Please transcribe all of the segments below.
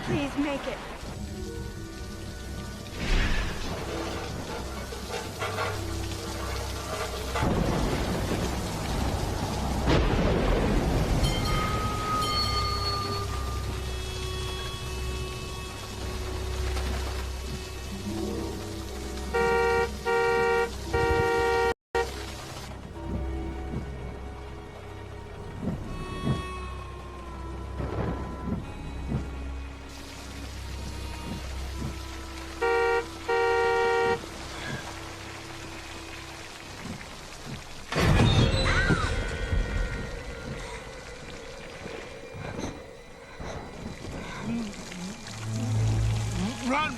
Please make it.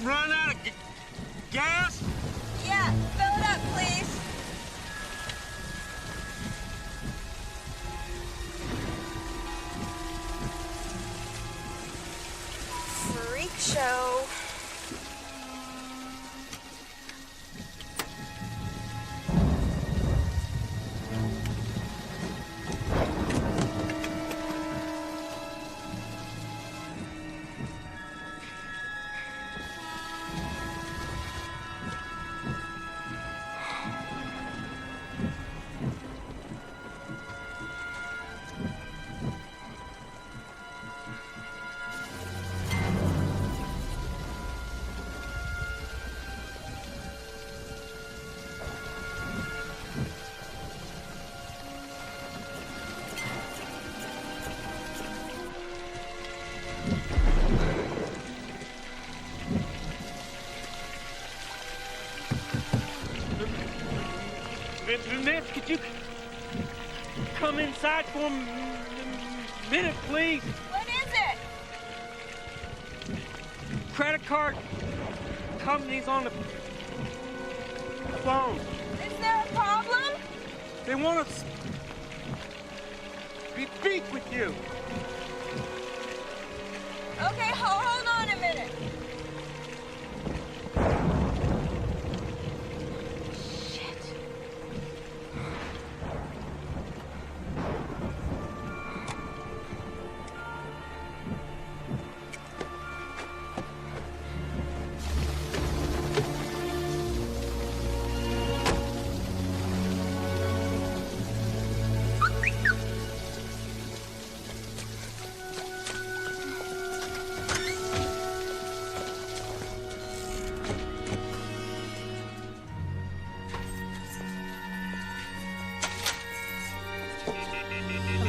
Run out of gas? Yeah, fill it up, please. Freak show. Miss, could you come inside for a minute, please? What is it? Credit card company's on the phone. Is there a problem? They want to speak with you. Okay, hold on a minute.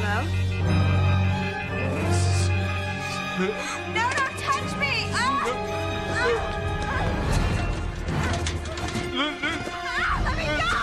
Hello? No, don't touch me! Let me go!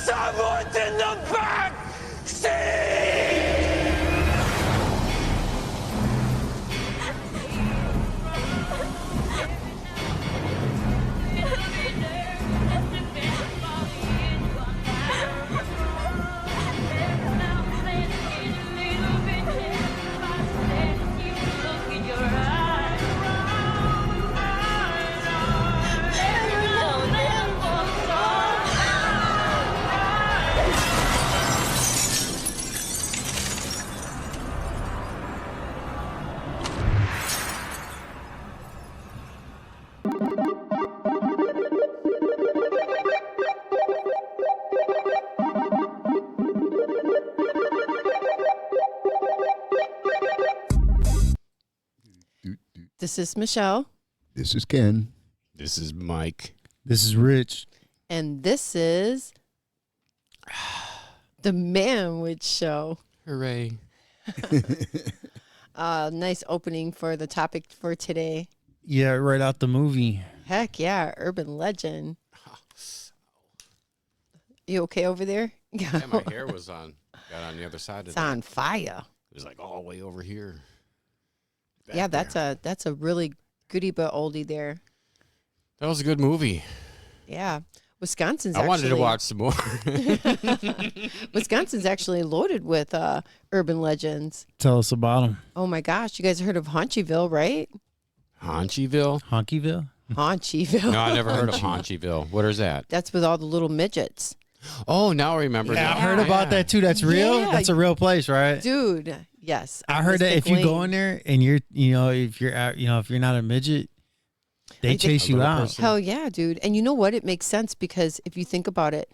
Someone's in the back seat! This is Michelle. This is Ken. This is Mike. This is Rich. And this is the Manwich Show. Hooray. Nice opening for the topic for today. Yeah, right out the movie. Heck yeah, urban legend. You okay over there? Yeah, my hair was got on the other side of It's that. on fire. It was like all the way over here. Yeah, Back there. that's a really goodie but oldie there. That was a good movie. Yeah. Wisconsin's I wanted to watch some more. Wisconsin's actually loaded with urban legends. Tell us about them. Oh my gosh, you guys heard of Haunchyville, right? Haunchyville? Honkyville? Haunchyville. No, I never heard of Haunchyville. What is that? That's with all the little midgets. Oh, now I remember. Yeah, now. I heard about that too. That's real. Yeah. That's a real place, right? Dude, yes. I heard that if you go in there and you're if you're not a midget, they chase you out. person. Hell yeah, dude. And you know what? It makes sense because if you think about it,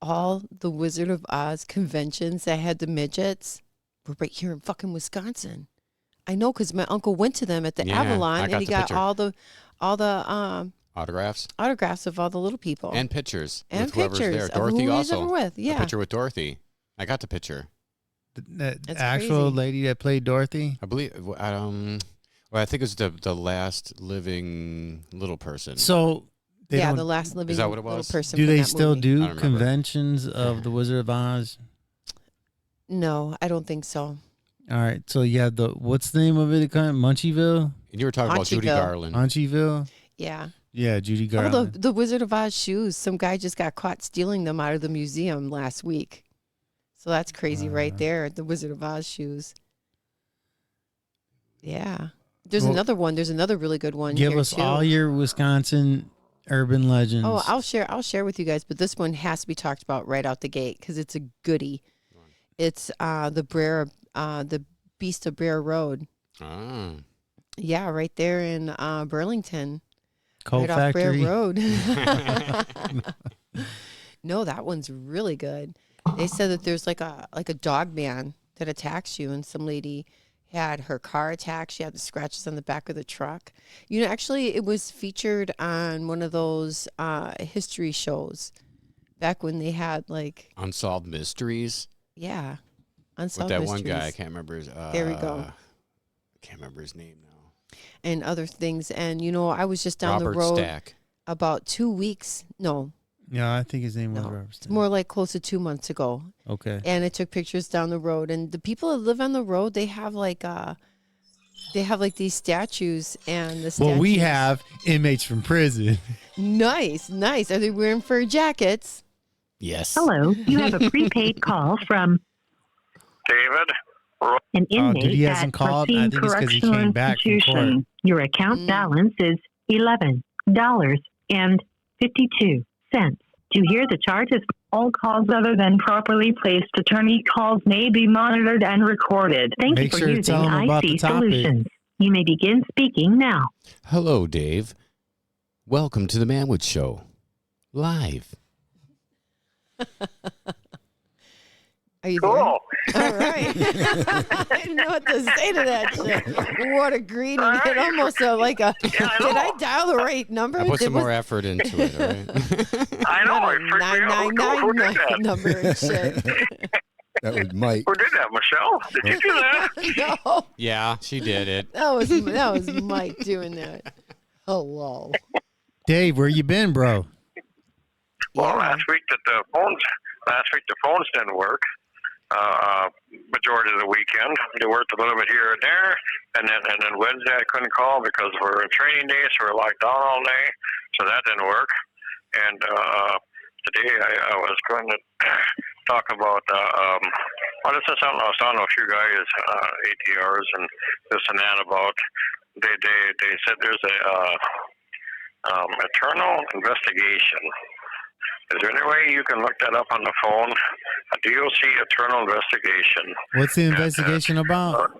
all the Wizard of Oz conventions that had the midgets were right here in fucking Wisconsin. I know because my uncle went to them at the Yeah, Avalon I got and he the got picture. all the Autographs autographs of all the little people. and pictures And with whoever's pictures there. of Dorothy who he's also. ever with. A Yeah. picture with Dorothy. I got the picture. That That's actual crazy. lady that played Dorothy. I believe. Well, I think it was the last living little person. So they Yeah, don't, the last living that what it little was? person. do from they that still movie. I do don't remember. conventions of the Wizard of Oz? No, I don't think so. All right. So yeah, what's the name of it? Munchieville? And you were talking about Judy Haunchyville. Garland. Munchieville? Yeah. Yeah, Judy Oh, Garland. the Wizard of Oz shoes. Some guy just got caught stealing them out of the museum last week. So that's crazy right there. The Wizard of Oz shoes. Yeah. There's Well, another one. There's another really good one Give here us too. all your Wisconsin urban legends. Oh, I'll share with you guys, but this one has to be talked about right out the gate because it's a goodie. It's the Beast of Brer Road. Ah. Yeah, right there in Burlington. Coal right off Brer Factory. Road. No, that one's really good. They said that there's like a dog man that attacks you, and some lady had her car attacked. She had the scratches on the back of the truck. You know, actually, it was featured on one of those history shows back when they had like Unsolved Mysteries. yeah, With unsolved that mysteries one guy, I can't remember his. There we go. I can't remember his name now. and other things. And you know, I was just down Robert the road Stack. about 2 weeks. No, Yeah, I think his name was no, Robert. it's more like close to 2 months ago. Okay. And I took pictures down the road, and the people that live on the road, they have like these statues, and the statues. Well, we have inmates from prison. nice. Are they wearing fur jackets? Yes. Hello, you have a prepaid call from David? an Oh, dude, inmate he at hasn't called. I Racine think it's 'cause he Correctional came back from court. Institution. Your account balance is $11.52. To hear the charges, all calls other than properly placed attorney calls may be monitored and recorded. Thank Make you for sure to using tell 'em about the IC topic. Solutions. You may begin speaking now. Hello, Dave. Welcome to the Manwich Show. Live. Are you there? Cool. All right. I didn't know what to say to that shit. What a greeting. It almost like a. I Did I dial the right number? I put some It was more effort into it, all right? I know. not It a freaked me out. Who did 999 that? number and shit. That was Mike. Who did that, Michelle? Did you do that? No, Yeah, she did it. that was Mike doing that. Hello. Dave, where you been, bro? Well, Yeah. last week the phones didn't work. Majority of the weekend, they worked a little bit here and there, and then Wednesday I couldn't call because we're in training day, so we're locked down all day, so that didn't work. And today I was going to talk about this is something I was talking to a few guys, ATRs and this and that about. They said there's a eternal investigation. Is there any way you can look that up on the phone? A DOC eternal investigation. What's the investigation about?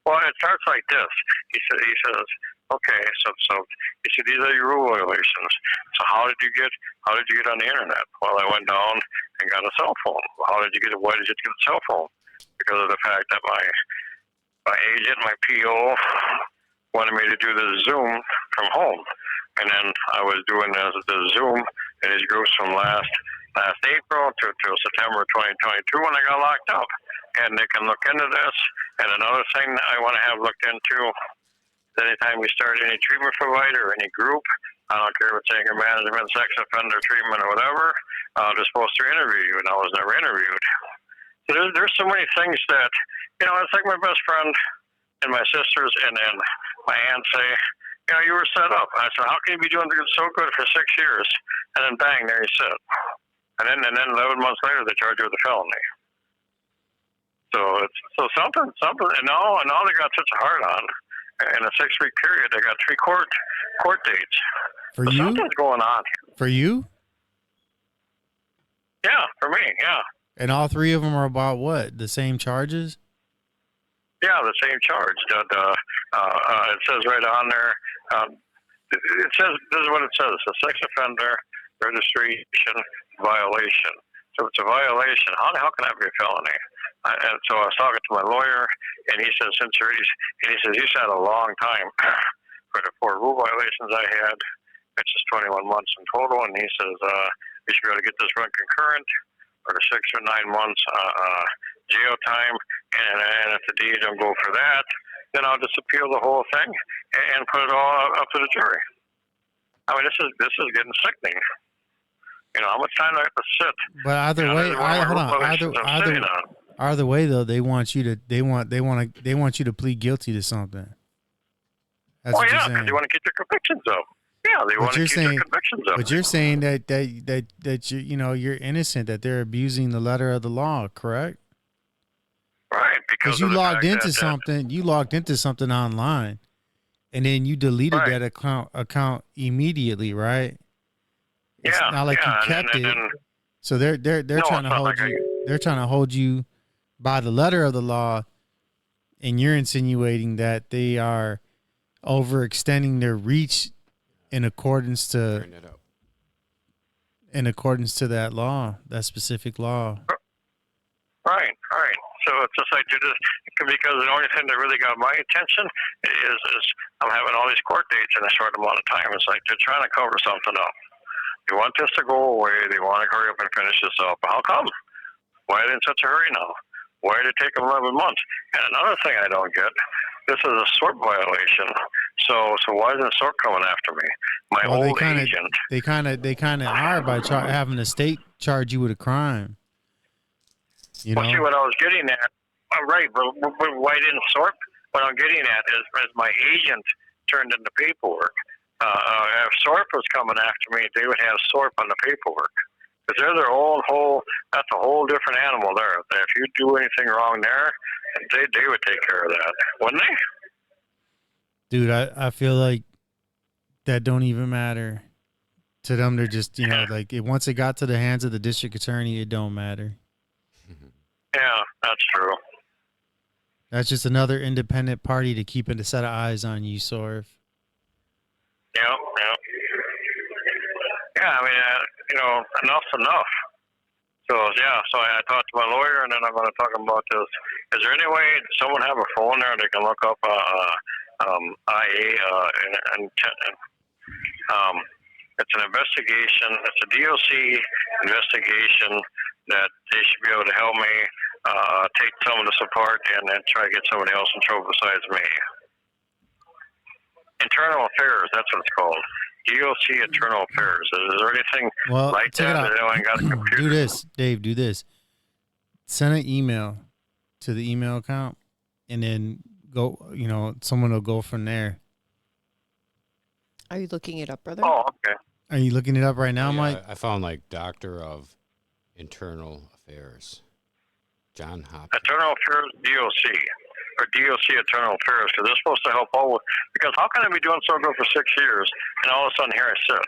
Well, it starts like this. He says, okay, so he said these are your rule violations. So how did you get on the internet? Well, I went down and got a cell phone. Well, why did you get a cell phone? Because of the fact that my agent, my PO, wanted me to do the Zoom from home. And then I was doing the Zoom in these groups from last April to September 2022 when I got locked up. And they can look into this. And another thing I want to have looked into, anytime we start any treatment provider or any group, I don't care if it's anger management, sex offender treatment, or whatever, they're supposed to interview you, and I was never interviewed. So there's so many things that, it's like my best friend and my sisters and my aunt say, you were set up. I said, how can you be doing so good for 6 years, and then bang, there you sit. And then 11 months later, they charge you with a felony. So something, and all they got such a hard on. In a 6-week period, they got 3 court dates. For so you? Something's going on here. For you? Yeah, for me, yeah. And all 3 of them are about what? The same charges? Yeah, the same charge. It says right on there. It says, this is what it says: a sex offender registration violation. So it's a violation. How the hell can that be a felony? And so I was talking to my lawyer, and he says, he's had a long time for the 4 rule violations I had, which is 21 months in total. And he says, you should be able to get this run concurrent for the 6 or 9 months jail time. And if the DA don't go for that, then I'll just appeal the whole thing and put it all up to the jury. I mean, this is getting sickening. How much time do I have to sit? But either way, either way though, they want you to plead guilty to something. That's what you're saying. Because they want to get your convictions up. Yeah, they want to keep their convictions up. But you're saying that you're innocent, that they're abusing the letter of the law, correct? Right, because you logged into something. You logged into something online, and then you deleted that account immediately, right? It's not like you kept it. So they're trying to hold you. They're trying to hold you by the letter of the law, and you're insinuating that they are overextending their reach in accordance to that law, that specific law. Right. So it's just like because the only thing that really got my attention is I'm having all these court dates in a short amount of time. It's like they're trying to cover something up. They want this to go away. They want to hurry up and finish this up. How come? Why are they in such a hurry now? Why did it take 11 months? And another thing I don't get, this is a SORT violation. So why isn't SORT coming after me? My old agent. They kind of are by having the state charge you with a crime. Well, see what I was getting at. I'm right, but why didn't SORT? What I'm getting at is my agent turned in the paperwork. If SORT was coming after me, they would have SORT on the paperwork. Because they're their own that's a whole different animal there. If you do anything wrong there, they would take care of that, wouldn't they? Dude, I feel like that don't even matter. To them, they're just, like once it got to the hands of the district attorney, it don't matter. Yeah, that's true. That's just another independent party to keep a set of eyes on you, Sorf. Yeah. Yeah, I mean, enough's enough. So I talked to my lawyer, and then I'm going to talk about this. Is there any way someone have a phone there they can look up IA it's an investigation. It's a DOC investigation that they should be able to help me take some of this apart and then try to get somebody else in trouble besides me. Internal Affairs, that's what it's called. DOC Internal Affairs. Is there anything like that? I got a computer. Do this, Dave. Do this. Send an email to the email account, and then go. Someone will go from there. Are you looking it up, brother? Oh, okay. Are you looking it up right now, Mike? I found Doctor of Internal Affairs, John Hopkins. Internal Affairs DOC. Or DOC Internal Affairs, because they're supposed to help all with. Because how can I be doing so good for 6 years, and all of a sudden here I sit?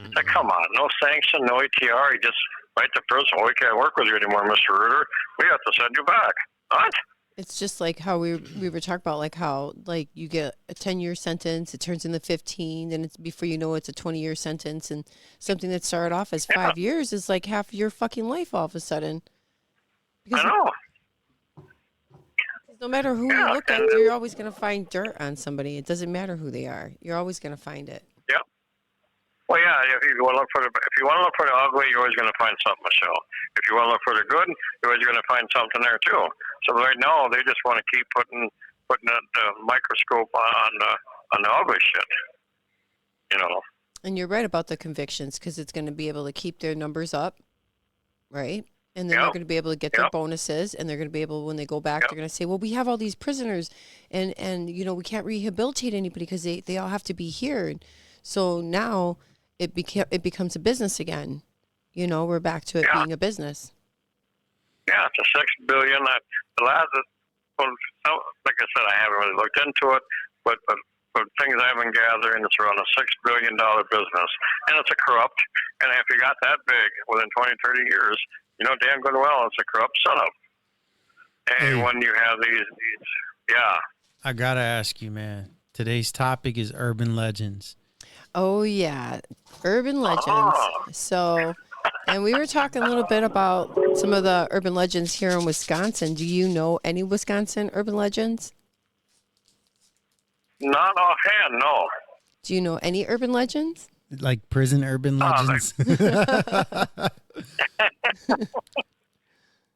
It's like, come on, no sanction, no ATR, you just write to prison. We can't work with you anymore, Mr. Reuter. We have to send you back. What? It's just like how we were talking about, like how you get a 10-year sentence, it turns into 15, and it's before you know it's a 20-year sentence, and something that started off as 5 years is like half your fucking life all of a sudden. Because I know. No matter who you look at, you're always going to find dirt on somebody. It doesn't matter who they are. You're always going to find it. Yeah. Well, yeah. If you want to look for the ugly, you're always going to find something, Michelle. If you want to look for the good, you're always going to find something there too. So right now, they just want to keep putting the microscope on on the ugly shit. You know. And you're right about the convictions because it's going to be able to keep their numbers up, right? And then they're going to be able to get their bonuses, and they're going to be able, when they go back, they're going to say, well, we have all these prisoners, and you know, we can't rehabilitate anybody because they all have to be here. And so now it becomes a business again. You know, we're back to it being a business. Yeah, it's a $6 billion. The last, well, like I said, I haven't really looked into it, but things I've been gathering, it's around a $6 billion business, and it's a corrupt. And if you got that big within 20, 30 years, you know damn good well it's a corrupt setup. And when you have these, I gotta ask you, man. Today's topic is urban legends. Oh yeah, urban legends. So. And we were talking a little bit about some of the urban legends here in Wisconsin. Do you know any Wisconsin urban legends? Not offhand, no. Do you know any urban legends? Like prison urban legends? No,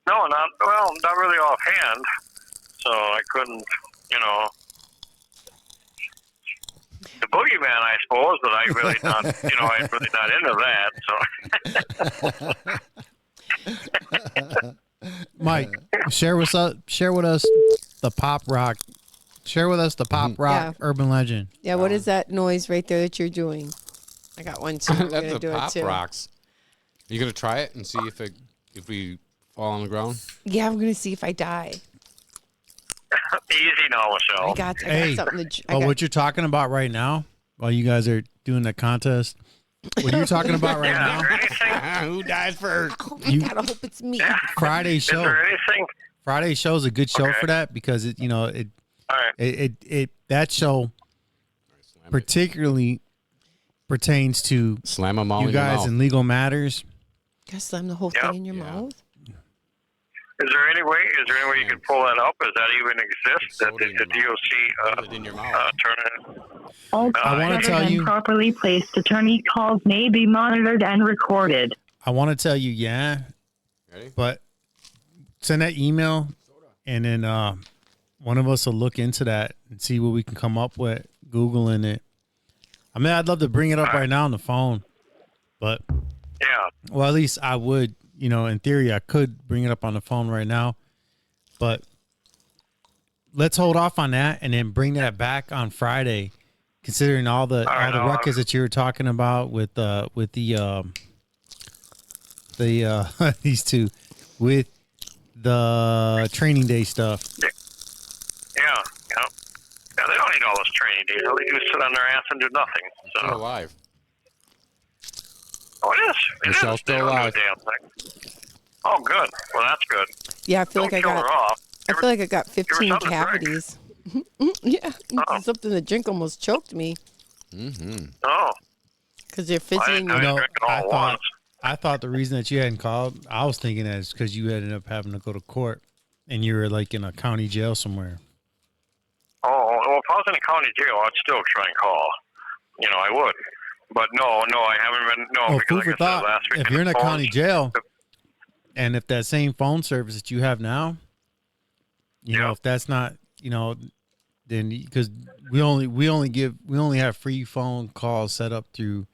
not really offhand. So I couldn't, you know. The boogeyman, I suppose, but I really not, you know, I'm really not into that. So, Mike, share with us the pop rock. Share with us the pop rock urban legend. Yeah, what is that noise right there that you're doing? I got one too. That's the pop rocks. Are you gonna try it and see if we fall on the ground? Yeah, I'm gonna see if I die. easy now, Michelle. I got something to. What you're talking about right now, while you guys are doing the contest, what you're talking about right now? Who dies first? Oh my God, I hope it's me. Friday show. Is there anything? Friday show is a good show for that because it that show particularly pertains to slam them all you guys in legal matters. Gotta slam the whole thing in your mouth. Is there any way you can pull that up? Does that even exist? That the DOC in your mouth. turn it? All I want to tell you, properly placed attorney calls may be monitored and recorded. I want to tell you, Ready? But send that email, and then one of us will look into that and see what we can come up with. Googling it. I mean, I'd love to bring it up right now on the phone, but well, at least I would. You know, in theory, I could bring it up on the phone right now, but let's hold off on that and then bring that back on Friday. Considering all the ruckus that you were talking about with the these two with the training day stuff. Yeah, they don't need all this training days. All they do is sit on their ass and do nothing. So. Still alive. Oh, it is. Michelle's still alive. Damn thing. Oh, good. Well, that's good. Yeah, I feel like I got 15 cavities. Yeah, something to drink almost choked me. Mm-hmm. Oh. Because they're fizzy in your I thought the reason that you hadn't called, I was thinking that it's because you ended up having to go to court and you were like in a county jail somewhere. Oh, well, if I was in a county jail, I'd still try and call. You know, I would. But no, I haven't been. No, well, because food for thought. If you're in a county jail, and if that same phone service that you have now, you know, if that's not, you know, then because we only have free phone calls set up through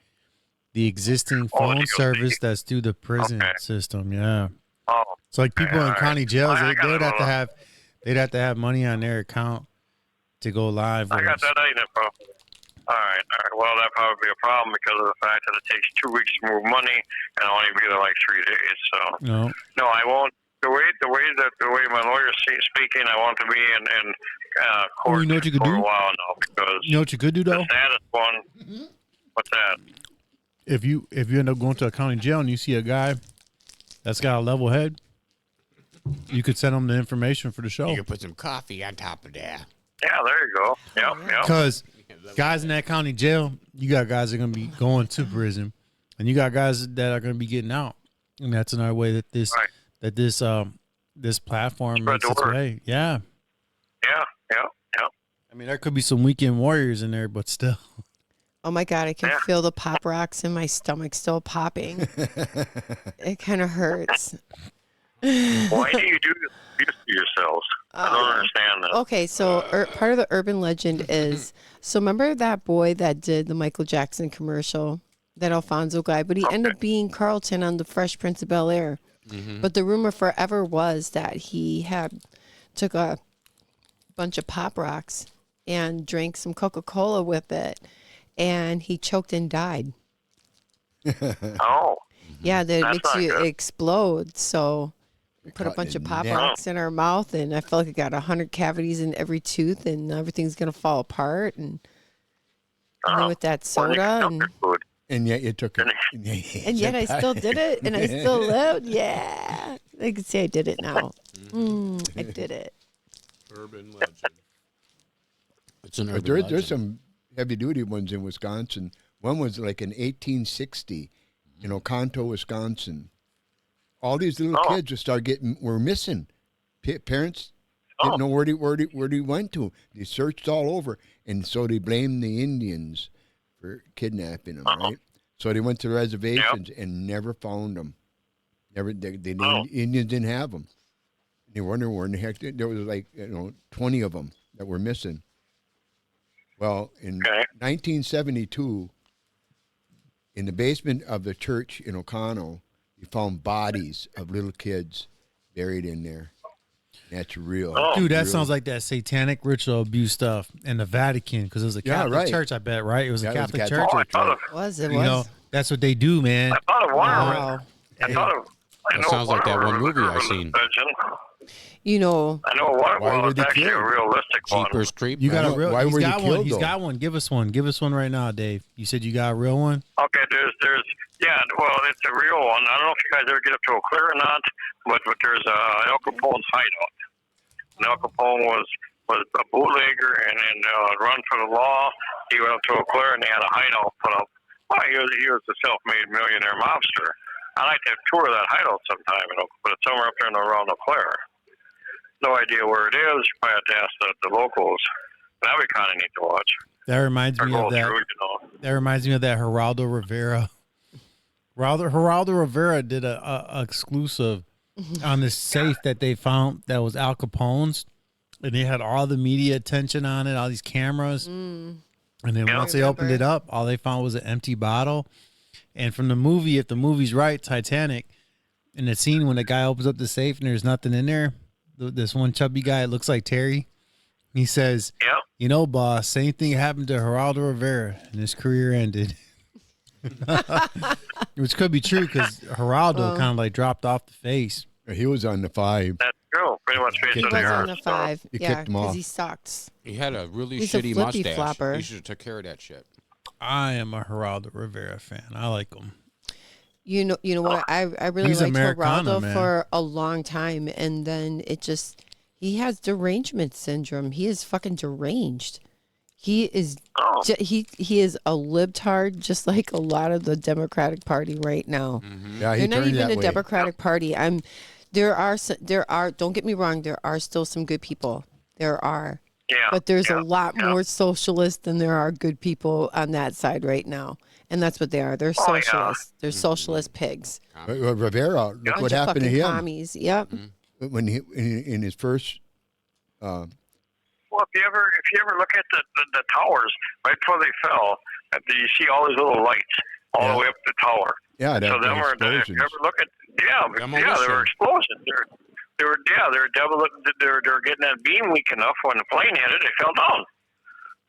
the existing phone service that's through the prison system. Yeah. Oh. So like people in county jails, they'd have to have money on their account to go live. I got that info. All right. Well, that'd probably be a problem because of the fact that it takes 2 weeks to move money and I'll only be there like 3 days. So no, I won't. The way my lawyer's speaking, I want to be in court you know what you could for do? a while now because you know what you could do though? The saddest one. What's that? If you end up going to a county jail and you see a guy that's got a level head, you could send him the information for the show. You could put some coffee on top of that. Yeah, there you go. Yeah. Because guys in that county jail, you got guys that are going to be going to prison, and you got guys that are going to be getting out, and that's another way that this platform makes its way. Yeah. I mean, there could be some weekend warriors in there, but still. Oh my God, I can feel the pop rocks in my stomach still popping. It kind of hurts. Why do you do this to yourselves? I don't understand this. Okay, so part of the urban legend is, so remember that boy that did the Michael Jackson commercial, that Alfonso guy, but he ended up being Carlton on the Fresh Prince of Bel-Air. But the rumor forever was that he took a bunch of Pop Rocks and drank some Coca-Cola with it, and he choked and died. Oh. Yeah, that That's makes not you good. explode. So we put a bunch of Pop Rocks in our mouth, and I feel like I got 100 cavities in every tooth, and everything's gonna fall apart. And then with that soda, and yet you took it. and yet I still did it, and I still lived. Yeah, I can say I did it now. I did it. Urban legend. It's an urban But there's legend. some heavy duty ones in Wisconsin. One was like in 1860 in Oconto, Wisconsin. All these little kids just were missing. Parents didn't know where he went to. They searched all over, and so they blamed the Indians for kidnapping them. Right? So they went to reservations and never found them. Indians didn't have them. They wonder where in the heck there was 20 of them that were missing. Well, in 1972, in the basement of the church in Oconto, you found bodies of little kids buried in there. That's real. Dude, that sounds like that satanic ritual abuse stuff in the Vatican, because it was a Catholic church, I bet, right? It was a Catholic church. It was. That's what they do, man. I thought of one. Wow. That sounds like that one movie I seen. You know. I know one Why were was they actually a killed? realistic one. Jeepers Creep. You got a real? Why He's were they got one. killed, He's though? got one. Give us one. Give us one right now, Dave. You said you got a real one. Okay, there's well, it's a real one. I don't know if you guys ever get up to Eau Claire or not, but there's Al Capone's hideout. And Al Capone was a bootlegger and run for the law. He went up to Eau Claire and they had a hideout put up. Well, he was a self-made millionaire mobster. I'd like to tour that hideout sometime, but it's somewhere up there around Eau Claire. No idea where it is. You probably have to ask the locals. That'd be kind of neat to watch. That reminds me of that. Through, That reminds me of that Geraldo Rivera. Geraldo Rivera did a exclusive on this safe that they found that was Al Capone's, and they had all the media attention on it, all these cameras. And then once they opened it up, all they found was an empty bottle. And from the movie, if the movie's right, Titanic, in the scene when the guy opens up the safe and there's nothing in there, this one chubby guy, it looks like Terry, he says, you know, boss, same thing happened to Geraldo Rivera and his career ended. Which could be true because Geraldo kind of like dropped off the face. He was on the 5. That's true. Pretty much face He of was the on earth. the 5. He Yeah, kicked him off. because he sucked. He had a really He's a shitty flippy mustache. flopper. He should have took care of that shit. I am a Geraldo Rivera fan. I like him. You know what? I really He's liked Americana, Geraldo man. for a long time, and then he has derangement syndrome. He is fucking deranged. He is he is a libtard, just like a lot of the Democratic Party right now. Yeah, he They're not turned even that a way. Democratic Party. There are. Don't get me wrong. There are still some good people. There are. Yeah. But there's a lot more socialists than there are good people on that side right now. And that's what they are. They're socialists. They're socialist pigs. Rivera, look Bunch what of happened to fucking him. commies. Yep. When he in his first Well, if you ever look at the towers right before they fell, you see all these little lights all the way up the tower. Yeah, So that them were. If you explosions. ever look at there were explosions. They were getting that beam weak enough when the plane hit it, it fell down.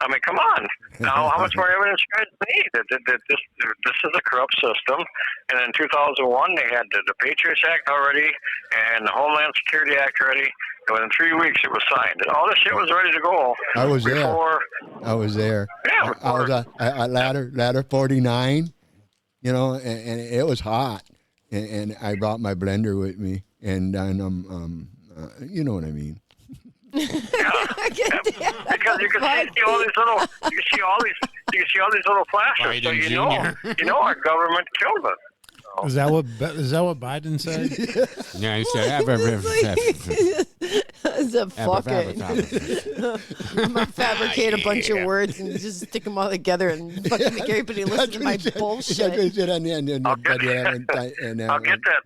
I mean, come on. Now, how much more evidence you guys need? That this is a corrupt system. And in 2001, they had the Patriots Act already and the Homeland Security Act ready. And within 3 weeks, it was signed. And all this shit was ready to go. I was there. I was there. Yeah, I was at ladder 49, and it was hot. And I brought my blender with me, and you know what I mean. Because you can see all these little, flashes. So you know our government killed it. Is that what Biden said? Yeah, he said, fuck it. I'm going to fabricate a bunch of words and just stick them all together and fucking make everybody listen to my bullshit. I'll get that.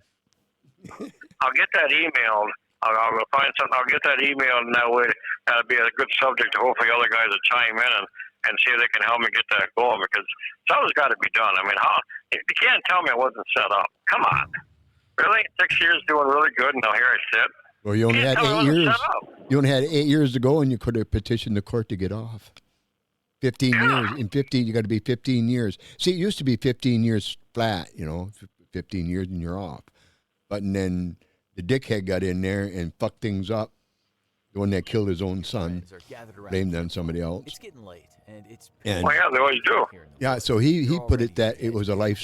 I'll get that emailed. I'll find something. I'll get that emailed, and that way that'll be a good subject to hopefully other guys will chime in and see if they can help me get that going, because something's got to be done. I mean, you can't tell me I wasn't set up. Come on. Really? 6 years doing really good, and now here I sit. Well, you only had 8 years. You only had 8 years to go, and you could have petitioned the court to get off. 15 years. In 15, you got to be 15 years. See, it used to be 15 years flat, 15 years and you're off. But then the dickhead got in there and fucked things up. The one that killed his own son, blamed on somebody else. It's getting late, and it's yeah, they always do. Yeah, so he put it that it was a life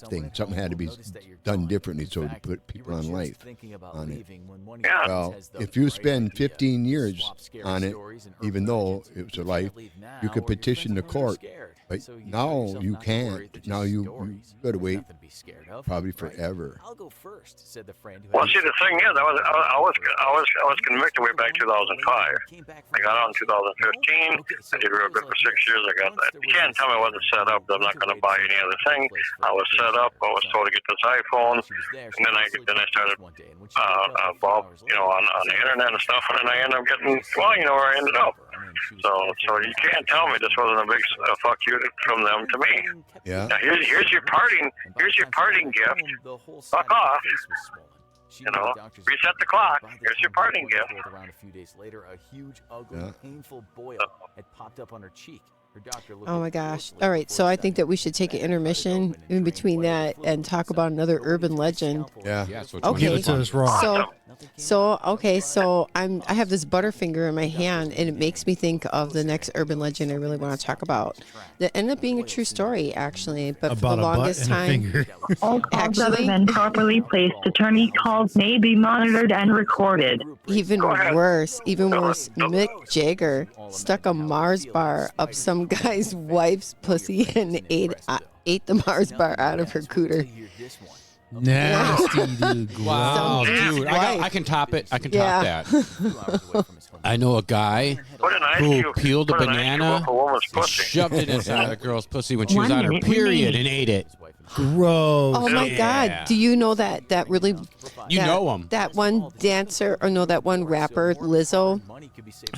thing. Something had to be done differently, so to put people on life on it. Yeah. Well, if you spend 15 years on it, even though it was a life, you could petition the court. But now you can't. Now you got to wait probably forever. I'll go first, said the friend. Well, see, the thing is, I was convicted way back 2005. I got out in 2015. I did real good for 6 years. I got that. You can't tell me I wasn't set up. I'm not going to buy any other thing. I was set up. I was told to get this iPhone, and then I started, on the internet and stuff, and then I ended up getting, where I ended up. So you can't tell me this wasn't a big fuck you from them to me. Yeah. Now here's your parting gift. Fuck off. Reset the clock. Here's your parting gift. Around a few days later, a huge, ugly, painful boil had popped up on her cheek. Oh my gosh. All right. So I think that we should take an intermission in between that and talk about another urban legend. Yeah. Okay. Give it to us raw. So I have this Butterfinger in my hand, and it makes me think of the next urban legend I really want to talk about. That ended up being a true story, actually, but for the longest time, all calls other than properly placed attorney calls may be monitored and recorded. Even worse, Mick Jagger stuck a Mars bar up some guy's wife's pussy and ate the Mars bar out of her cooter. Nasty, dude. Wow, dude. I can top it. I can top that. I know a guy who peeled a banana, shoved it inside a girl's pussy when she was on her period and ate it. Gross. Oh my God! Do you know that really? You know him. That one dancer, or no, that one rapper, Lizzo,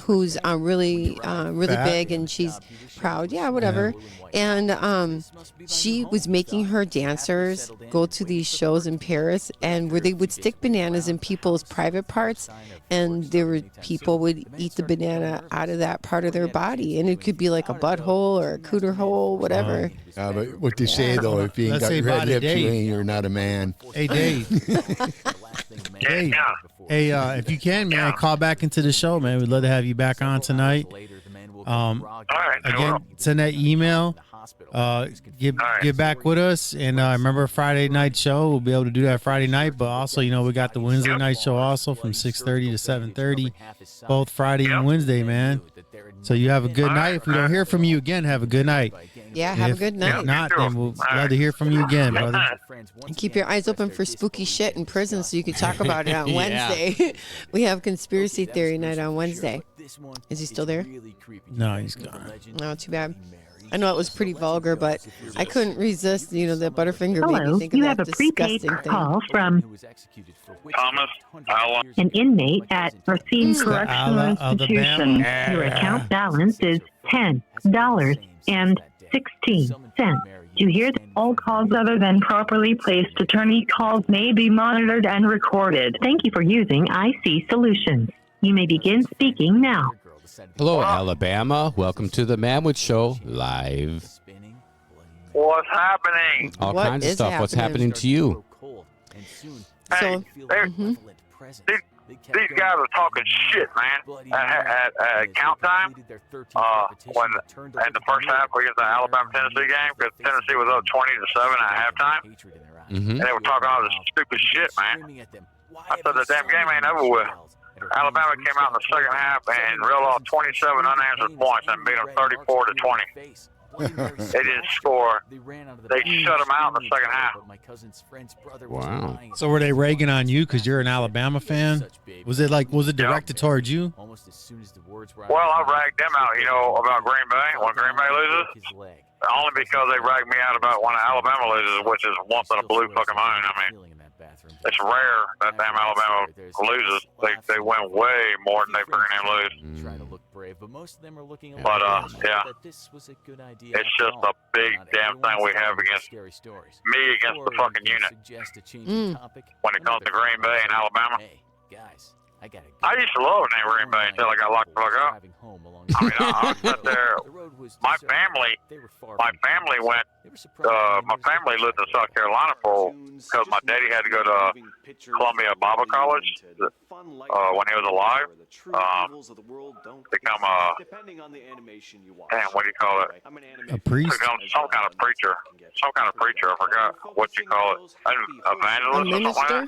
who's really big, and she's proud. Yeah, whatever. And she was making her dancers go to these shows in Paris, and where they would stick bananas in people's private parts, and people would eat the banana out of that part of their body, and it could be like a butthole or a cooter hole, whatever. But what they say though, if you ain't got red lips, you're not a man. Hey, Dave. Dave. Hey, if you can, man, call back into the show, man. We'd love to have you back on tonight. Again, send that email. Get back with us, and remember Friday night show. We'll be able to do that Friday night, but also, we got the Wednesday night show also from 6:30 to 7:30, both Friday and Wednesday, man. So you have a good night. If we don't hear from you again, have a good night. Yeah, have a good night. If not, then we'll love to hear from you again, brother. And keep your eyes open for spooky shit in prison so you can talk about it on Wednesday. We have conspiracy theory night on Wednesday. Is he still there? No, he's gone. No, too bad. I know it was pretty vulgar, but I couldn't resist, the Butterfinger made me think of you that have a prepaid disgusting call from Thomas Allen. an inmate at Racine Correctional Institution. Your account balance is $10.16. To hear that all calls other than properly placed attorney calls may be monitored and recorded. Thank you for using IC Solutions. You may begin speaking now. Hello, Alabama. Welcome to the Manwich Show live. What's happening? All kinds of stuff. What's happening to you? Hey, these guys are talking shit, man. At count time, when in the first half against the Alabama-Tennessee game, because Tennessee was up 20-7 at halftime, and they were talking all this stupid shit, man. I said the damn game ain't over with. Alabama came out in the second half and reeled off 27 unanswered points and beat them 34-20. They didn't score. They shut them out in the second half. Wow. So were they ragging on you because you're an Alabama fan? Was it directed towards you? Well, I ragged them out, about Green Bay when Green Bay loses. Only because they ragged me out about when Alabama loses, which is once in a blue fucking moon. I mean, it's rare that damn Alabama loses. They win way more than they freaking lose. Try to look brave, but most of them are looking But yeah, this was a good idea. it's just a big damn thing we have against scary stories. me against the fucking unit. Suggest a change of topic. When it comes to Green Bay and Alabama. Hey, guys, I gotta go. I used to love the name Green Bay until I got locked the fuck up. I mean, I sat there. My family went. My family lived in South Carolina because my daddy had to go to Columbia Bible College when he was alive. Become damn, what do you call it? A priest? Become some kind of preacher. Some kind of preacher. I forgot what you call it. An evangelist or something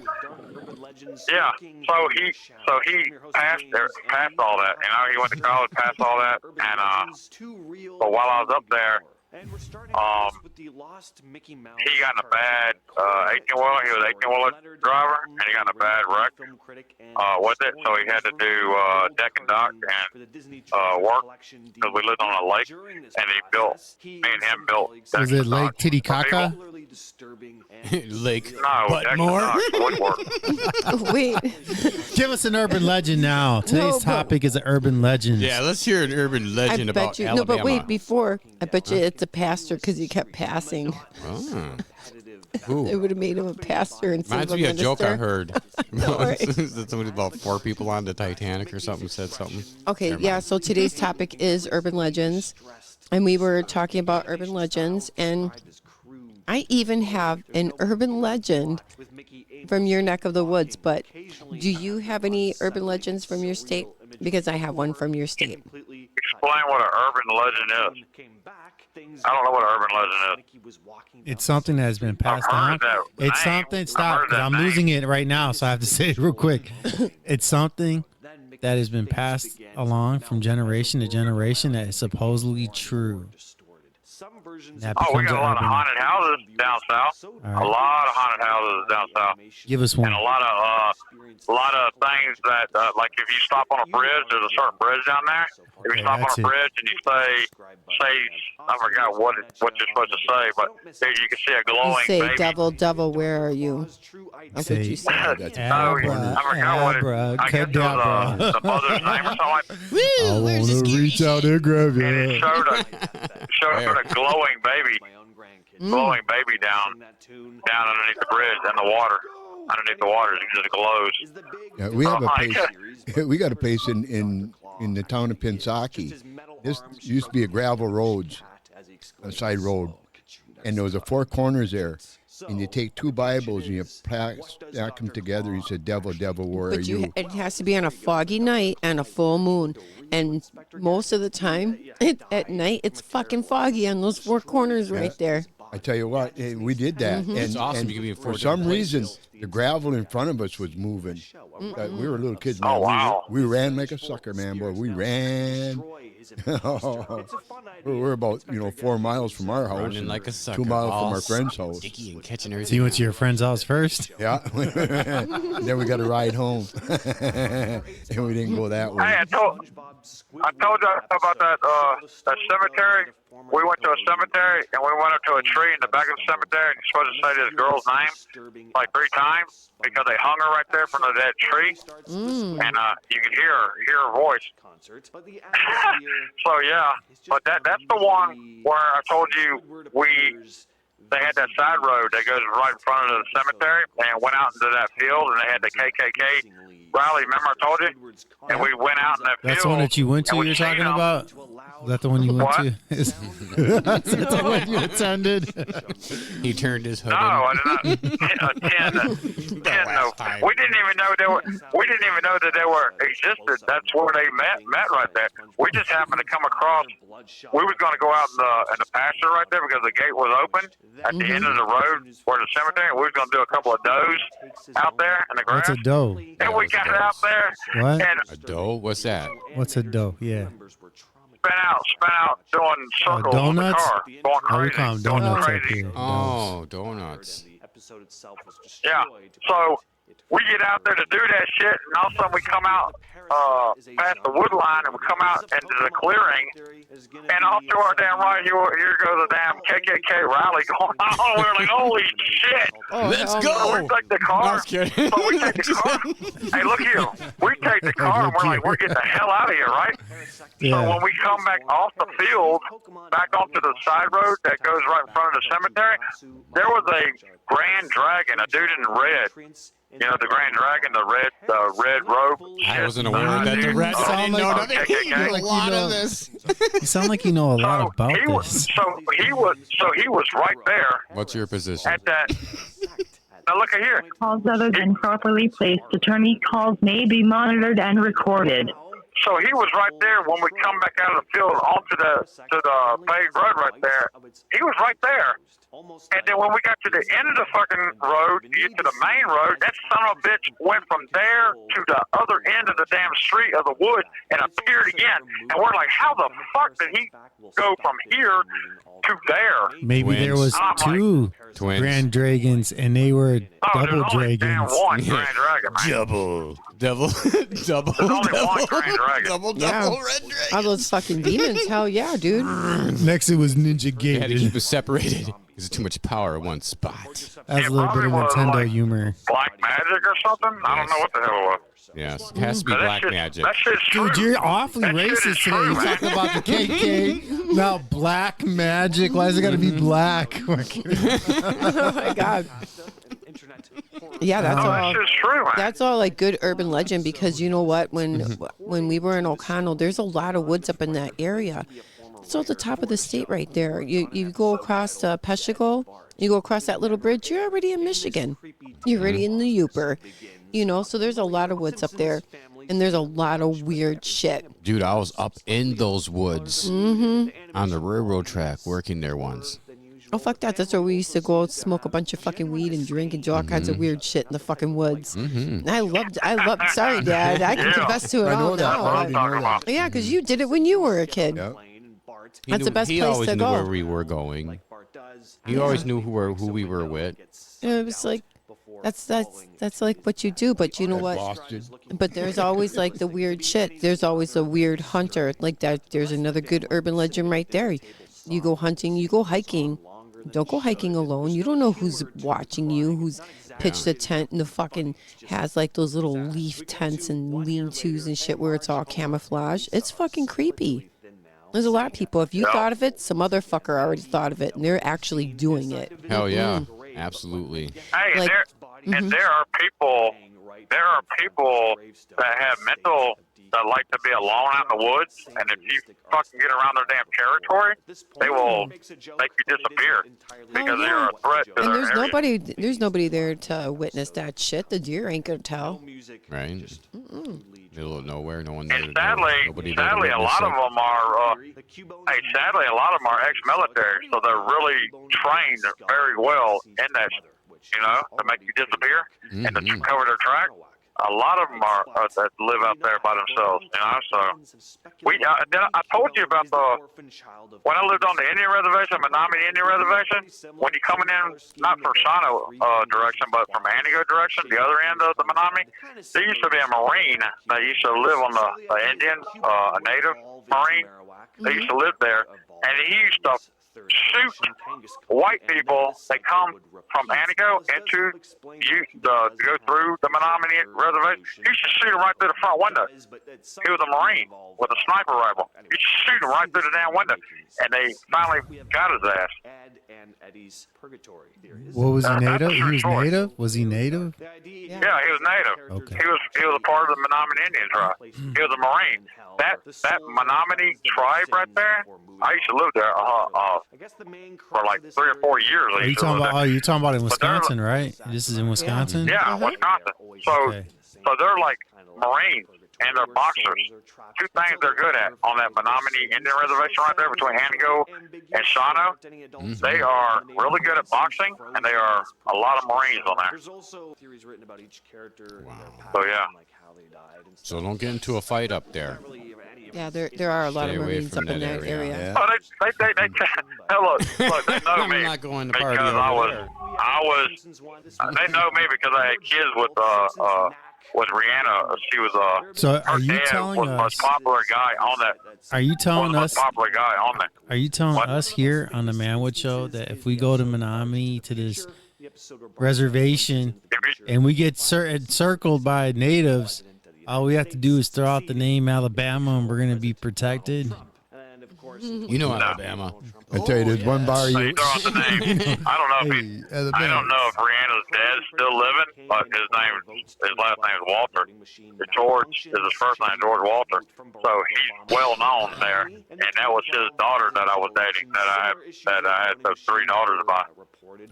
like that? Yeah. So he passed all that. You know, he went to college, passed all that, and but while I was up there, he got in a bad 18-wheeler. He was an 18-wheeler driver, and he got in a bad wreck with it. So he had to do deck and dock and work because we lived on a lake, and me and him built. Was it Lake Titicaca? Lake no, Butmore. Wait. Give us an urban legend now. Today's topic is an urban legend. Yeah, let's hear an urban legend about Alabama. No, but wait, before, I bet you it's a pastor because he kept passing. Oh. It would have made him a pastor instead of a minister. Reminds me of a joke I heard. Somebody about 4 people on the Titanic or something said something. Okay, yeah, so today's topic is urban legends. And we were talking about urban legends, and I even have an urban legend from your neck of the woods, but do you have any urban legends from your state? Because I have one from your state. Explain what an urban legend is. I don't know what an urban legend is. It's something that has been passed on. It's something, stop, because I'm losing it right now, so I have to say it real quick. It's something that has been passed along from generation to generation that is supposedly true. We got a lot of haunted houses down south. Right. A lot of haunted houses down south. Give us one. And a lot of things that, like if you stop on a bridge, there's a certain bridge down there. If you stop on a bridge and you say, I forgot what you're supposed to say, but you can see a glowing baby. You say, devil, where are you? That's what you said. I forgot what it. I guess it was the mother's name or something like that. I want to reach out and grab you. And it showed a glowing baby down underneath the bridge and the water. Underneath the water, it just glows. Yeah, we have a place. We got a place in the town of Pensacola. This used to be a gravel road, a side road, and there was 4 corners there. And you take 2 Bibles and you stack them together. You said, "Devil, devil, where are you?" It has to be on a foggy night and a full moon. And most of the time, at night, it's fucking foggy on those 4 corners right there. I tell you what, we did that. Mm-hmm. And, it's awesome. And for some reason, the gravel in front of us was moving. Mm-hmm. We were little kids. Man. Oh, wow. We ran like a sucker, man, boy. We ran. We're about 4 miles from our house, running like a sucker, 2 miles from our friend's house. Sticky and catching everything. So you went to your friend's house first? Yeah. Then we got to ride home, and we didn't go that way. Hey, I told you about that cemetery. We went to a cemetery and we went up to a tree in the back of the cemetery, and you're supposed to say this girl's name like 3 times because they hung her right there in front of that tree, and you can hear her voice. So yeah, but that's the one where I told you they had that side road that goes right in front of the cemetery, and went out into that field, and they had the KKK rally. Remember I told you? And we went out in that field. That's the one that you went to. You're talking about? Is that the one you went to? Is that the one you attended? He turned his hood. No, I did not attend. We didn't even know that they were existed. That's where they met right there. We just happened to come across. We was going to go out in the pasture right there because the gate was open at the end of the road where the cemetery. We was going to do a couple of does out there in the grass. What's a doe? And we got out there. What? And a doe? What's that? What's a doe? Yeah. Spin out, doing circles donuts? with the car, going crazy. We call them donuts up here. Oh, donuts. Yeah. So we get out there to do that shit, and all of a sudden we come out past the wood line, and we come out into the clearing, and all to our damn right, here goes a damn KKK rally going on. We're like, holy shit! Let's go! So we take the car. So we take the car. Hey, look here. We take the car, and we're like, we're getting the hell out of here, right? Yeah. So when we come back off the field, back onto the side road that goes right in front of the cemetery, there was a Grand Dragon, a dude in red. You know, the Grand Dragon, the red robe. I wasn't aware that the red. I didn't know nothing. A lot of this. You sound like you know a lot about this. So he was right there. What's your position? At that. Now look at here. Calls other than properly placed attorney calls may be monitored and recorded. So he was right there when we come back out of the field onto the paved road right there. He was right there. And then when we got to the end of the fucking road, you get to the main road, that son of a bitch went from there to the other end of the damn street of the wood and appeared again. And we're like, how the fuck did he go from here to there? Maybe there was two Grand Dragons, and they were double dragons. One Grand Dragon, man. Double. There's only one Grand Dragon. Double red dragon. All those fucking demons. Hell yeah, dude. Next, it was Ninja They had to keep Gaiden. it separated. There's too much power in one spot. That's a little bit of Nintendo humor. Black magic or something? I don't know what the hell it was. Yes, it has to be But black magic. That shit's true. Dude, you're awfully That shit racist is today. true, You're man. talking about the KK. Now, black magic. Why is it got to be black? Oh my god. Yeah, that's all. That shit's true, man. That's all like good urban legend, because you know what? When we were in O'Connell, there's a lot of woods up in that area. It's at the top of the state right there. You go across Peshigo, you go across that little bridge, you're already in Michigan. You're already in the Yooper. You know, so there's a lot of woods up there, and there's a lot of weird shit. Dude, I was up in those woods on the railroad track working there once. Oh, fuck that. That's where we used to go smoke a bunch of fucking weed and drink and do all kinds of weird shit in the fucking woods. I loved, sorry, Dad. I can confess to it I all know that. now. I know that. Yeah, because you did it when you were a kid. Yep. That's the best He place always to knew go. where we were going. He always knew who we were with. It was like, that's like what you do, but you know what? Boston. But there's always like the weird shit. There's always a weird hunter like that. There's another good urban legend right there. You go hunting, you go hiking. Don't go hiking alone. You don't know who's watching you, who's pitched a tent and the fucking has like those little leaf tents and lean-tos and shit where it's all camouflage. It's fucking creepy. There's a lot of people. If you thought of it, some other fucker already thought of it, and they're actually doing it. Hell yeah, absolutely. Hey, Like- there are people that have mental, that like to be alone out in the woods, and if you fucking get around their damn territory, they will make you disappear because you're a threat to And their area. there's nobody there to witness that shit. The deer ain't gonna tell. Right? Middle of nowhere, no one there. And sadly, a lot of them are ex-military, so they're really trained very well in that, to make you disappear and to cover their track. A lot of them are that live out there by themselves, So I told you about when I lived on the Indian reservation, Menominee Indian reservation. When you're coming in, not from Shawano direction, but from Antigo direction, the other end of the Menominee, there used to be a Marine that used to live on the Indian, a Native Marine. They used to live there, and he used to shoot white people that come from Antigo to go through the Menominee reservation. He used to shoot them right through the front window. He was a Marine with a sniper rifle. He used to shoot them right through the damn window, and they finally got his ass. What was he native? He was native? Was he native? Yeah, he was native. Okay. He was a part of the Menominee Indian tribe. He was a Marine. That Menominee tribe right there, I used to live there for like 3 or 4 years. Are you talking about? Oh, you're talking about in Wisconsin, right? This is in Wisconsin. Yeah, Wisconsin. So they're like Marines and they're boxers. Two things they're good at on that Menominee Indian reservation right there between Antigo and Shawano. They are really good at boxing, and they are a lot of Marines on there. Wow. So yeah. So don't get into a fight up there. Yeah, there are a lot of Marines up in that area. Yeah. Oh, look, they know me. I'm not going to party because over there. they know me because I had kids with Rihanna. She was So are her you dad telling was the most us? popular guy on that. Are you telling was the most us? popular guy on that. Are you telling What? us here on the Manwich Show that if we go to Menominee to this reservation and we get circled by natives, all we have to do is throw out the name Alabama and we're going to be protected? You know Alabama. I tell you, there's one bar So you. you throw out the name. I don't know if I don't know if Rihanna's dad's still living, but his last name is Walter. George is his first name, George Walter. So he's well known there, and that was his daughter that I was dating. That I had those 3 daughters by.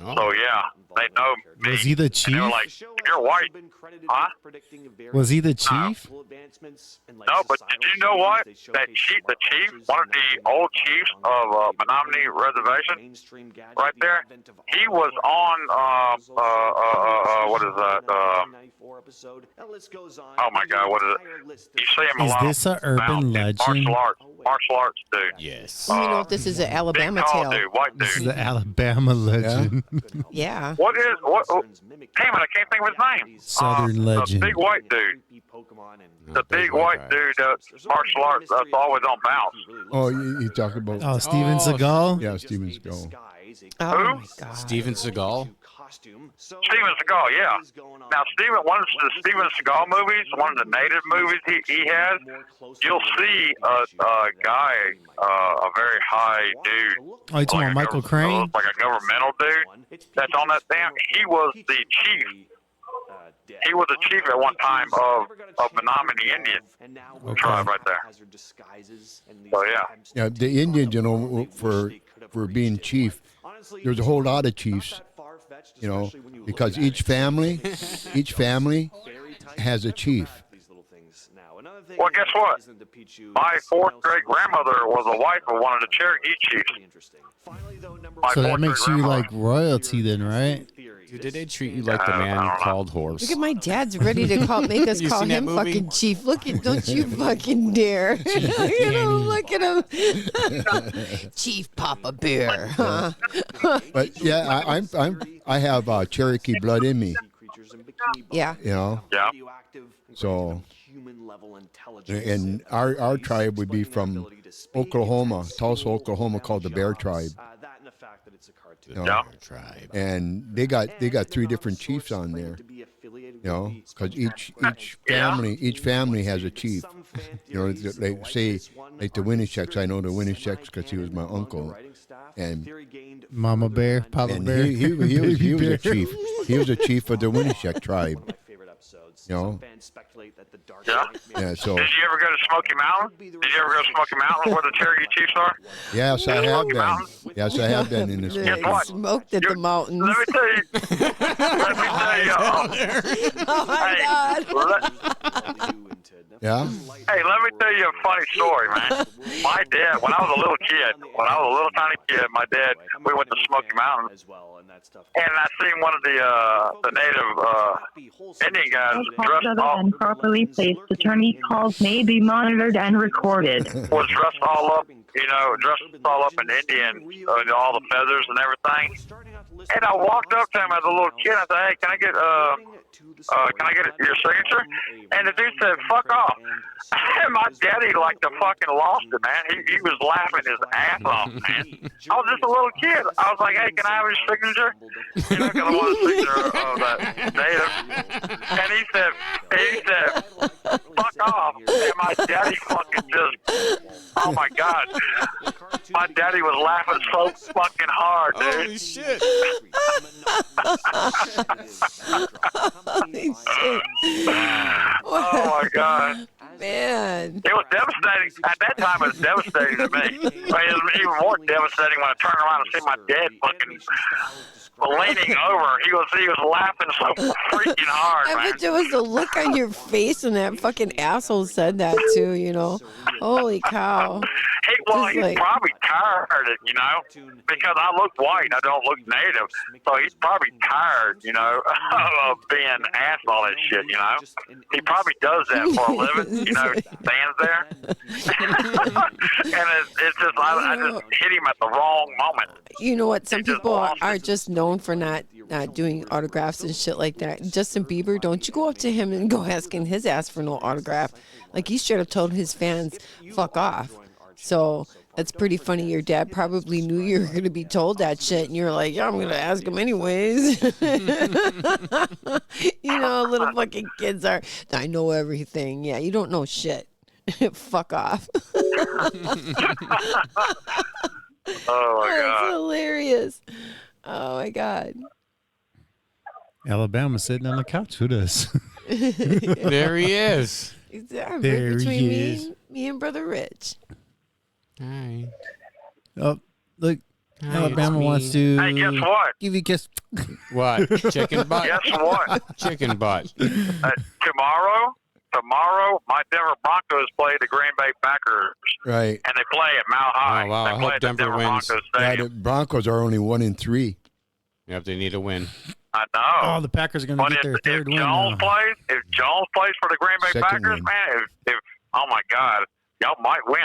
Oh. So yeah, they know me. Was he the And they were chief? like, "You're white, huh?" Was he the chief? No, but did you know what? That chief, the chief, one of the old chiefs of Menominee Reservation, right there, he was on, what is that? Oh my God, what is it? You see him a Is lot. this a urban legend? Martial arts dude. Yes. You know if this is an Alabama Big tall tale. dude, white This is dude. the Alabama legend. Yeah. What? Damn it, I can't think of his name. Southern legend. The big white dude. The big white dude, martial arts, that's always on bounce. Oh, you talk about? Oh, Steven Seagal? Yeah, Steven Seagal. Oh Who? my God. Steven Seagal. Steven Seagal, yeah. Now, one of the Steven Seagal movies, one of the native movies he has, you'll see a guy, a very high dude. Oh, you talking about Michael Crane? Like a governmental dude that's on that thing. He was the chief. He was the chief at one time of Menominee Indian tribe right there. So, yeah. Yeah, the Indians, you know, for being chief, there's a whole lot of chiefs, you know, because each family has a chief. Well, guess what? My 4th great grandmother was a wife of one of the Cherokee chiefs. So that makes you like royalty then, right? Dude, did they treat you like the man called horse? Look at my dad's ready to make us You call seen that him movie? fucking chief. Look at, don't you fucking dare. You know, look at him. Chief Papa Bear. Huh? But yeah, I have Cherokee blood in me. Yeah. You know. Yeah. So, and our tribe would be from Oklahoma, Tulsa, Oklahoma, called the Bear Tribe. You know? Yeah. Tribe. And they got 3 different chiefs on there. You know, because each family has a chief. You know, like say like the Winnichecks. I know the Winnichecks because he was my uncle, and Mama Bear, Papa and Bear. he was a chief. He was a chief of the Winnichec tribe. You know. Yeah. Yeah. So. Did you ever go to Smoky Mountain? Did you ever go to Smoky Mountain where the Cherokee chiefs are? Yes, I have been. Yes, I have been in this. Guess what? Smoked at the mountains. Let me tell you. Oh my God. Yeah. Hey, let me tell you a funny story, man. My dad, when I was a little tiny kid, my dad, we went to Smoky Mountain, and I seen one of the native Indian guys dressed Other all than properly placed attorney calls may be monitored and recorded. was dressed all up, dressed all up in Indian, all the feathers and everything. And I walked up to him as a little kid. I said, "Hey, can I get your signature?" And the dude said, "Fuck off." And my daddy like to fucking lost it, man. He was laughing his ass off, man. I was just a little kid. I was like, "Hey, can I have his signature?" Because I wanted a signature of that native. And he said, "Fuck off." And my daddy fucking just, oh my God. My daddy was laughing so fucking hard, dude. Holy shit. Holy shit. Oh my God. Man. It was devastating. At that time, it was devastating to me. But it was even more devastating when I turned around and see my dad fucking leaning over. He was laughing so freaking hard, I man. bet there was a look on your face when that fucking asshole said that too, you know. Holy cow. He's probably tired, you know, because I look white. I don't look native. So he's probably tired, you know, of being asked all that shit, you know. He probably does that for a living, you know, stands there. And it's just, I just hit him at the wrong moment. You know what? Some people are just known for not doing autographs and shit like that. Justin Bieber, don't you go up to him and go asking his ass for no autograph. Like, he straight up told his fans, fuck off. So that's pretty funny. Your dad probably knew you were going to be told that shit, and you're like, yeah, I'm going to ask him anyways. You know, little fucking kids are, I know everything. Yeah, you don't know shit. Fuck off. Oh, my God. That's hilarious. Oh, my God. Alabama sitting on the couch with us. There he is. There between he is. Me and Brother Rich. Hi. Oh, look. Hi, Alabama wants to guess what? give you a kiss. What? Chicken butt? Guess what? Chicken butt. Tomorrow, my Denver Broncos play the Green Bay Packers. Right. And they play at Mile High. Oh, wow. They I play hope at the Denver wins. Broncos Yeah, Stadium. the Broncos are only 1-3. Yep, they need a win. I know. Oh, the Packers are going to get their third win now. If Jones plays for the Green Bay Second Packers, win. man, if oh my God, y'all might win.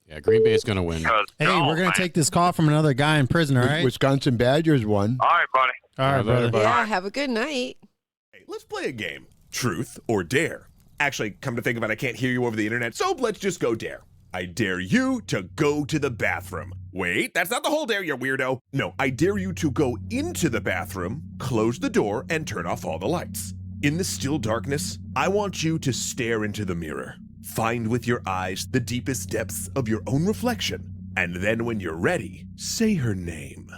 Yeah, Green Bay is going to win. Hey, we're going to take this call from another guy in prison, all right? Wisconsin Badgers won. All right, buddy. All right, brother. Yeah, have a good night. Hey, let's play a game. Truth or dare. Actually, come to think of it, I can't hear you over the internet, so let's just go dare. I dare you to go to the bathroom. Wait, that's not the whole dare, you weirdo. No, I dare you to go into the bathroom, close the door, and turn off all the lights. In the still darkness, I want you to stare into the mirror. Find with your eyes the deepest depths of your own reflection. And then when you're ready, say her name.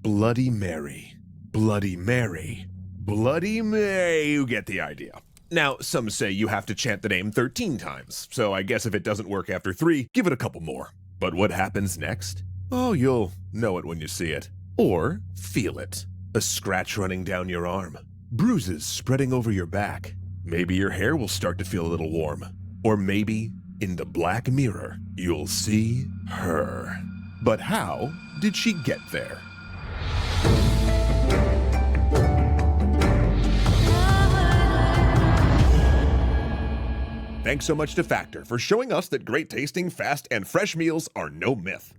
Bloody Mary. Bloody Mary. Bloody Mary. You get the idea. Now, some say you have to chant the name 13 times, so I guess if it doesn't work after 3, give it a couple more. But what happens next? Oh, you'll know it when you see it. Or feel it. A scratch running down your arm. Bruises spreading over your back. Maybe your hair will start to feel a little warm. Or maybe, in the black mirror, you'll see her. But how did she get there? Thanks so much to Factor for showing us that great tasting, fast, and fresh meals are no myth.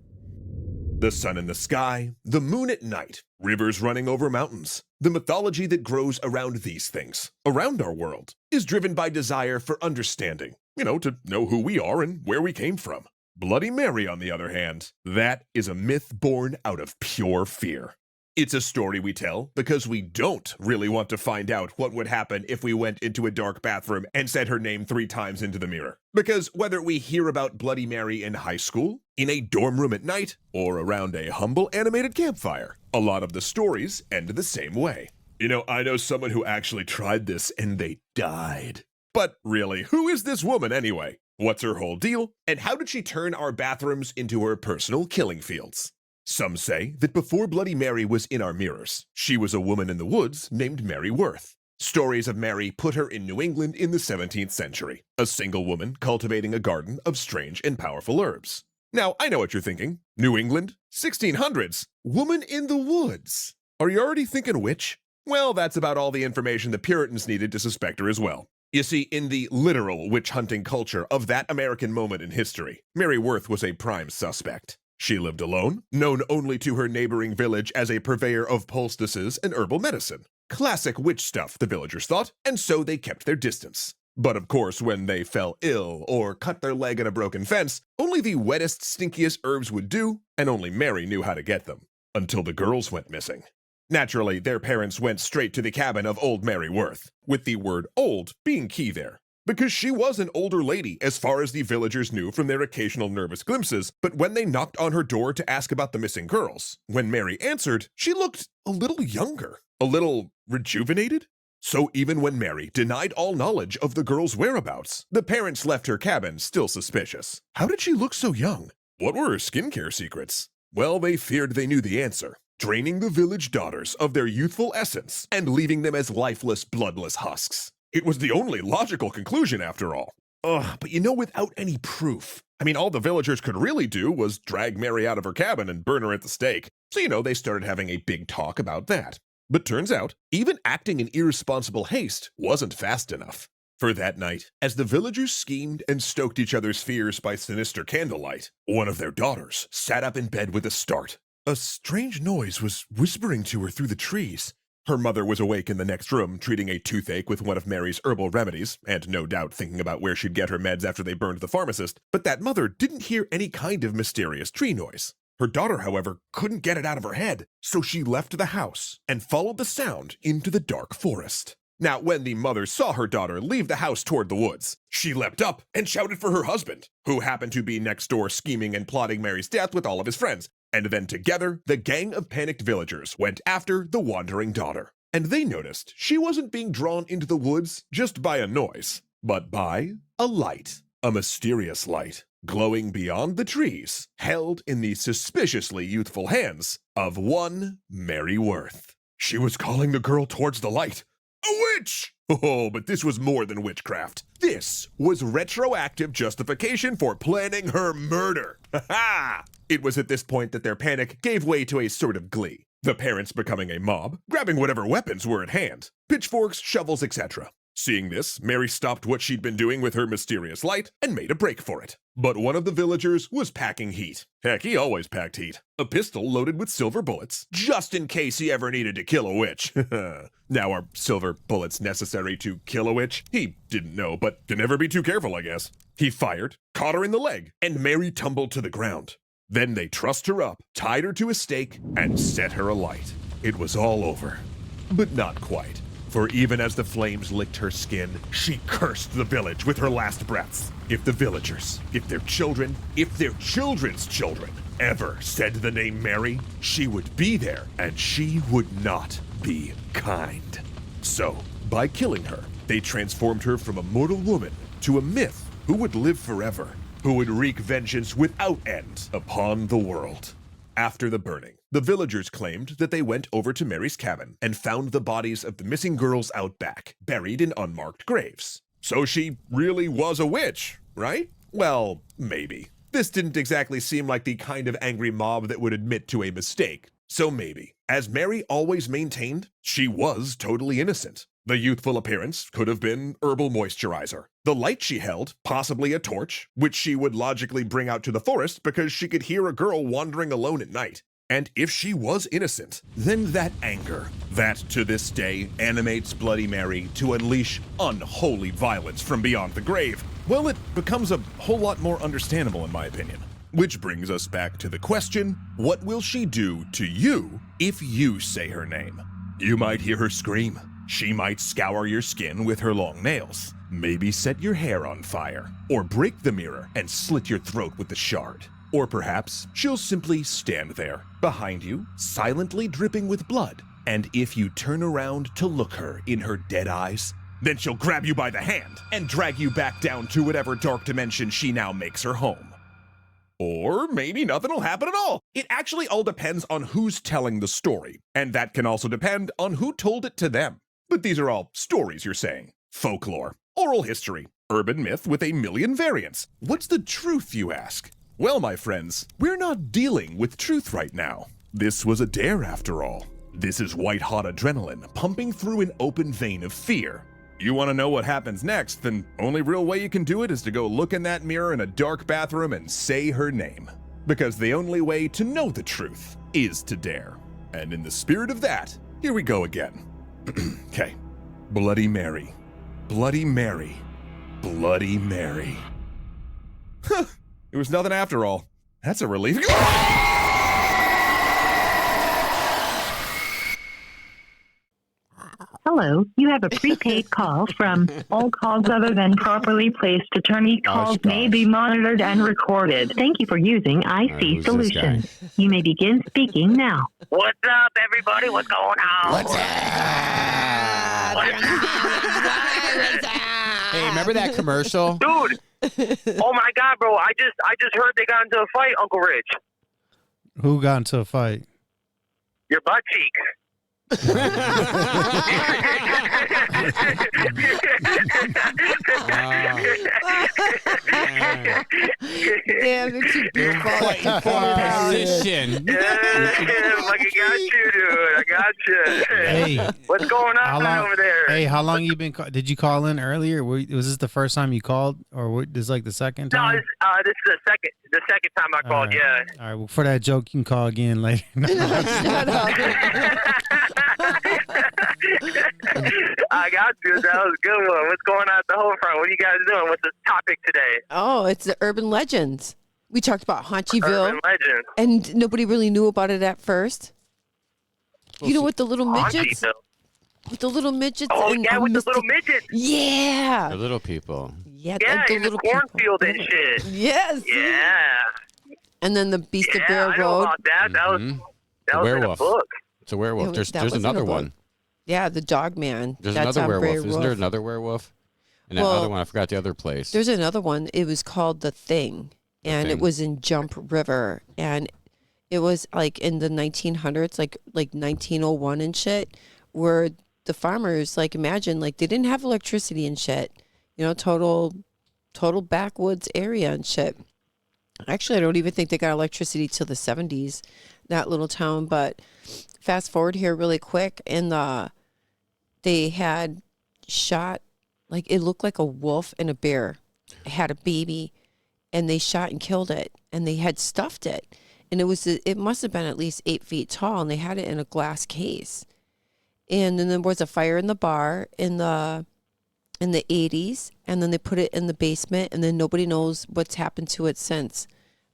The sun in the sky, the moon at night, rivers running over mountains. The mythology that grows around these things, around our world, is driven by desire for understanding. You know, to know who we are and where we came from. Bloody Mary, on the other hand, that is a myth born out of pure fear. It's a story we tell because we don't really want to find out what would happen if we went into a dark bathroom and said her name 3 times into the mirror. Because whether we hear about Bloody Mary in high school, in a dorm room at night, or around a humble animated campfire, a lot of the stories end the same way. You know, I know someone who actually tried this and they died. But really, who is this woman anyway? What's her whole deal? And how did she turn our bathrooms into her personal killing fields? Some say that before Bloody Mary was in our mirrors, she was a woman in the woods named Mary Worth. Stories of Mary put her in New England in the 17th century, a single woman cultivating a garden of strange and powerful herbs. Now, I know what you're thinking. New England? 1600s? Woman in the woods? Are you already thinking witch? Well, that's about all the information the Puritans needed to suspect her as well. You see, in the literal witch-hunting culture of that American moment in history, Mary Worth was a prime suspect. She lived alone, known only to her neighboring village as a purveyor of poultices and herbal medicine. Classic witch stuff, the villagers thought, and so they kept their distance. But of course, when they fell ill or cut their leg in a broken fence, only the wettest, stinkiest herbs would do, and only Mary knew how to get them. Until the girls went missing. Naturally, their parents went straight to the cabin of old Mary Worth, with the word old being key there. Because she was an older lady, as far as the villagers knew from their occasional nervous glimpses, but when they knocked on her door to ask about the missing girls, when Mary answered, she looked a little younger, a little rejuvenated. So even when Mary denied all knowledge of the girls' whereabouts, the parents left her cabin still suspicious. How did she look so young? What were her skincare secrets? Well, they feared they knew the answer. Draining the village daughters of their youthful essence and leaving them as lifeless, bloodless husks. It was the only logical conclusion, after all. Ugh, but without any proof. I mean, all the villagers could really do was drag Mary out of her cabin and burn her at the stake. So, they started having a big talk about that. But turns out, even acting in irresponsible haste wasn't fast enough. For that night, as the villagers schemed and stoked each other's fears by sinister candlelight, one of their daughters sat up in bed with a start. A strange noise was whispering to her through the trees. Her mother was awake in the next room, treating a toothache with one of Mary's herbal remedies, and no doubt thinking about where she'd get her meds after they burned the pharmacist, but that mother didn't hear any kind of mysterious tree noise. Her daughter, however, couldn't get it out of her head, so she left the house and followed the sound into the dark forest. Now, when the mother saw her daughter leave the house toward the woods, she leapt up and shouted for her husband, who happened to be next door scheming and plotting Mary's death with all of his friends. And then together, the gang of panicked villagers went after the wandering daughter. And they noticed she wasn't being drawn into the woods just by a noise, but by a light, a mysterious light, glowing beyond the trees, held in the suspiciously youthful hands of one Mary Worth. She was calling the girl towards the light. A witch! Oh, but this was more than witchcraft. This was retroactive justification for planning her murder. Ha ha! It was at this point that their panic gave way to a sort of glee. The parents becoming a mob, grabbing whatever weapons were at hand, pitchforks, shovels, etc. Seeing this, Mary stopped what she'd been doing with her mysterious light and made a break for it. But one of the villagers was packing heat. Heck, he always packed heat. A pistol loaded with silver bullets, just in case he ever needed to kill a witch. Now, are silver bullets necessary to kill a witch? He didn't know, but can never be too careful, I guess. He fired, caught her in the leg, and Mary tumbled to the ground. Then they trussed her up, tied her to a stake, and set her alight. It was all over. But not quite. For even as the flames licked her skin, she cursed the village with her last breaths. If the villagers, if their children, if their children's children ever said the name Mary, she would be there, and she would not be kind. So, by killing her, they transformed her from a mortal woman to a myth who would live forever, who would wreak vengeance without end upon the world. After the burning, the villagers claimed that they went over to Mary's cabin and found the bodies of the missing girls out back, buried in unmarked graves. So she really was a witch, right? Well, maybe. This didn't exactly seem like the kind of angry mob that would admit to a mistake. So maybe. As Mary always maintained, she was totally innocent. The youthful appearance could have been herbal moisturizer. The light she held, possibly a torch, which she would logically bring out to the forest because she could hear a girl wandering alone at night. And if she was innocent, then that anger, that to this day animates Bloody Mary to unleash unholy violence from beyond the grave, well, it becomes a whole lot more understandable in my opinion. Which brings us back to the question, what will she do to you if you say her name? You might hear her scream. She might scour your skin with her long nails, maybe set your hair on fire, or break the mirror and slit your throat with the shard. Or perhaps she'll simply stand there, behind you, silently dripping with blood, and if you turn around to look her in her dead eyes, then she'll grab you by the hand and drag you back down to whatever dark dimension she now makes her home. Or maybe nothing will happen at all. It actually all depends on who's telling the story, and that can also depend on who told it to them. But these are all stories, you're saying. Folklore, oral history, urban myth with a million variants. What's the truth, you ask? Well, my friends, we're not dealing with truth right now. This was a dare after all. This is white-hot adrenaline pumping through an open vein of fear. You want to know what happens next, then only real way you can do it is to go look in that mirror in a dark bathroom and say her name. Because the only way to know the truth is to dare. And in the spirit of that, here we go again. Okay. Bloody Mary. Bloody Mary. Bloody Mary. Huh. It was nothing after all. That's a relief. Hello, you have a prepaid call from all calls other than properly placed attorney calls may be monitored and recorded. Thank you for using IC Solutions. You may begin speaking now. What's up, everybody? What's going on? What's up? Hey, remember that commercial? Dude! Oh my God, bro! I just heard they got into a fight, Uncle Rich. Who got into a fight? Your butt cheeks. Damn, it's a big position. Fucking got you, dude. I got you. Hey, what's going on over there? Hey, how long you been? Did you call in earlier? Was this the first time you called, or this is like the second time? No, this is the second time I called. Right. Yeah. All right. Well, for that joke, you can call again later. Shut up. I got you. That was a good one. What's going on at the home front? What are you guys doing? What's the topic today? Oh, it's the urban legends. We talked about Haunchyville. Urban legends. And nobody really knew about it at first. You know, with the little midgets? Haunchyville. With the little midgets. Oh, and yeah, with the little midgets. Yeah. The little people. Yeah, the little cornfield people. and shit. Yes. Yeah. And then the Beast of Bear I know Road. about that. That was, The in a werewolf. book. It's a werewolf. Yeah, There's that was in another a book. one. Yeah, the Dog Man. There's That's another on werewolf. Bray Isn't there Wolf. another werewolf? And that Well, other one, I forgot the other place. There's another one. It was called The Thing. And it Thing. was in Jump River. And it was like in the 1900s, like 1901 and shit, where the farmers, like, imagine, like, they didn't have electricity and shit. You know, total backwoods area and shit. Actually, I don't even think they got electricity till the 70s, that little town. But fast forward here really quick, and they had shot, like, it looked like a wolf and a bear. It had a baby, and they shot and killed it, and they had stuffed it. And it must have been at least 8 feet tall, and they had it in a glass case. And then there was a fire in the bar in the 80s, and then they put it in the basement, and then nobody knows what's happened to it since.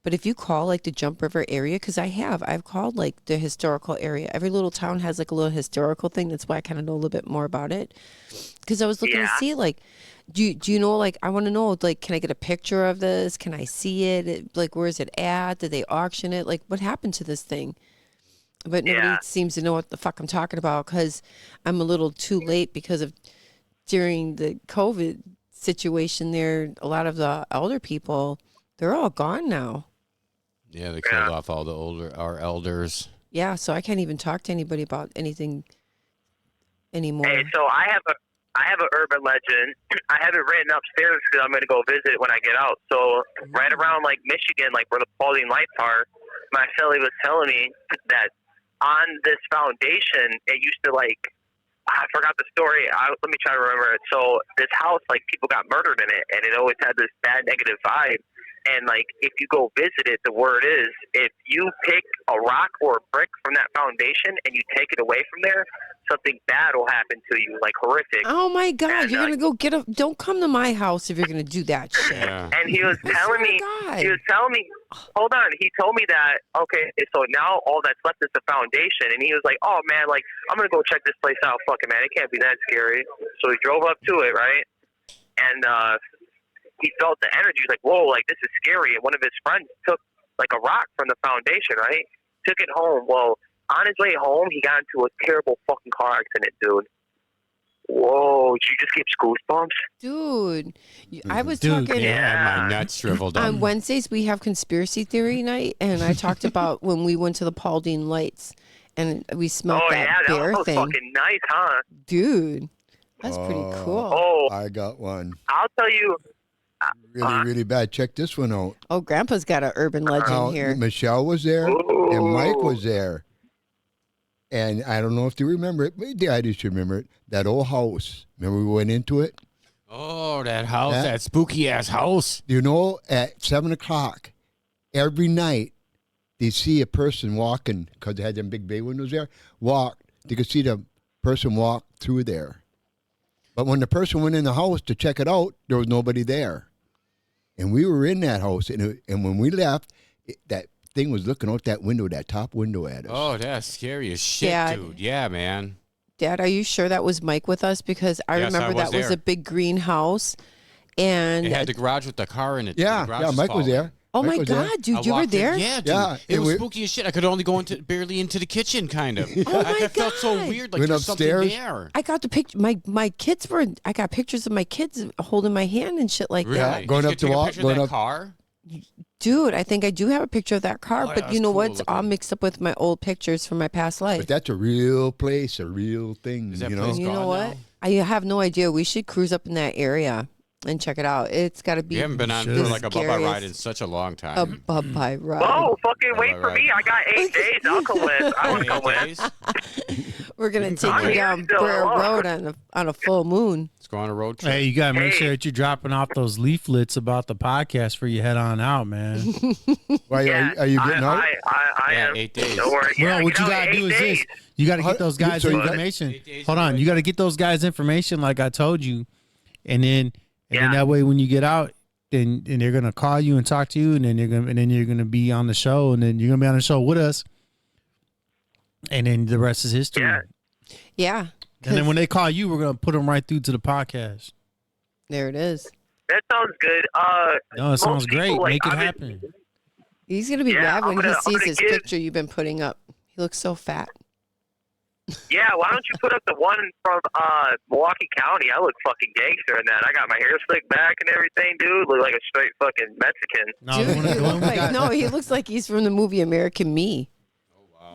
But if you call like the Jump River area, because I've called like the historical area. Every little town has like a little historical thing. That's why I kind of know a little bit more about it. Because I was looking to see, like, do you know, like, I want to know, like, can I get a picture of this? Can I see it? Like, where is it at? Did they auction it? Like, what happened to this thing? But nobody seems to know what the fuck I'm talking about, because I'm a little too late, because of during the COVID situation there, a lot of the elder people, they're all gone now. Yeah, they killed off all our elders. Yeah, so I can't even talk to anybody about anything anymore. Hey, so I have an urban legend. I have it written upstairs because I'm going to go visit it when I get out. So right around like Michigan, like where the Paulding lights are, my Shelly was telling me that on this foundation, it used to, like, I forgot the story. Let me try to remember it. So this house, like, people got murdered in it, and it always had this bad negative vibe. And, like, if you go visit it, the word is, if you pick a rock or a brick from that foundation and you take it away from there, something bad will happen to you, like horrific. Oh, my God. You're going to go get a... Don't come to my house if you're going to do that shit. Yeah. And he was telling me... Hold on. He told me that, okay, so now all that's left is the foundation. And he was like, oh, man, like, I'm going to go check this place out. Fuck it, man. It can't be that scary. So he drove up to it, right? And, he felt the energy. He's like, whoa, like, this is scary. And one of his friends took, like, a rock from the foundation, right? Took it home. Well, on his way home, he got into a terrible fucking car accident, dude. Whoa, did you just get goosebumps? Dude, I was talking... Yeah, my nuts shriveled up. On Wednesdays, we have conspiracy theory night, and I talked about when we went to the Paulding Lights, and we smelled that bear was thing. Fucking nice, huh? Dude, that's pretty cool. Oh, I got one. I'll tell you... Really bad. Check this one out. Oh, Grandpa's got an urban legend here. Michelle was there, and Mike was there. And I don't know if you remember it, but I just remember it. That old house. Remember we went into it? Oh, that house, that spooky-ass house. You know, at 7 o'clock, every night, they see a person walking, because they had them big bay windows there, they could see the person walk through there. But when the person went in the house to check it out, there was nobody there. And we were in that house, and when we left, that thing was looking out that window, that top window at us. Oh, that's scary as shit, dude. Yeah, man. Dad, are you sure that was Mike with us? Because I remember that was a big green house. And it had the garage with the car in it. Yeah, Mike was there. Oh, my God, dude, you were there? Yeah, dude. Yeah, it was spooky as shit. I could only go barely into the kitchen, kind of. Oh, my I felt so weird, like went there's upstairs. something there. I got the picture. My kids were. I got pictures of my kids holding my hand and shit like Really? that. Going Did up you to take a walk, picture of going that up. car? Dude, I think I do have a picture of that car, but you know cool what? It's all looking. mixed up with my old pictures from my past life. But that's a real place, a real thing. Is that you know? place You know gone what? now? I have no idea. We should cruise up in that area and check it out. It's got to be. We haven't been on for the like a Bubba ride scariest- in such a long A time. Bubba ride. Whoa, fucking Yeah, wait right, for me. I got 8 days. I'll come with. I will come with. We're gonna take I'm you here down still. Brer Hello. Road on a full moon. Let's go on a road trip. Hey, you gotta make Hey. sure that you're dropping off those leaflets about the podcast before you head on out, man. Why, Yeah, are you getting out? I Yeah, am. 8 days. Don't worry. Well, Yeah, what you know, gotta 8 do is days. this: you gotta get those guys So you got- information. 8 days Hold on, away. you gotta get those guys information, like I told you, and then Yeah. that way when you get out, then and they're gonna call you and talk to you, and then you're gonna be on the show, and then you're gonna be on the show with us, and then the rest is history. Yeah. Yeah. And then when they call you, we're gonna put them right through to the podcast. There it is. That sounds good. No, it most sounds people, great. like, Make it I've been- happen. He's gonna be Yeah, mad I'm when gonna- he I'm sees gonna his give- picture you've been putting up. He looks so fat. Yeah, why don't you put up the one from Milwaukee County? I look fucking gangster in that. I got my hair slicked back and everything, dude. Look like a straight fucking Mexican. No, Dude, the one- he the one looks we like, got- no, he looks like he's from the movie American Me.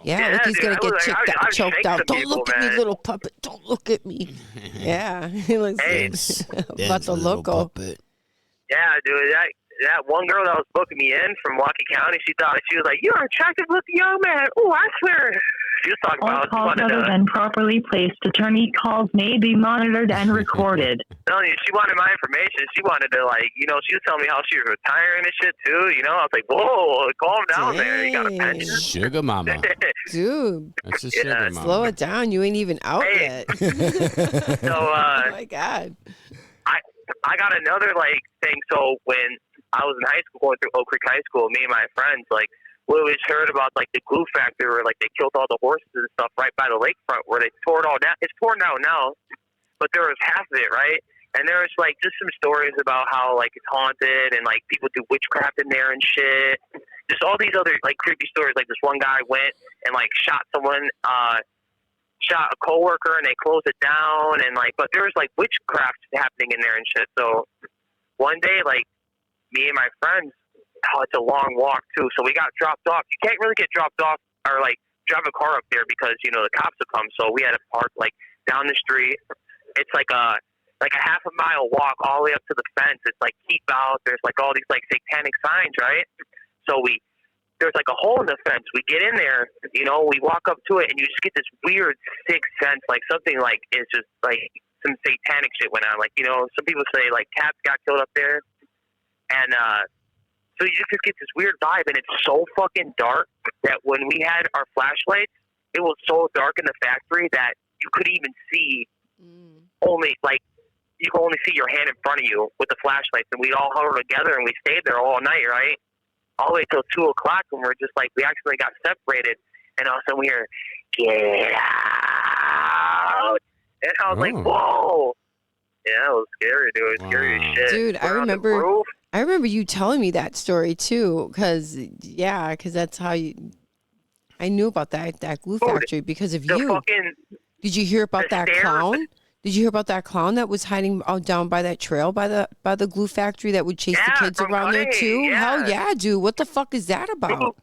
Yeah, Yeah, like he's dude, gonna I get was like, choked I've choked shanked out. some Don't people, look at me, man. little puppet. Don't look at me. Yeah, he looks Hey. about the loco. Yeah, dude, that one girl that was booking me in from Milwaukee County, she was like, "You're an attractive looking young man." Oh, I swear. She was talking All about calls other than properly placed attorney calls may be monitored and recorded. telling you, she wanted my information. She wanted to, like, you know, she was telling me how she was retiring and shit too. You know, I was like, "Whoa, calm down there. You got a pension." Sugar mama. Dude, That's a sugar Yeah, mama. slow it down. You ain't even out Hey. yet. So, Oh my God. I got another like thing. So when I was in high school, going through Oak Creek High School, me and my friends, like, we always heard about like the glue factory where like they killed all the horses and stuff right by the lakefront where they tore it all down. It's torn down now, but there was half of it, right? And there was like just some stories about how like it's haunted and like people do witchcraft in there and shit. Just all these other like creepy stories. Like this one guy went and like shot someone, shot a coworker, and they closed it down. And like, but there was like witchcraft happening in there and shit. So one day, like me and my friends, it's a long walk too. So we got dropped off. You can't really get dropped off or like drive a car up there because you know the cops will come. So we had to park like down the street. It's like a half a mile walk all the way up to the fence. It's like keep out. There's like all these like satanic signs, right? So there's like a hole in the fence. We get in there, you know, we walk up to it, and you just get this weird sixth sense, like something like it's just like some satanic shit went on. Like, you know, some people say like cats got killed up there, and so you just get this weird vibe, and it's so fucking dark that when we had our flashlights, it was so dark in the factory that you couldn't even see. Only like you can only see your hand in front of you with the flashlights, and we'd all huddle together, and we stayed there all night, right? All the way till 2 o'clock, and we're just like, we actually got separated, and all of a sudden we hear, "Get out!" And I was like, "Whoa!" Yeah, it was scary, dude. Wow. Scary as shit. Dude, I remember you telling me that story too, because that's how I knew about that glue factory because of you. Did you hear about that clown? Did you hear about that clown that was hiding down by that trail by the glue factory that would chase the kids around there too? Yeah. Hell yeah, dude! What the fuck is that about?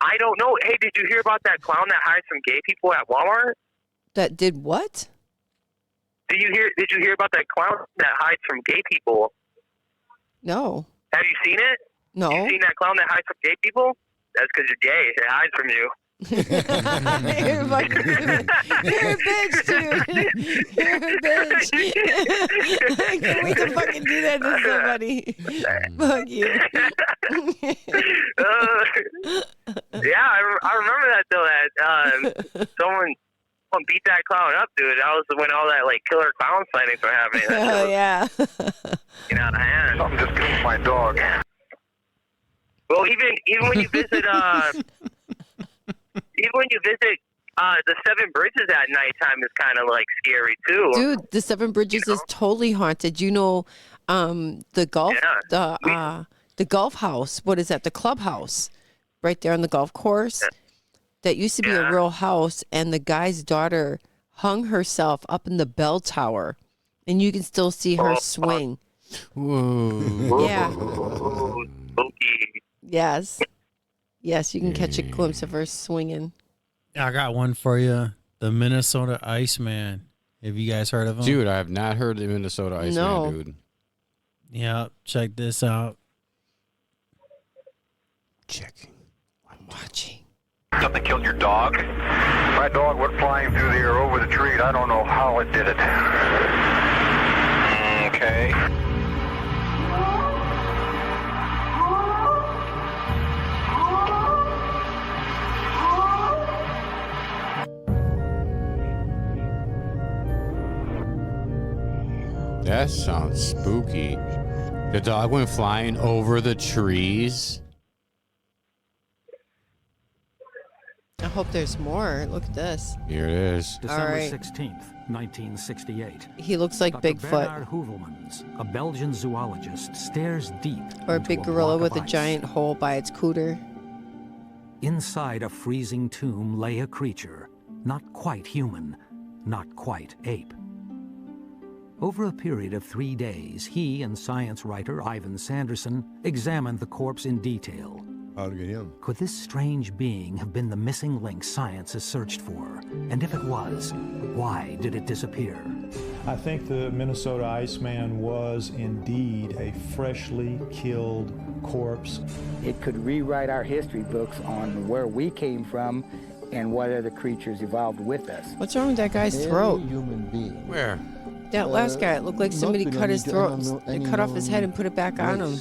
I don't know. Hey, did you hear about that clown that hides from gay people at Walmart? That did what? Did you hear about that clown that hides from gay people? No. Have you seen it? No. You seen that clown that hides from gay people? That's because you're gay. It hides from you. You're a bitch, dude. You're a bitch. I can't wait to fucking do that to somebody. Fuck you. Yeah, I remember that though. That someone beat that clown up, dude. That was when all that like killer clown sightings were happening. Oh yeah. Get out of hand. Something just killed my dog. Well, even when you visit the Seven Bridges at nighttime is kind of like scary too. Dude, the Seven Bridges is totally haunted. You know, the golf the golf house. What is that? The clubhouse, right there on the golf course. Yeah. That used to be a real house, and the guy's daughter hung herself up in the bell tower, and you can still see her swing. Whoa. Yeah. Spooky. Yes. Yes, you can catch a glimpse of her swinging. I got one for you. The Minnesota Iceman. Have you guys heard of him? Dude, I have not heard of the Minnesota Iceman, dude. Yeah, check this out. Checking. I'm watching. Something killed your dog? My dog went flying through the air over the tree. I don't know how it did it. Okay. That sounds spooky. The dog went flying over the trees. I hope there's more. Look at this. Here it is. December 16th, 1968. He looks like Dr. Bigfoot. Bernard Heuvelmans, a Belgian zoologist, stares deep Or a into big a gorilla block with of a ice. giant hole by its cooter. Inside a freezing tomb lay a creature, not quite human, not quite ape. Over a period of 3 days, he and science writer Ivan Sanderson examined the corpse in detail. How to get him? Could this strange being have been the missing link science has searched for? And if it was, why did it disappear? I think the Minnesota Iceman was indeed a freshly killed corpse. It could rewrite our history books on where we came from and what other creatures evolved with us. What's wrong with that guy's throat? Human being. Where? That last guy, it looked like somebody cut his throat. They cut off his head and put it back on him.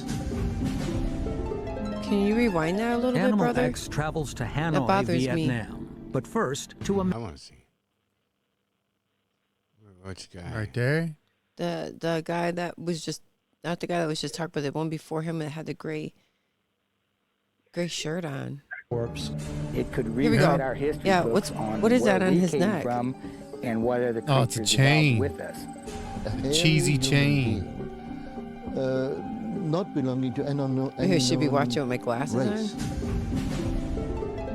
Can you rewind that a little Animal bit, brother? X travels to Hanoi, bothers me. Vietnam. But first, to I want to see. Which guy? Right there? The guy that was just, not the guy that was just talking, but the one before him that had the gray shirt on. Corpse. It could Here we rewrite go. our history Yeah, books on what is where that on we his came neck? from and what other Oh, it's a creatures chain. evolved with us. A Cheesy hairy chain. human being, not belonging to any I should be watching with my glasses race.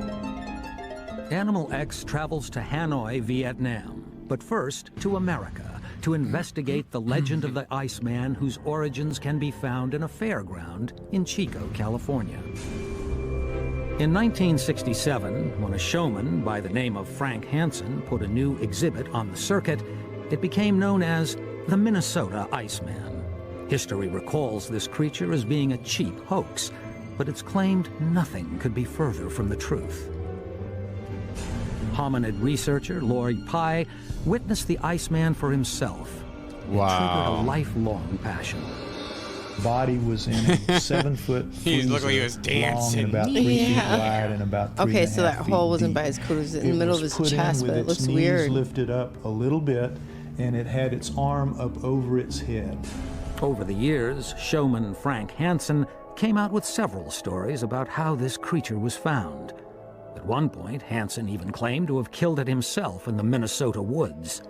on. Animal X travels to Hanoi, Vietnam. But first, to America, to investigate the legend of the Iceman whose origins can be found in a fairground in Chico, California. In 1967, when a showman by the name of Frank Hansen put a new exhibit on the circuit, it became known as the Minnesota Iceman. History recalls this creature as being a cheap hoax, but it's claimed nothing could be further from the truth. Hominid researcher Lloyd Pye witnessed the Iceman for himself. Wow. It triggered a lifelong passion. Body was in a 7 foot He looked like he was freezer, long dancing. and about 3 feet wide and about 3.5 Okay, so that feet hole wasn't deep. by his cooter, it was in the It middle of was his put in chest, with but it its looks knees weird. lifted up a little bit, and it had its arm up over its head. Over the years, showman Frank Hansen came out with several stories about how this creature was found. At one point, Hansen even claimed to have killed it himself in the Minnesota woods.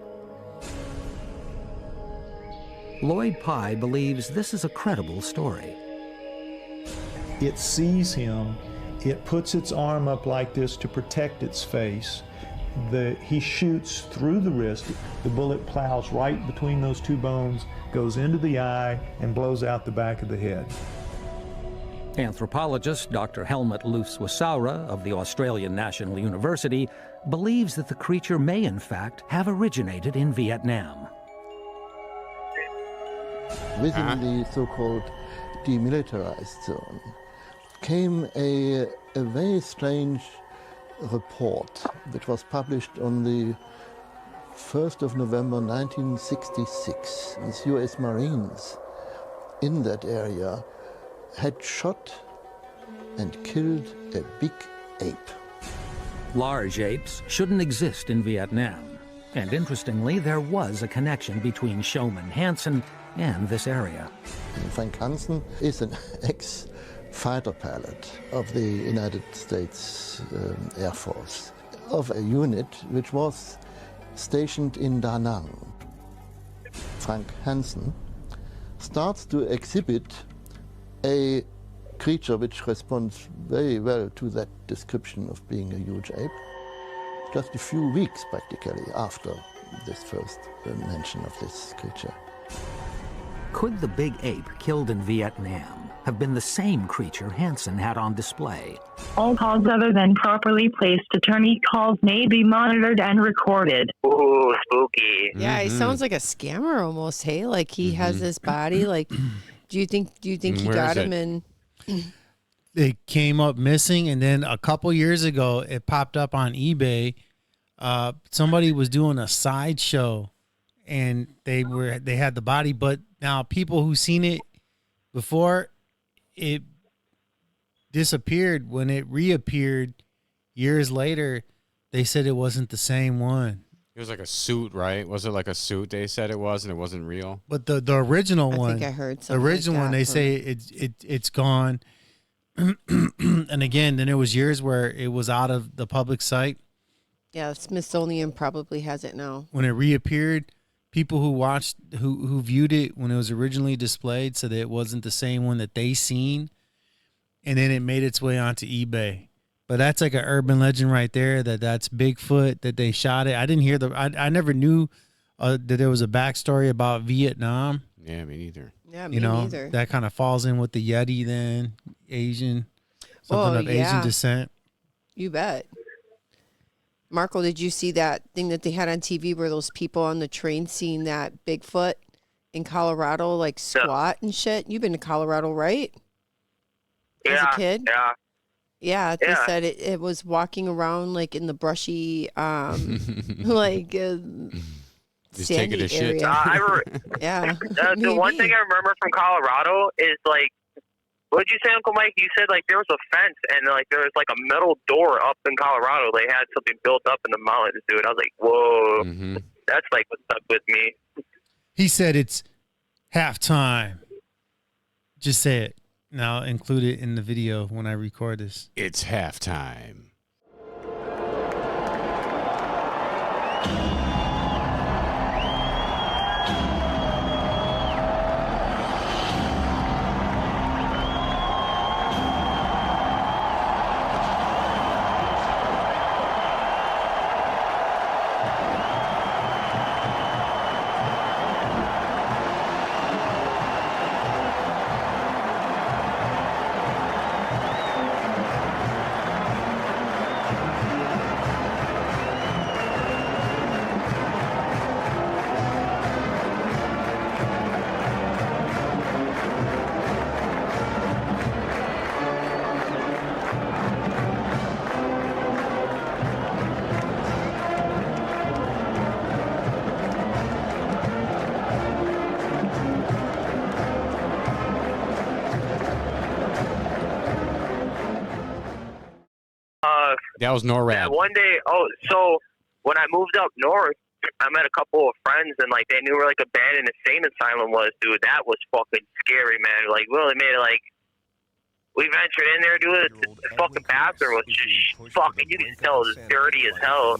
Lloyd Pye believes this is a credible story. It sees him, it puts its arm up like this to protect its face. He shoots through the wrist, the bullet plows right between those two bones, goes into the eye, and blows out the back of the head. Anthropologist Dr. Helmut Lufs-Wasaura of the Australian National University believes that the creature may in fact have originated in Vietnam. Within the so-called demilitarized zone came a very strange report which was published on the 1st of November 1966. These US Marines in that area had shot and killed a big ape. Large apes shouldn't exist in Vietnam. And interestingly, there was a connection between showman Hansen and this area. Frank Hansen is an ex-fighter pilot of the United States Air Force, of a unit which was stationed in Da Nang. Frank Hansen starts to exhibit a creature which responds very well to that description of being a huge ape, just a few weeks practically after this first mention of this creature. Could the big ape killed in Vietnam have been the same creature Hansen had on display? All calls other than properly placed attorney calls may be monitored and recorded. Ooh, spooky. Yeah, he sounds like a scammer almost. Hey, like he has this body. Like, do you think he got him in? It came up missing, and then a couple years ago, it popped up on eBay. Somebody was doing a sideshow, and they had the body, but now people who seen it before, it disappeared. When it reappeared years later, they said it wasn't the same one. It was like a suit, right? Was it like a suit they said it was, and it wasn't real? But the original one, I think I heard something. The original like one, they say it's gone. And again, then there was years where it was out of the public sight. Yeah, Smithsonian probably has it now. When it reappeared, people who watched, who viewed it when it was originally displayed, said that it wasn't the same one that they seen, and then it made its way onto eBay. But that's like an urban legend right there. That's Bigfoot. That they shot it. I didn't hear I never knew that there was a backstory about Vietnam. Yeah, me neither. Yeah, me neither. That kind of falls in with the Yeti then, Asian, something of Asian descent. You bet. Marco, did you see that thing that they had on TV where those people on the train seeing that Bigfoot in Colorado, like squat and shit? You've been to Colorado, right? As a kid? Yeah. Yeah, they said it was walking around like in the brushy, like just sandy taking a shit. area. Yeah. The one thing I remember from Colorado is like, what did you say, Uncle Mike? You said like there was a fence and like there was like a metal door up in Colorado. They had something built up in the mountains, dude. I was like, whoa, that's like what's up with me. He said it's halftime. Just say it. Now include it in the video when I record this. It's halftime. That was NORAD. Yeah, one day, so when I moved up north, I met a couple of friends, and like they knew where like abandoned insane asylum was, dude. That was fucking scary, man. Like we only made it like we ventured in there, dude. The fucking bathroom was just fucking. You can tell it was dirty as hell.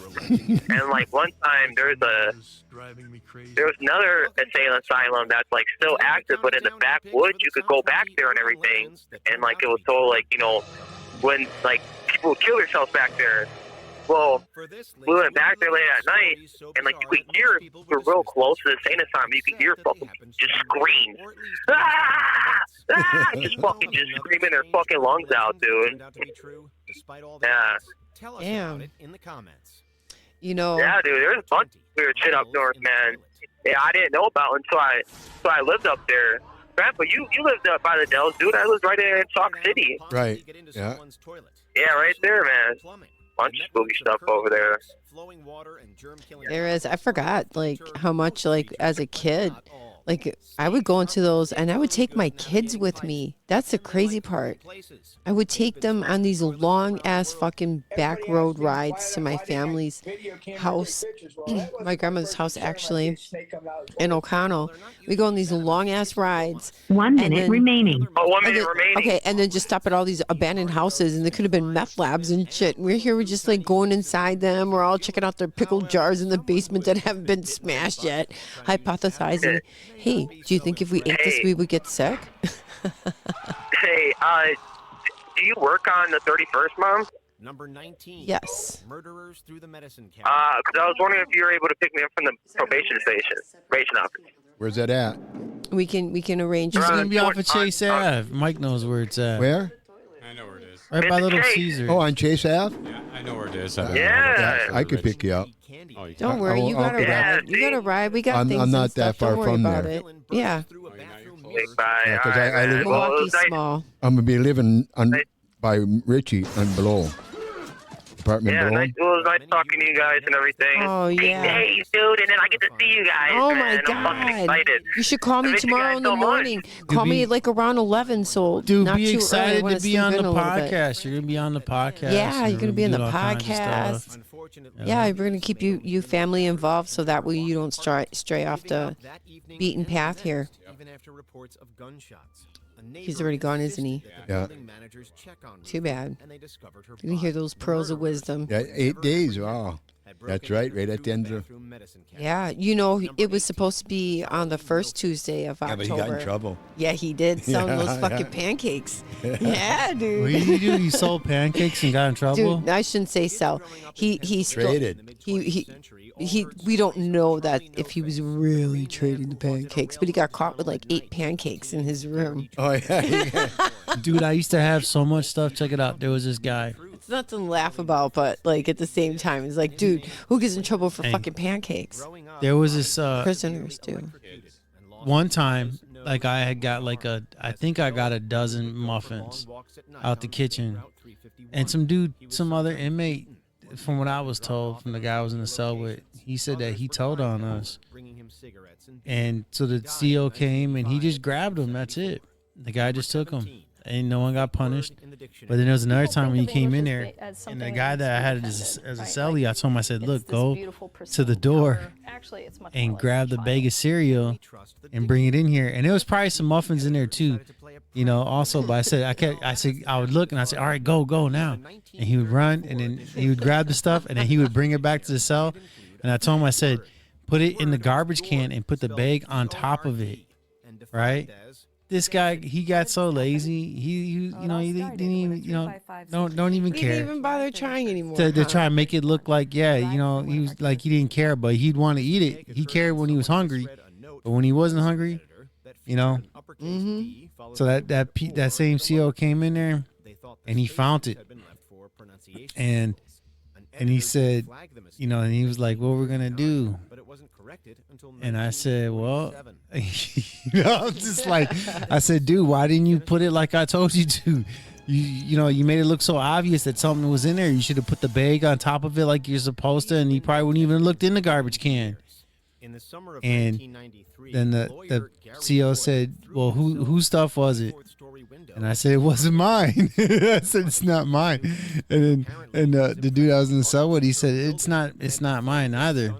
And like one time, there was another insane asylum that's like still active, but in the backwoods, you could go back there and everything. And like it was told, like when like people would kill themselves back there. Well, we went back there late at night, and like you could hear, we're real close to the insane asylum, you could hear fucking just screams. Just fucking just screaming their fucking lungs out, dude. Yeah. Damn. In the comments. You know. Yeah, dude, there's a bunch of weird shit up north, man. Yeah, I didn't know about until I lived up there. Grandpa, you lived up by the Dells, dude. I lived right in Sauk City. Right. Yeah. Yeah, right there, man. Bunch of spooky stuff over there. There is. I forgot like how much like as a kid, like I would go into those and I would take my kids with me. That's the crazy part. I would take them on these long ass fucking back road rides to my family's house, my grandmother's house actually, in O'Connell. We go on these long ass rides. 1 minute remaining. Oh, 1 minute remaining. Okay, and then just stop at all these abandoned houses, and there could have been meth labs and shit. And we're here, we're just like going inside them. We're all checking out their pickled jars in the basement that haven't been smashed yet, hypothesizing, hey, do you think if we ate this we would get sick? Hey, do you work on the 31st, Mom? Number 19. Yes. Murderers through the medicine cabinet. Because I was wondering if you were able to pick me up from the probation station. Probation office. Where's that at? We can arrange. It's gonna be off of Chase Ave. Mike knows where it's at. Where? I know where it is. Right by Little Caesar. Oh, on Chase Ave? Yeah, I know where it is. I could pick you up. Don't worry, you got a ride. You got a ride. We got things. I'm not and stuff. that far Don't worry from about there. it. Yeah. Bye. I live. Milwaukee's small. I'm gonna be living by Richie and below. Apartment below. It was nice talking to you guys and everything. Oh, yeah. Hey, dude, and then I get to see you guys. Oh, man. my I'm fucking God. excited. You should call me I miss you tomorrow guys in the so much. morning. Call me like around 11, so Dude, not be too early. I excited wanna to be sleep on in the a little bit. podcast. You're gonna be on the podcast. Yeah, you're gonna be in the doing all kinds of podcast. stuff. Yeah, we're gonna keep you family involved, so that way you don't stray off the beaten path here. Even after reports of gunshots. He's already gone, isn't he? Yeah. Too bad. You can hear those pearls of wisdom. Yeah, 8 days. Wow. That's right. Right at the end of. Yeah, it was supposed to be on the first Tuesday of October. Yeah, but he got in trouble. Yeah, he did. Selling those fucking pancakes. Yeah, dude. What did you do? You sold pancakes and got in trouble? Dude, I shouldn't say sell. He traded. We don't know that if he was really trading the pancakes, but he got caught with like 8 pancakes in his room. Oh yeah. Dude, I used to have so much stuff. Check it out. There was this guy. It's nothing to laugh about, but like at the same time, it's like, dude, who gets in trouble for fucking pancakes? There was this prisoners do. One time, like I had got I think I got a dozen muffins out the kitchen, and some other inmate, from what I was told from the guy I was in the cell with, he said that he told on us, and so the CO came and he just grabbed him. That's it. The guy just took him. And no one got punished. But then there was another time when he came in there, and the guy that I had as a cellie, I told him, I said, look, go to the door and grab the bag of cereal and bring it in here. And there was probably some muffins in there too, also. But I said I would look and I said, all right, go now. And he would run, and then he would grab the stuff, and then he would bring it back to the cell. And I told him, I said, put it in the garbage can and put the bag on top of it, right? This guy, he got so lazy. He didn't even, don't even care. He didn't even bother trying anymore. To try and make it look like, he was like he didn't care, but he'd want to eat it. He cared when he was hungry, but when he wasn't hungry, Mm-hmm. So that same CO came in there, and he found it, and he said, and he was like, "What we're gonna do?" And I said, well, I'm just like, I said, dude, why didn't you put it like I told you to? You made it look so obvious that something was in there. You should have put the bag on top of it like you're supposed to, and you probably wouldn't even looked in the garbage can. And then the CO said, well, whose stuff was it? And I said, it wasn't mine. I said, it's not mine. And then the dude I was in the cell with, he said, it's not mine either.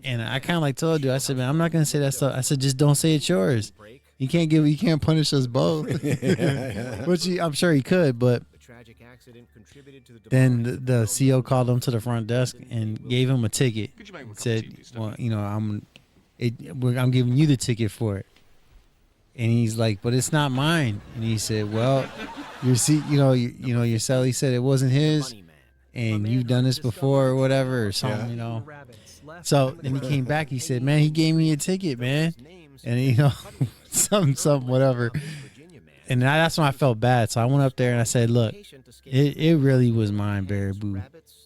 And I kind of like told you, I said, man, I'm not gonna say that stuff. I said, just don't say it's yours. You can't punish us both. Which I'm sure he could, but then the CO called him to the front desk and gave him a ticket. Said, well, I'm giving you the ticket for it. And he's like, but it's not mine. And he said, well, your cellie said it wasn't his, and you've done this before or whatever or something, So then he came back. He said, man, he gave me a ticket, man. And, something, whatever. And that's when I felt bad. So I went up there and I said, look, it really was mine, Barry Boo.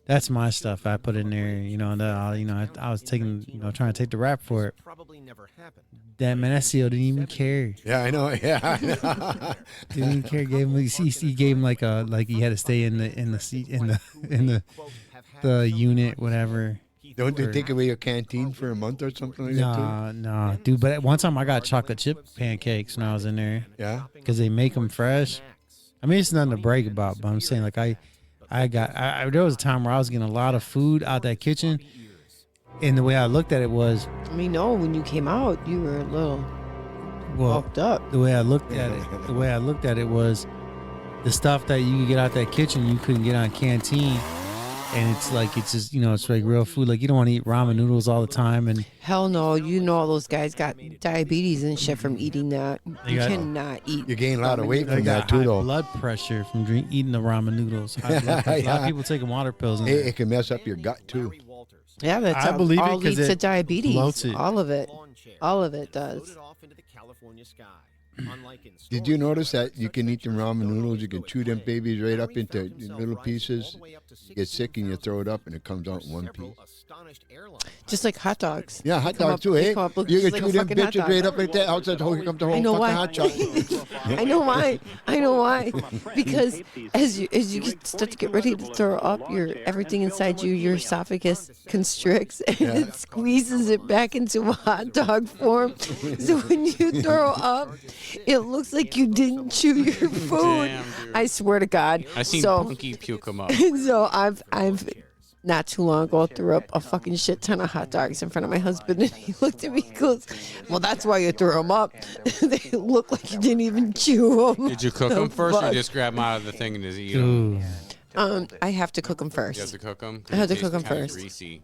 That's my stuff I put in there. I was trying to take the rap for it. That CO didn't even care. Yeah, I know. Yeah, I know. Didn't even care. He gave him like he had to stay in the seat in the unit, whatever. Don't they take away your canteen for a month or something like that too? No, dude. But one time I got chocolate chip pancakes when I was in there. Yeah. Because they make them fresh. I mean, it's nothing to brag about, but I'm saying like there was a time where I was getting a lot of food out that kitchen, and the way I looked at it was. I mean, no, when you came out, you were a little bulked up. The way I looked at it was the stuff that you could get out that kitchen you couldn't get on canteen. And it's just, it's like real food. Like, you don't want to eat ramen noodles all the time. And hell no, all those guys got diabetes and shit from eating that. You cannot eat. You gain a lot of weight from that too, though. Blood pressure from eating the ramen noodles. A lot of people taking water pills. It can mess up your gut too. Yeah, that's I believe all it because leads to it diabetes. bloats it. All of it. All of it does. Did you notice that you can eat them ramen noodles? You can chew them babies right up into little pieces. You get sick and you throw it up and it comes out in one piece. Just like hot dogs. Yeah, hot dogs too, eh? You can chew them bitches right up like that. Outside, here comes the whole fucking hot dog. I know why. I know why. Because as you start to get ready to throw up, everything inside your esophagus constricts and it squeezes it back into a hot dog form. So when you throw up, it looks like you didn't chew your food. Damn, I swear to God. I seen Punky puke them up. So I've not too long ago threw up a fucking shit ton of hot dogs in front of my husband, and he looked at me and goes, "Well, that's why you threw them up. They look like you didn't even chew them." Did you cook them first, or just grab them out of the thing and just eat them? I have to cook them first. You have to cook them? I have to cook them first. Greasy.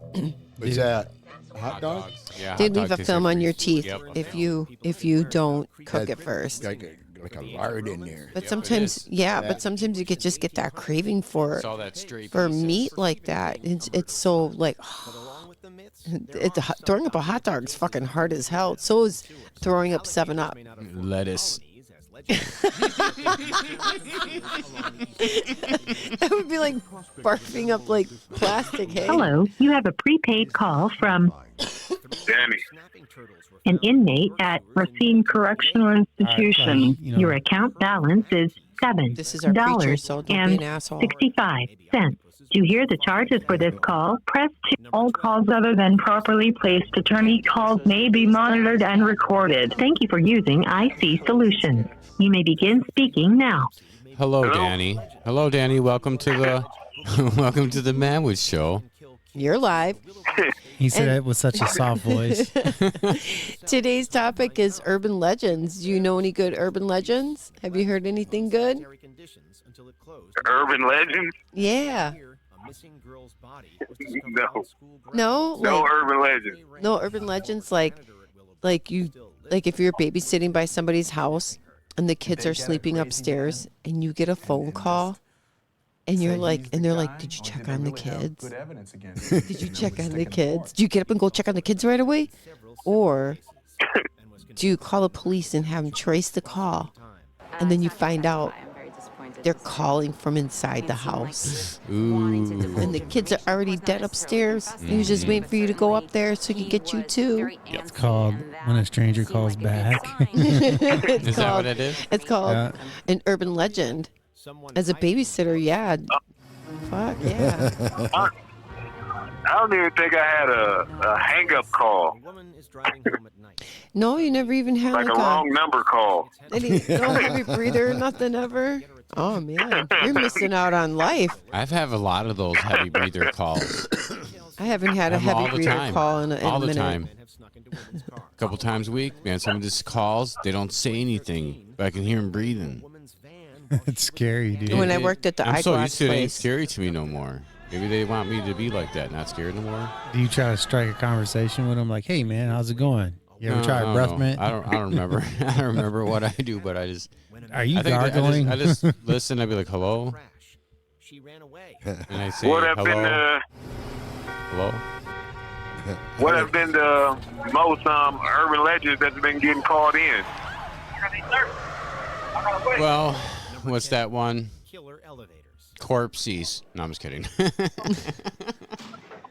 What's that? Hot dogs? Yeah. They hot leave dog a film tastes on your like teeth grease. if you don't cook it first. Like a lard in there. But sometimes, but sometimes you just get that craving for It's all that stray for pieces. meat like that. It's so like throwing up a hot dog is fucking hard as hell. So is throwing up 7-Up. Lettuce. That would be like barfing up like plastic hay. Hello, you have a prepaid call from Danny. an inmate at Racine Correctional Institution. Your account balance is This is our preacher, so don't be an asshole. $7.65. To hear the charges for this call, press 2. All calls other than properly placed attorney calls may be monitored and recorded. Thank you for using IC Solutions. You may begin speaking now. Hello, Danny. Hello, Danny. Welcome to the welcome to the Manwich Show. You're live. He said it with such a soft voice. Today's topic is urban legends. Do you know any good urban legends? Have you heard anything good? Urban legends? Yeah. No. No urban legends. No urban legends like if you're babysitting by somebody's house and the kids are sleeping upstairs and you get a phone call and they're like, "Did you check on the kids? Did you check on the kids? Do you get up and go check on the kids right away? Or do you call the police and have them trace the call? And then you find out they're calling from inside the house. Ooh. And the kids are already dead upstairs. And he's just waiting for you to go up there so he can get you too. It's called When a Stranger Calls Back. Is that what it is? It's called an urban legend. As a babysitter, yeah. Fuck, yeah. I don't even think I had a hang-up call. No, you never even had Like a wrong number call. No heavy breather, nothing ever. Oh, man. You're missing out on life. I've had a lot of those heavy breather calls. I haven't had a heavy breather call in a minute. All the time. A couple times a week, man. Someone just calls. They don't say anything, but I can hear them breathing. It's scary, dude. When I worked at the I'm so eyeglass used to it, it ain't place. scary to me no more. Maybe they want me to be like that, not scared no more. Do you try to strike a conversation with them like, "Hey, man, how's it going? You ever try a breath mint?" I don't remember. I don't remember what I do, but I just. Are you I think gargling? I just listen. I'd be like, "Hello," and I say, What have "Hello." been Hello. what have been the most urban legends that's been getting called in? Well, what's that one? Corpses. No, I'm just kidding.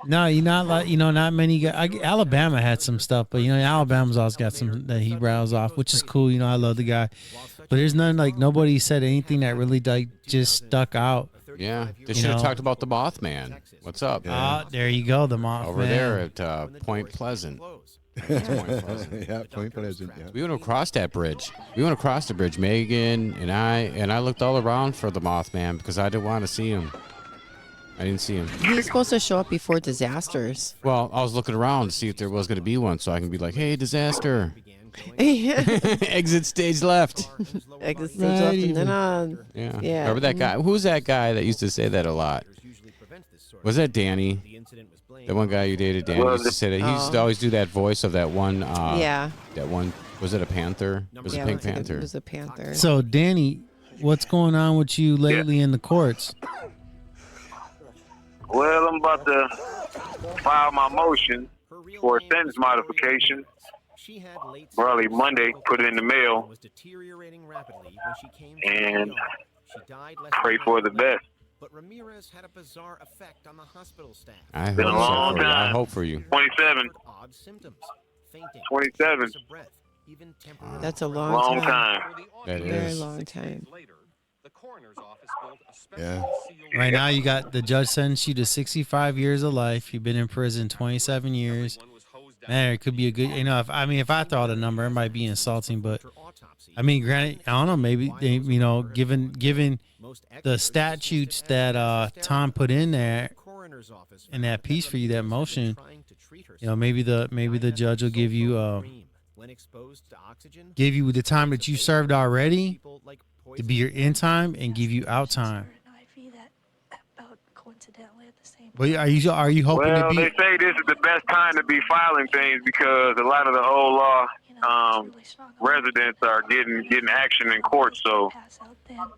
No, not many guys. Alabama had some stuff, but Alabama's also got some that he rattles off, which is cool. I love the guy, but there's none like nobody said anything that really just stuck out. Yeah, they should have talked about the Mothman. What's up? There you go, the Mothman over there at Point Pleasant. That's Point Pleasant. Yeah, Point Pleasant. Yeah. We went across that bridge. We went across the bridge, Megan and I looked all around for the Mothman because I didn't want to see him. I didn't see him. He's supposed to show up before disasters. Well, I was looking around to see if there was going to be one so I can be like, "Hey, disaster." Exit stage left. Exit stage left and then on. Yeah. Yeah. Remember that guy? Who's that guy that used to say that a lot? Was that Danny? That one guy you dated, Danny, used to say that. He used to always do that voice of that one. Yeah. That one. Was it a panther? It was a pink panther. It was a panther. So, Danny, what's going on with you lately in the courts? Well, I'm about to file my motion for a sentence modification. Probably Monday, put it in the mail, and pray for the best. But Ramirez had a bizarre effect on the hospital staff. I Been a long time. I hope for you. 27. 27. That's a long time. That Very is. long time. Yeah. Right now, you got the judge sentenced you to 65 years of life. You've been in prison 27 years. Man, it could be a good, if I throw out a number, it might be insulting, but I mean, granted, I don't know, maybe they, given the statutes that Tom put in there in that piece for you, that motion, maybe the judge will give you the time that you served already to be your in time and give you out time. But are you hoping to be? Well, they say this is the best time to be filing things because a lot of the old law residents are getting action in court. So,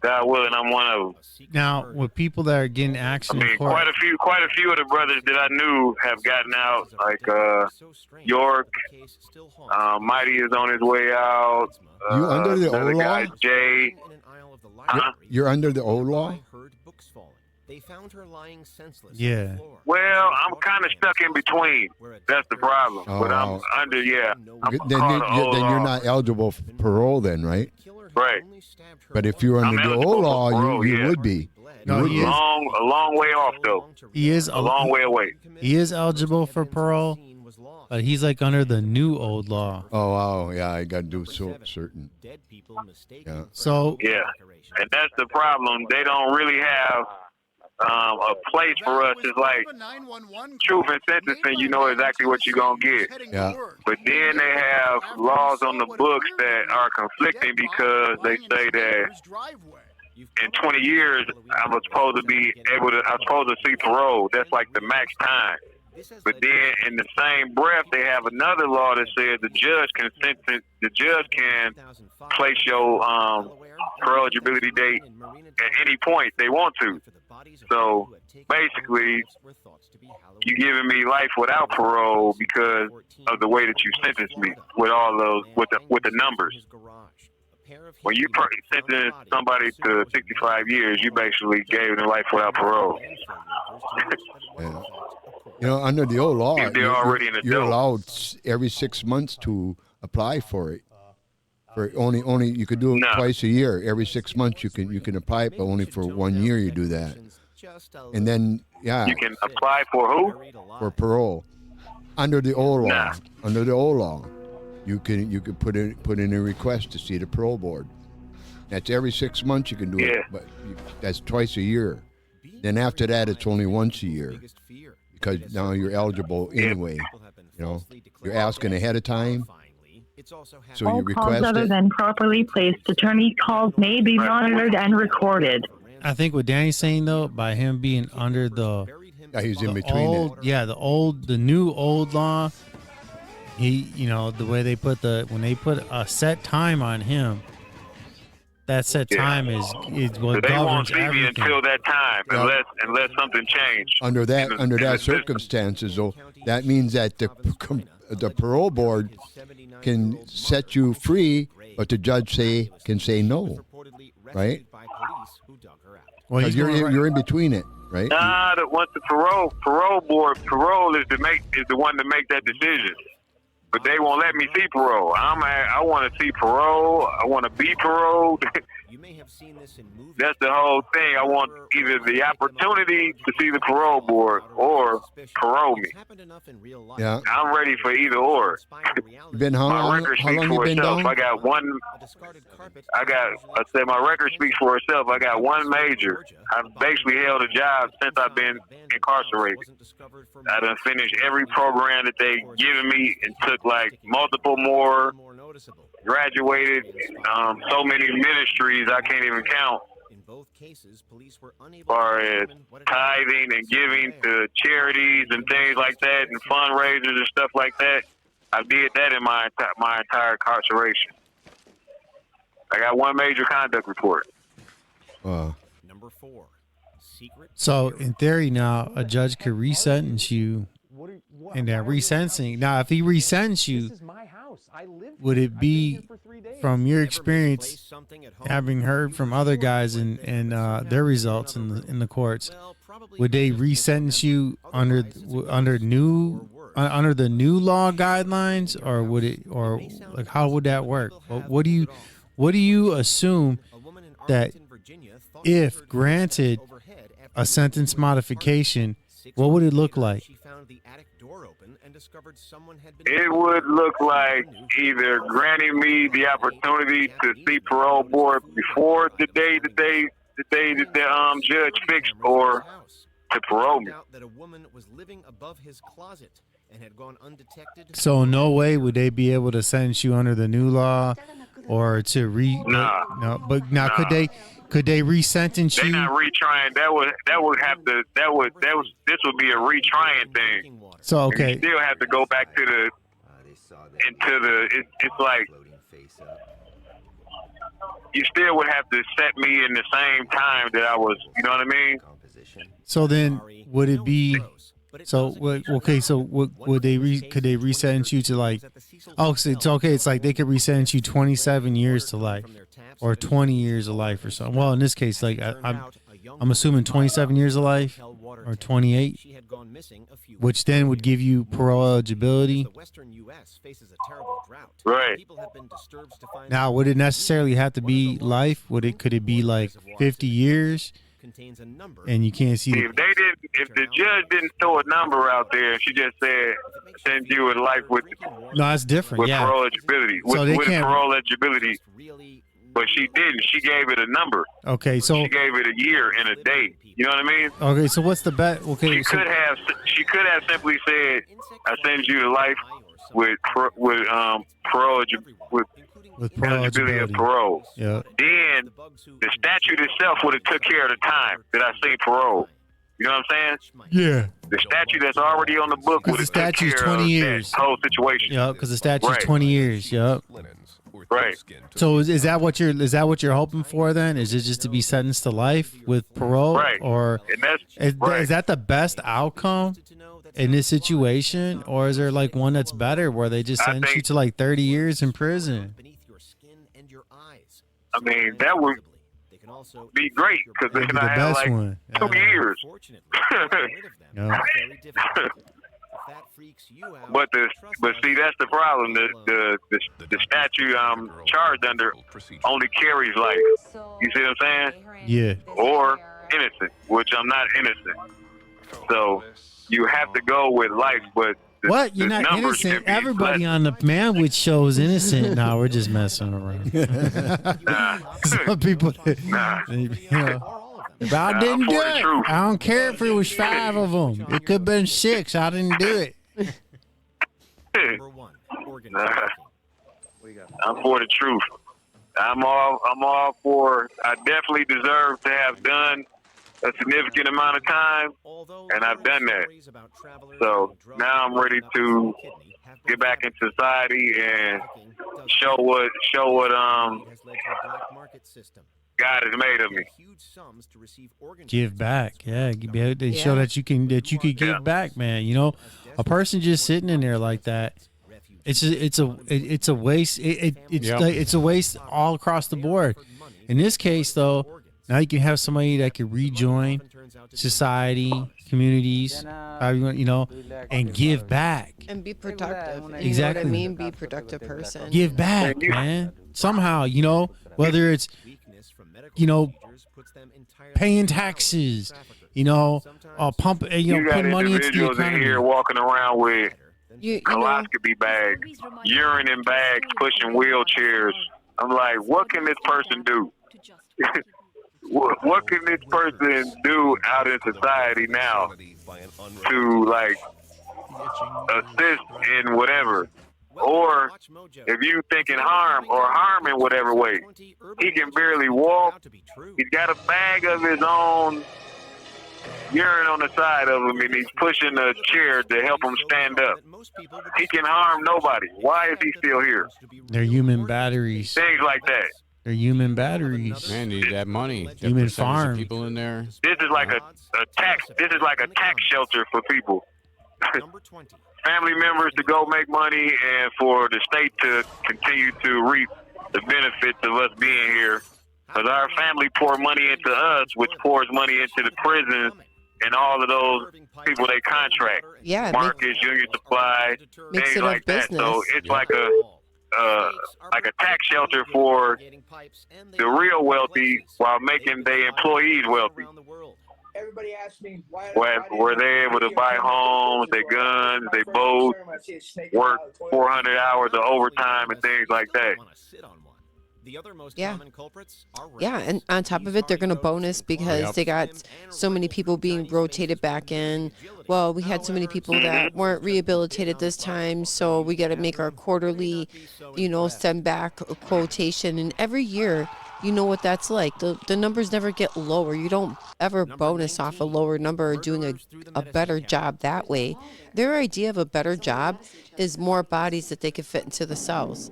God willing, I'm one of them. Now, with people that are getting action in court, quite a few of the brothers that I knew have gotten out. Like York, Mighty is on his way out. You under the old law? Jay. You're under the old law? They found her lying senseless. Yeah. Well, I'm kind of stuck in between. That's the problem. Oh, but I'm under, Then you're not eligible for parole then, right? Right. But if you're under the old law, you would be. No, he is a long way off though. He is a long way away. He is eligible for parole, but he's like under the new old law. Oh, wow. Yeah, I got to do certain. Yeah. So yeah, and that's the problem. They don't really have a place for us. Is like truth and sentencing. You know exactly what you're gonna get. Yeah. But then they have laws on the books that are conflicting because they say that in 20 years I'm supposed to see parole. That's like the max time. But then in the same breath, they have another law that says the judge can place your parole eligibility date at any point they want to. So basically, you giving me life without parole because of the way that you sentenced me with all those with the numbers. When you sentence somebody to 65 years, you basically gave them life without parole. Yeah. Under the old law, you're allowed every 6 months to apply for it. For only you could do it twice a year. Every 6 months you can apply it, but only for 1 year you do that. And then you can apply for who? For parole. Under the old law. Under the old law, you can put in a request to see the parole board. That's every 6 months you can do it, but that's twice a year. Then after that, it's only once a year because now you're eligible anyway. You're asking ahead of time. So all you request calls other than properly placed attorney calls may be monitored and recorded. I think what Danny's saying though, by him being under he's in between the new old law, the way they when they put a set time on him, that set time is what they won't governs see me everything. until that time, unless something changed. Under that circumstances, though, that means that the parole board can set you free, but the judge can say no, right? Because you're in between it, right? Nah, once the parole board is the one to make that decision. But they won't let me see parole. I want to see parole. I want to be paroled. That's the whole thing. I want either the opportunity to see the parole board or parole me. Yeah. I'm ready for either or. My record speaks for itself. I said my record speaks for itself. I got one major. I've basically held a job since I've been incarcerated. I done finished every program that they given me and took like multiple more. Graduated so many ministries I can't even count. As far as tithing and giving to charities and things like that and fundraisers and stuff like that, I did that in my entire incarceration. I got one major conduct report. Number 4. So in theory, now a judge could resentence you, and that resentencing. Now, if he resentences you, would it be, from your experience, having heard from other guys and their results in the courts, would they resentence you under the new law guidelines, or would it, or like how would that work? What do you assume that if granted a sentence modification, what would it look like? It would look like either granting me the opportunity to see parole board before the day that the judge fixed, or to parole me. So no way would they be able to sentence you under the new law, or to no. But now could they resentence you? They're not retrying. This would be a retrying thing. So okay, you still have to go back to it's like you still would have to set me in the same time that I was. You know what I mean? So then, would it be? So okay, so would they could they resentence you to like? Oh, so it's okay. It's like they could resentence you 27 years to life, or 20 years of life, or something. Well, in this case, like I'm assuming 27 years of life, or 28, which then would give you parole eligibility. Right. Now, would it necessarily have to be life? Could it be like 50 years? And you can't see. If the judge didn't throw a number out there, she just said send you in life with. No, that's different. With yeah. parole eligibility. So with parole eligibility. But she didn't. She gave it a number. Okay, so she gave it a year and a date. You know what I mean? Okay, so what's the bet? Okay, she could have simply said, "I send you to life with parole eligibility of parole." Yeah. Then the statute itself would have took care of the time that I seen parole. You know what I'm saying? Yeah. The statute that's already on the book would have took care 20 years. That whole situation. Yeah, because the statute's 20 years. Yep. Right. So is that what you're hoping for then? Is it just to be sentenced to life with parole? Right. Or is that the best outcome in this situation? Or is there like one that's better where they just sentence you to like 30 years in prison? I mean, that would be great because then I have like one. 2 years. No. But see, that's the problem. The statute I'm charged under only carries life. You see what I'm saying? Yeah. Or innocent, which I'm not innocent. So you have to go with life, but What? You're not innocent? Everybody on the Manwich Show is innocent. No, we're just messing around. Some people, you know, if I didn't do it, I don't care if it was 5 of them. It could have been 6. I didn't do it. I'm for the truth. I'm all for. I definitely deserve to have done a significant amount of time, and I've done that. So now I'm ready to get back in society and show what God has made of me. Give back, yeah. They show that you could give back, man. You know, a person just sitting in there like that, it's a waste. It's a waste all across the board. In this case, though, now you can have somebody that can rejoin society, communities, and give back and be productive. And exactly. You know what I mean? Be a productive person. Give back, man. Somehow, whether it's paying taxes, putting money into the economy. In here walking around with coloscopy bags, urine in bags, pushing wheelchairs. I'm like, what can this person do? What can this person do out in society now to assist in whatever? Or if you thinking harm or harm in whatever way, he can barely walk. He's got a bag of his own urine on the side of him, and he's pushing a chair to help him stand up. He can harm nobody. Why is he still here? They're human batteries. Things like that. They're human batteries. Man, need that money. That Human percentage of farm. people in there. This is like a tax. This is like a tax shelter for people. Family members to go make money, and for the state to continue to reap the benefits of us being here. Because our family pour money into us, which pours money into the prisons and all of those people they contract. Yeah, Markets, Union Supply, things like that. So it's like a tax shelter for the real wealthy while making their employees wealthy. Everybody asks me why were they able to buy homes, their guns, their boats, work 400 hours of overtime and things like that. The other most Yeah. common culprits are Yeah, and on top of it, they're going to bonus because they got so many people being rotated back in. Well, we had so many people that weren't rehabilitated this time, so we got to make our quarterly, send back a quotation. And every year, you know what that's like. The numbers never get lower. You don't ever bonus off a lower number or doing a better job that way. Their idea of a better job is more bodies that they could fit into the cells.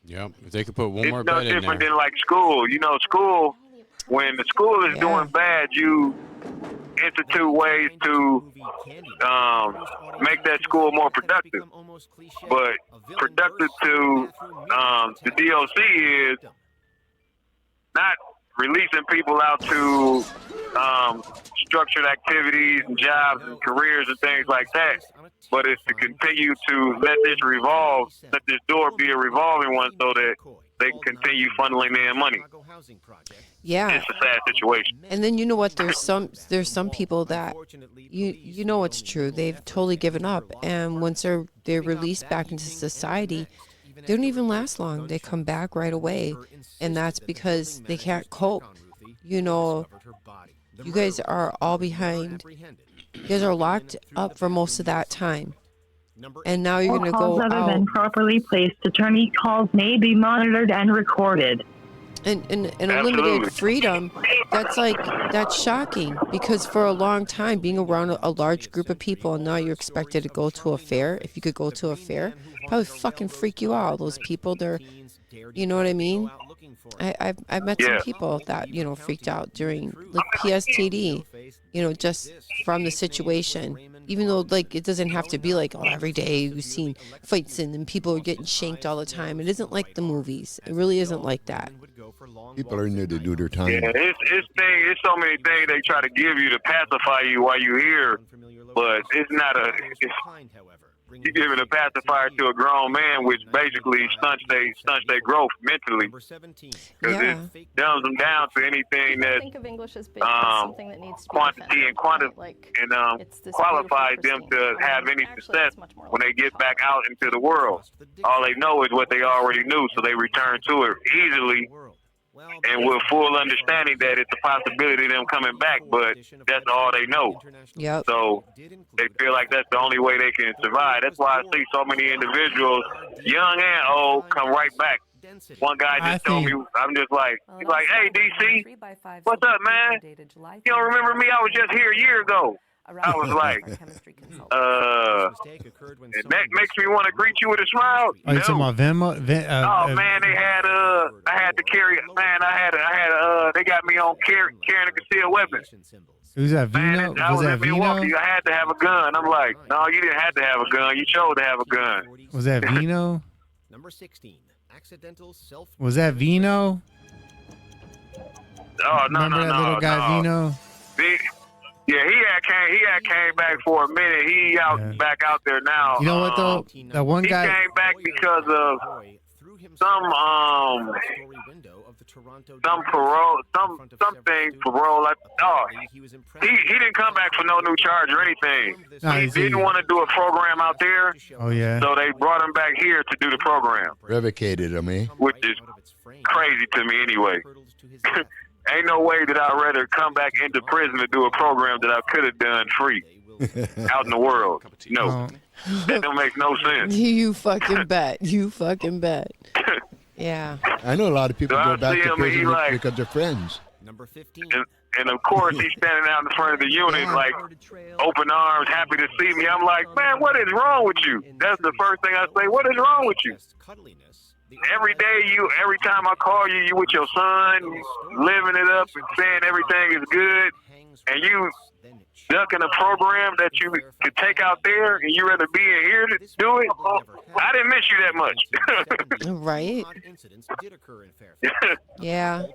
Yep. If they could put one more It's no bed in there. different than like school. You know, school, when the school is doing bad, you institute ways to make that school more productive. But productive to the DOC is not releasing people out to structured activities and jobs and careers and things like that, but it's to continue to let this revolve, let this door be a revolving one so that they can continue funneling in money. Yeah, it's a sad situation. And then you know what? There's some people that you know it's true. They've totally given up, and once they're released back into society, they don't even last long. They come back right away, and that's because they can't cope. You guys are all behind. You guys are locked up for most of that time. And now you're going to go calls other out. than properly placed attorney calls may be monitored and recorded. And unlimited freedom, that's shocking, because for a long time being around a large group of people, and now you're expected to go to a fair. If you could go to a fair, probably fucking freak you out. Those people, you know what I mean? I've met some people that freaked out during like PSTD, just from the situation. Even though it doesn't have to be like every day you've seen fights and people are getting shanked all the time. It isn't like the movies. It really isn't like that. People are in there to do their time. Yeah, it's so many things they try to give you to pacify you while you're here, but it's not you're giving a pacifier to a grown man, which basically stunts their growth mentally, because it dumbs them down to anything that something that needs to be quantity and qualifies them to have any success when they get back out into the world. All they know is what they already knew, so they return to it easily and with full understanding that it's a possibility of them coming back, but that's all they know. Yep. So they feel like that's the only way they can survive. That's why I see so many individuals, young and old, come right back. One guy just told me, I'm just like, he's like, hey, DC, what's up, man? You don't remember me? I was just here a year ago. I was like, that makes me want to greet you with a smile. Oh, you talking about Venmo? Man, they had I had to carry. Man, they got me on carrying a concealed weapon. Who's that, Vino? Man, I was in Milwaukee. I had to have a gun. I'm like, no, you didn't have to have a gun. You chose to have a gun. Was that Vino? Number 16. Accidental self. Was that Vino? Oh, no, Remember that little guy, Vino? Yeah, he had came back for a minute. He back out there now. You know what though? That one guy. He came back because of some parole. He didn't come back for no new charge or anything. He didn't want to do a program out there. Oh yeah. So they brought him back here to do the program. Revocated him, eh? Which is crazy to me anyway. Ain't no way that I'd rather come back into prison to do a program that I could have done free out in the world. No, that don't make no sense. You fucking bet. You fucking bet. Yeah. I know a lot of people So go I back see to him and prison he like- because they're friends. Number 15. And of course, he's standing out in front of the unit, like open arms, happy to see me. I'm like, man, what is wrong with you? That's the first thing I say. What is wrong with you? Every day, every time I call you, you with your son, living it up and saying everything is good, and you ducking a program that you could take out there, and you rather be in here to do it. I didn't miss you that much. Right? Yeah.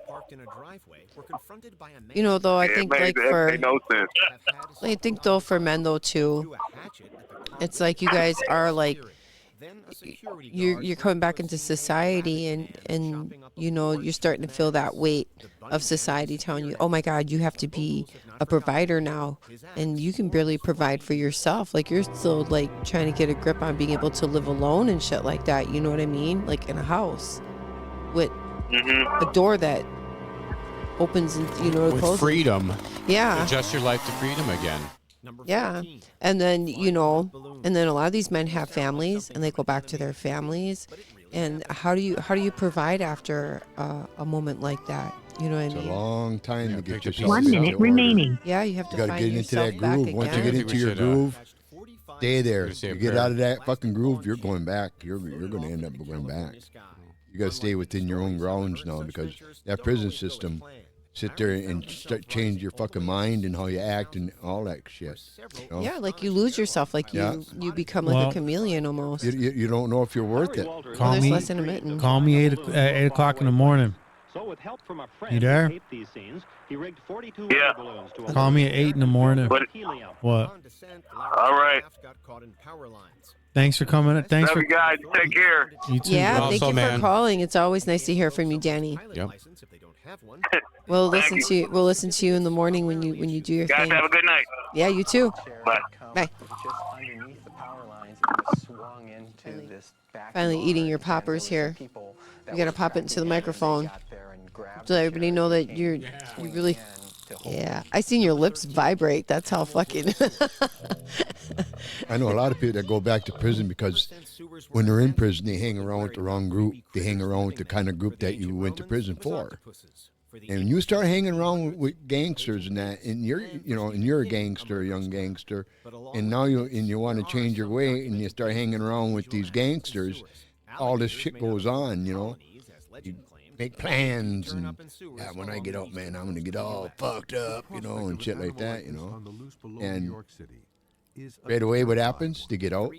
You know, though, I think like for no sense. I think though for men though too, it's like you guys are like you're coming back into society and you know you're starting to feel that weight of society telling you, oh my God, you have to be a provider now, and you can barely provide for yourself. Like you're still like trying to get a grip on being able to live alone and shit like that. You know what I mean? Like in a house with a door that opens and with freedom. Yeah. Adjust your life to freedom again. Yeah. And then, and then a lot of these men have families and they go back to their families. And how do you provide after a moment like that? You know what I mean? It's a long time to get yourself 1 minute remaining. Yeah, you have to gotta find get into that yourself groove. back Once you again. get into your groove, stay there. You get out of that fucking groove, you're going back. You're going to end up going back. You got to stay within your own grounds now, because that prison system, sit there and change your fucking mind and how you act and all that shit. You know? Yeah, like you lose yourself, like you become like a chameleon almost. You don't know if you're worth it. Call me. Less intermittent. Call me 8 o'clock in the morning. You there? Yeah. Call me at 8 in the morning. What? All right. Thanks for coming. Thanks Love for you guys. Take care. You too. Yeah, bro. thank you for calling. It's always nice to hear from you, Danny. Yep. We'll listen to you in the morning when you do your Guys, thing. have a good night. Yeah, you too. Bye. Bye. Finally eating your poppers here. You gotta pop it into the microphone to let everybody know that you really. Yeah, I seen your lips vibrate. That's how fucking. I know a lot of people that go back to prison because when they're in prison, they hang around with the wrong group. They hang around with the kind of group that you went to prison for. And when you start hanging around with gangsters and that, and you're a gangster, a young gangster, and now you want to change your way, and you start hanging around with these gangsters, all this shit goes on, You make plans, and when I get out, man, I'm gonna get all fucked up, and shit like that, And right away, what happens? They get out,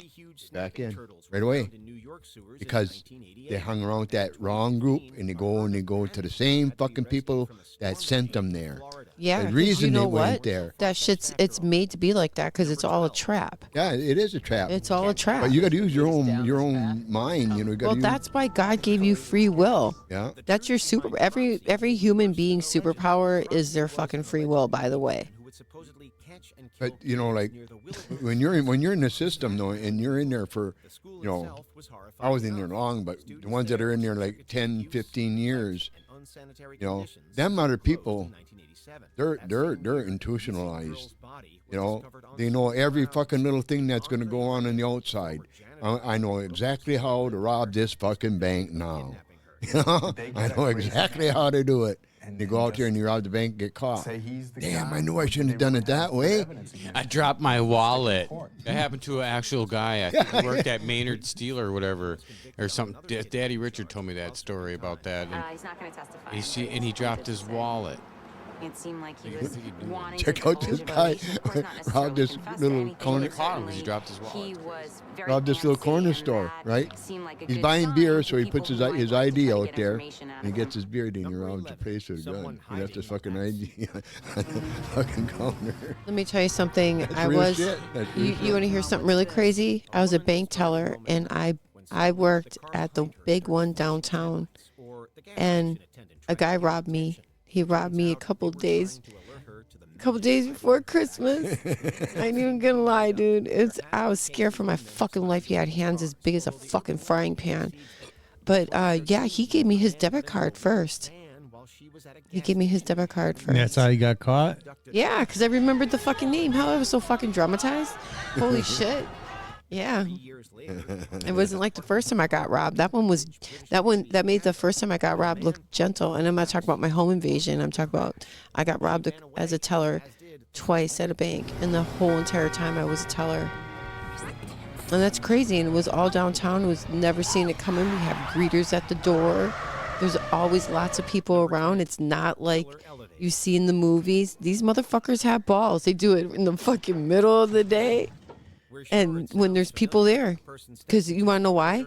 back in, right away, because they hung around with that wrong group, and they go to the same fucking people that sent them there. Yeah, the reason they went what? there. That shit's made to be like that because it's all a trap. Yeah, it is a trap. It's all a trap. But you got to use your own mind. That's why God gave you free will. Yeah. That's your super. Every human being's superpower is their fucking free will. By the way. But like when you're in the system though, and you're in there for, I was in there long, but the ones that are in there like 10, 15 years, them other people, they're institutionalized. They know every fucking little thing that's going to go on the outside. I know exactly how to rob this fucking bank now. I know exactly how to do it. And you go out there and you rob the bank and get caught. Damn, I knew I shouldn't have done it that way. I dropped my wallet. That happened to an actual guy. I think he worked at Maynard Steel or whatever, or something. Daddy Richard told me that story about that. And he's not going to testify. And he dropped his wallet. It seemed like he was wanting Check out this guy. Robbed this little corner. He dropped his wallet. He was very robbed this little corner store, right? He's buying beer, so he puts his ID out there, and he gets his beer, then he robs the place with a gun. And that's his fucking ID on the fucking counter. Let me tell you something. That's I real was. shit. You want to hear something really crazy? I was a bank teller, and I worked at the big one downtown, and a guy robbed me. He robbed me a couple days before Christmas. I ain't even gonna lie, dude. I was scared for my fucking life. He had hands as big as a fucking frying pan. But yeah, he gave me his debit card first. That's how you got caught? Yeah, because I remembered the fucking name. How I was so fucking dramatized. Holy shit. Yeah. It wasn't like the first time I got robbed. That made the first time I got robbed look gentle. And I'm not talking about my home invasion. I'm talking about I got robbed as a teller twice at a bank, and the whole entire time I was a teller. And that's crazy. And it was all downtown. It was never seen it coming. We have greeters at the door. There's always lots of people around. It's not like you see in the movies. These motherfuckers have balls. They do it in the fucking middle of the day. And when there's people there. Because you want to know why?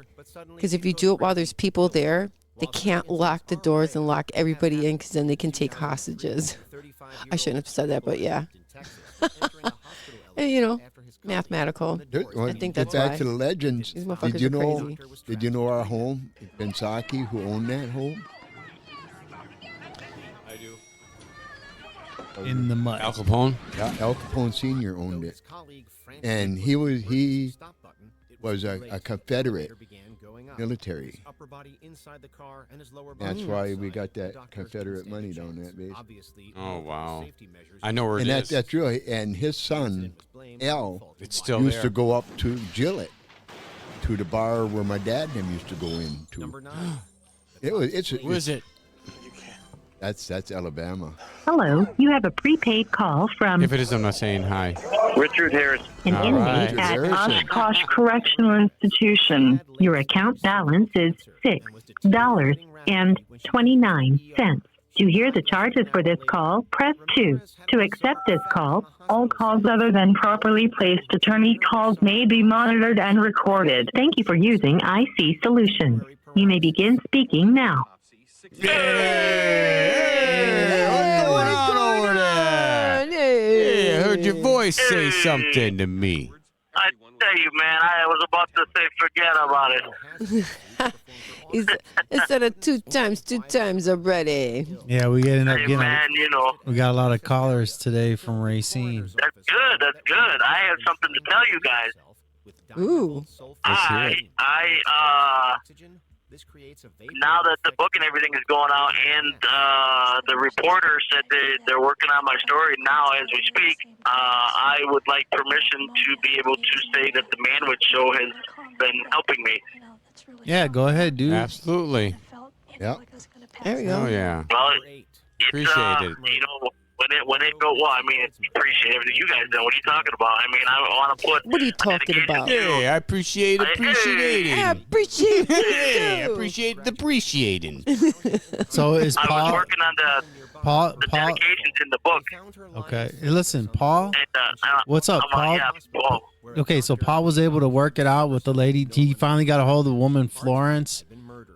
Because if you do it while there's people there, they can't lock the doors and lock everybody in, because then they can take hostages. I shouldn't have said that, but yeah. And, you know, mathematical. I think that's back why. to the legends. These motherfuckers are crazy. Did you know our home in Pensaki, who owned that home? I do. In the mud. Al Capone? Yeah, Al Capone Sr. owned it. And he was a Confederate military. That's why we got that Confederate money down that base. Oh, wow. I know where it is. That's really, and his son, Al, it's still used there. to go up to Gillette, to the bar where my dad and him used to go into. Who is it? That's Alabama. Hello, you have a prepaid call from If it is, I'm not saying hi. Richard Harris. an All inmate right. at Oshkosh Correctional Institution. Your account balance is $6.29. To hear the charges for this call, press 2. To accept this call, all calls other than properly placed attorney calls may be monitored and recorded. Thank you for using IC Solutions. You may begin speaking now. Hey, what's going on over there? Hey, I heard your voice say something to me. I tell you, man, I was about to say forget about it. Instead of two times already. Yeah, we ended up Hey, getting. man, you know. We got a lot of callers today from Racine. That's good. That's good. I have something to tell you guys. Ooh. Now that the book and everything is going out, and the reporter said they're working on my story now as we speak, I would like permission to be able to say that the Manwich Show has been helping me. Yeah, go ahead, dude. Absolutely. Yeah. There we go. Oh, yeah. Well, Appreciate it. You know, when it go, well, I mean, appreciate everything you guys do. What are you talking about? I mean, I want to put. What are you talking about? Hey, I appreciate appreciating. I appreciate Hey, I appreciate the appreciating. So is I was Paul? working on the dedications in the book. Okay, hey, listen, Paul. And, What's up, Paul? Yeah, Paul. Okay, so Paul was able to work it out with the lady. He finally got a hold of the woman, Florence,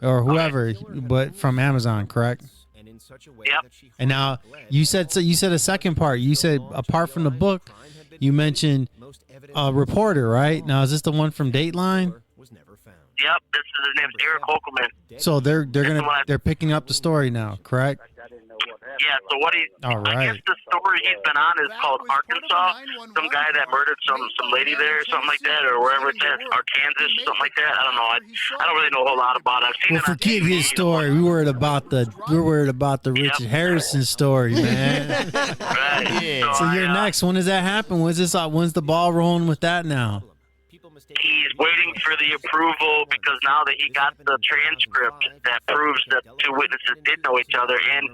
or whoever, but from Amazon, correct? Yep. And now you said a second part. You said apart from the book, you mentioned a reporter, right? Now is this the one from Dateline? Yep. This is his name's Eric Hokelman. So they're picking up the story now, correct? Yeah. So what All I right. guess the story he's been on is called Arkansas. Some guy that murdered some lady there, or something like that, or wherever it's at, or Kansas, something like that. I don't know. I don't really know a whole lot about it. I've seen Well, it on forget TV, his story. We're worried about the Richard Harrison story, man. Right. So you're next. When does that happen? When's the ball rolling with that now? He's waiting for the approval because now that he got the transcript that proves that two witnesses did know each other, and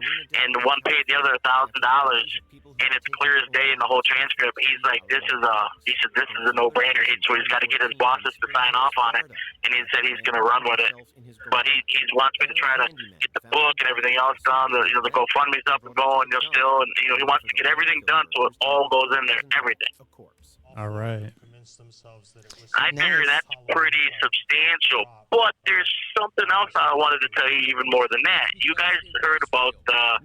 one paid the other $1,000, and it's clear as day in the whole transcript. He's like, this is a no-brainer. So he's got to get his bosses to sign off on it, and he said he's going to run with it. But he wants me to try to get the book and everything else done. The GoFundMe's up and going, still, and he wants to get everything done so it all goes in there, everything. All right. I figure that's pretty substantial. But there's something else I wanted to tell you even more than that. You guys heard about the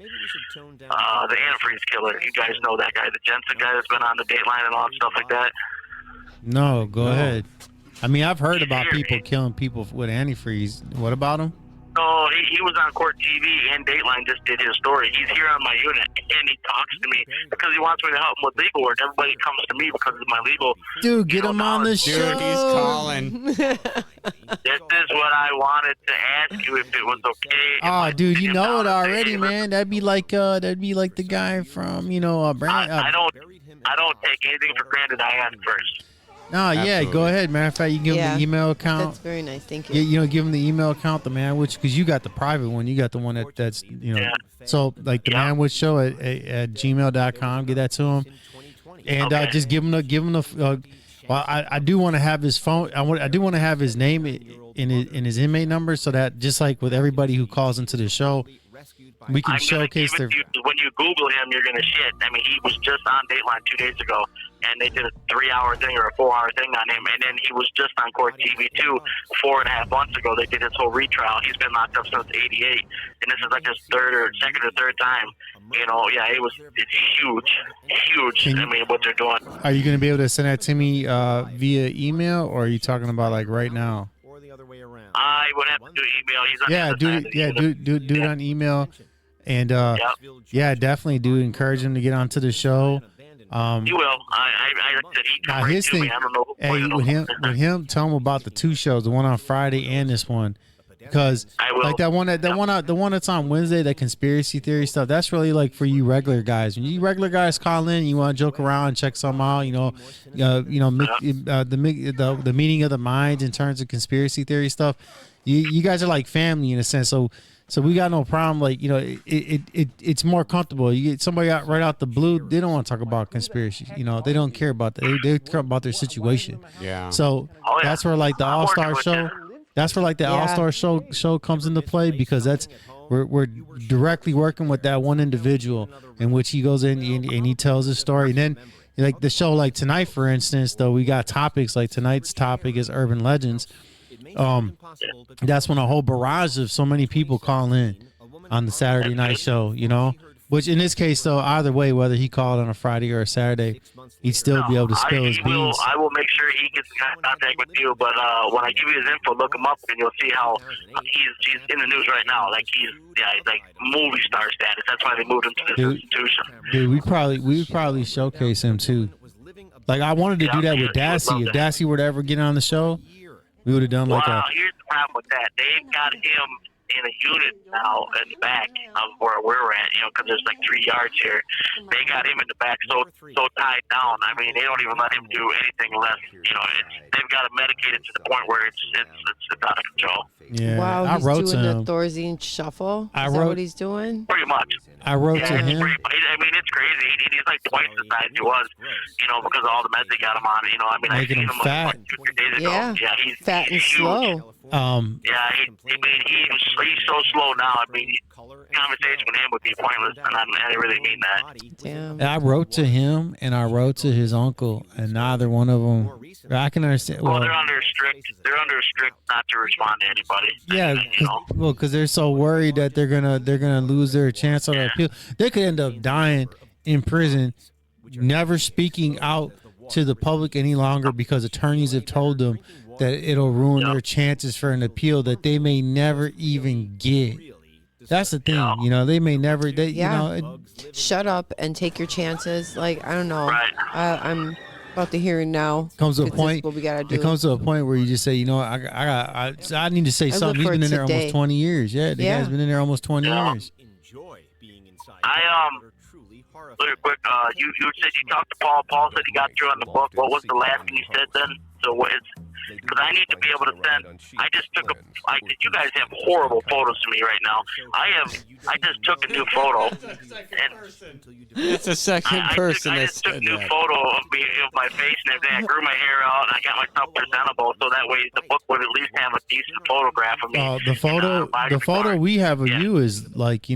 antifreeze killer. You guys know that guy, the Jensen guy that's been on the Dateline and all that stuff like that. No, go ahead. I mean, I've heard about people killing people with antifreeze. What about him? No, he was on Court TV, and Dateline just did his story. He's here on my unit, and he talks to me because he wants me to help him with legal work. Everybody comes to me because of my legal. Dude, get him on the show. Dude, he's calling. This is what I wanted to ask you, if it was okay. Oh, dude, you know it already, man. That'd be like the guy from Brand. I don't take anything for granted. I ask first. No, yeah, go ahead. Matter of fact, you can give him the email account. That's very nice. Thank you. Give him the email account, the Manwich, because you got the private one. You got the one that's So like the Manwich Show at gmail.com. Get that to him, and just give him the. Well, I do want to have his phone. I do want to have his name in his inmate number, so that just like with everybody who calls into the show, we can showcase their. When you Google him, you're gonna shit. I mean, he was just on Dateline 2 days ago, and they did a 3-hour thing or a 4-hour thing on him, and then he was just on court TV too 4.5 months ago. They did his whole retrial. He's been locked up since '88, and this is like his second or third time. It's huge. I mean, what they're doing. Are you going to be able to send that to me via email, or are you talking about like right now? I would have to do email. He's on do it on email, and definitely do encourage him to get onto the show. He will. I his thing. I don't know. With him, tell him about the 2 shows, the one on Friday and this one. Because like the one that's on Wednesday, that conspiracy theory stuff, that's really like for you regular guys. When you regular guys call in, you want to joke around, check something out, the meaning of the minds in terms of conspiracy theory stuff. You guys are like family in a sense. So we got no problem. Like it's more comfortable. You get somebody right out the blue, they don't want to talk about conspiracy. They don't care about that. They care about their situation. Yeah. So that's where like the All-Star show. That's where like the All-Star show comes into play, because we're directly working with that one individual in which he goes in and he tells his story. And then like the show like tonight, for instance, though, we got topics like tonight's topic is urban legends. That's when a whole barrage of so many people call in on the Saturday night show, which in this case, though, either way, whether he called on a Friday or a Saturday, he'd still be able to spill his beans. I will make sure he gets in contact with you. But when I give you his info, look him up, and you'll see how he's in the news right now. Like he's like movie star status. That's why they moved him to this institution. Dude, we probably showcase him too. Like I wanted to do that with Dassey. If Dassey were to ever get on the show, we would have done like a. Here's the problem with that. They've got him in a unit now in the back of where we're at, because there's like 3 yards here. They got him in the back so tied down. I mean, they don't even let him do anything less. They've got him medicated to the point where it's out of control. Yeah, wow, I wrote doing to him. the Thorazine shuffle. Is that what he's doing? Pretty much. I wrote to him. I mean, it's crazy. He's like twice the size he was, because of all the meds they got him on. I mean, making him fat. Like 2 days ago. Yeah, he's fat and huge. slow. He's so slow now. I mean, conversation with him would be pointless, and I really mean that. Damn. I wrote to him and I wrote to his uncle, and neither one of them. I can understand. Well, they're under strict not to respond to anybody. Yeah, because they're so worried that they're gonna lose their chance on appeal. They could end up dying in prison, never speaking out to the public any longer because attorneys have told them that it'll ruin their chances for an appeal that they may never even get. That's the thing, they may never. Shut up and take your chances. Like I don't know. Right. I'm about to hear it now. Comes to a point. What we gotta do. It comes to a point where you just say, I need to say something. He's been in there almost 20 years. Yeah, the guy's been in there almost 20 years. Really quick, you said you talked to Paul. Paul said he got through on the book. What was the last thing you said then? So what is? Because I need to be able to send. I just took you guys have horrible photos to me right now. I just took a new photo. It's a second person. I just took a new photo of me, of my face and everything. I grew my hair out and I got myself presentable, so that way the book would at least have a decent photograph of me. The photo we have of you is like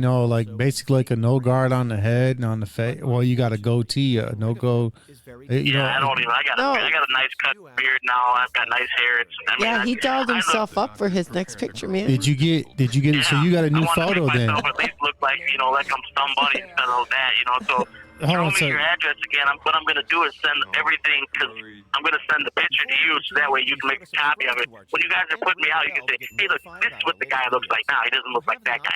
basically like a no guard on the head and on the face. Well, you got a goatee, a no go. I don't even. I got a nice cut beard now. I've got nice hair. He dolled himself up for his next picture, man. Did you get it? So you got a new photo then? I at least look like like I'm somebody instead of that. So throw me your address again. What I'm going to do is send everything, because I'm going to send the picture to you, so that way you can make a copy of it. When you guys are putting me out, you can say, hey, look, this is what the guy looks like now. He doesn't look like that guy.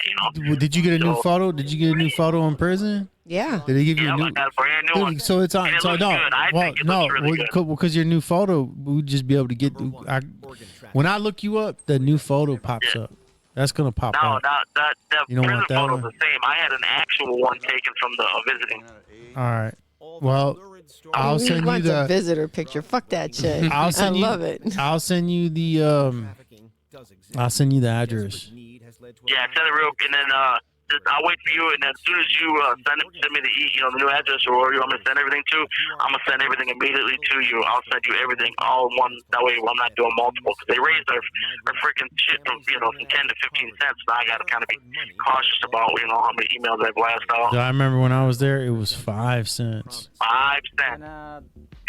Did you get a new photo? Did you get a new photo in prison? Yeah. Did they give you a new? I got a brand new one. So it's on. And it so looks no, good. I think it looks really good. Because your new photo, we'd just be able to get. When I look you up, the new photo pops up. That's gonna pop up. No, the you don't prison want that photo's one? the same. I had an actual one taken from the visiting. All right. Well, I'll send you a visitor picture. Fuck that shit. I love it. I'll send you the address. Yeah, send it real, and then I'll wait for you, and then as soon as you send me the new address or where you want me to send everything to, I'm gonna send everything immediately to you. I'll send you everything all in one. That way, I'm not doing multiple, because they raised their freaking shit from from 10 to 15 cents. So I gotta kind of be cautious about how many emails I blast out. I remember when I was there, it was 5 cents. 5 cents.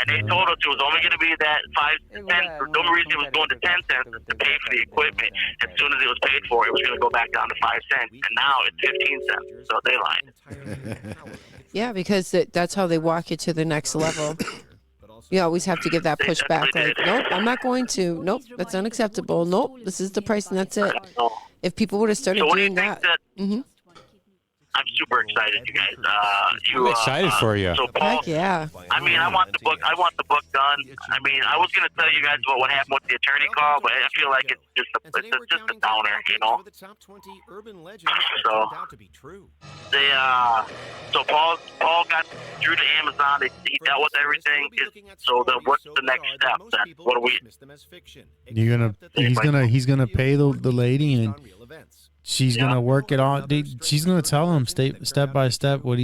And they told us it was only going to be that 5 cents. The only reason it was going to 10 cents was to pay for the equipment. As soon as it was paid for, it was going to go back down to 5 cents. And now it's 15 cents. So they lied. Yeah, because that's how they walk you to the next level. You always have to give that pushback. Like, nope, I'm not going to. Nope, that's unacceptable. Nope, this is the price and that's it. If people would have started doing that. I'm super excited, you guys. I'm excited for you. So Paul, heck yeah. I mean, I want the book done. I mean, I was going to tell you guys about what happened with the attorney call, but I feel like it's just a downer, So Paul got through to Amazon. He dealt with everything. So then, what's the next step? Then what do we? He's gonna pay the lady, and she's gonna work it all. She's gonna tell him step by step what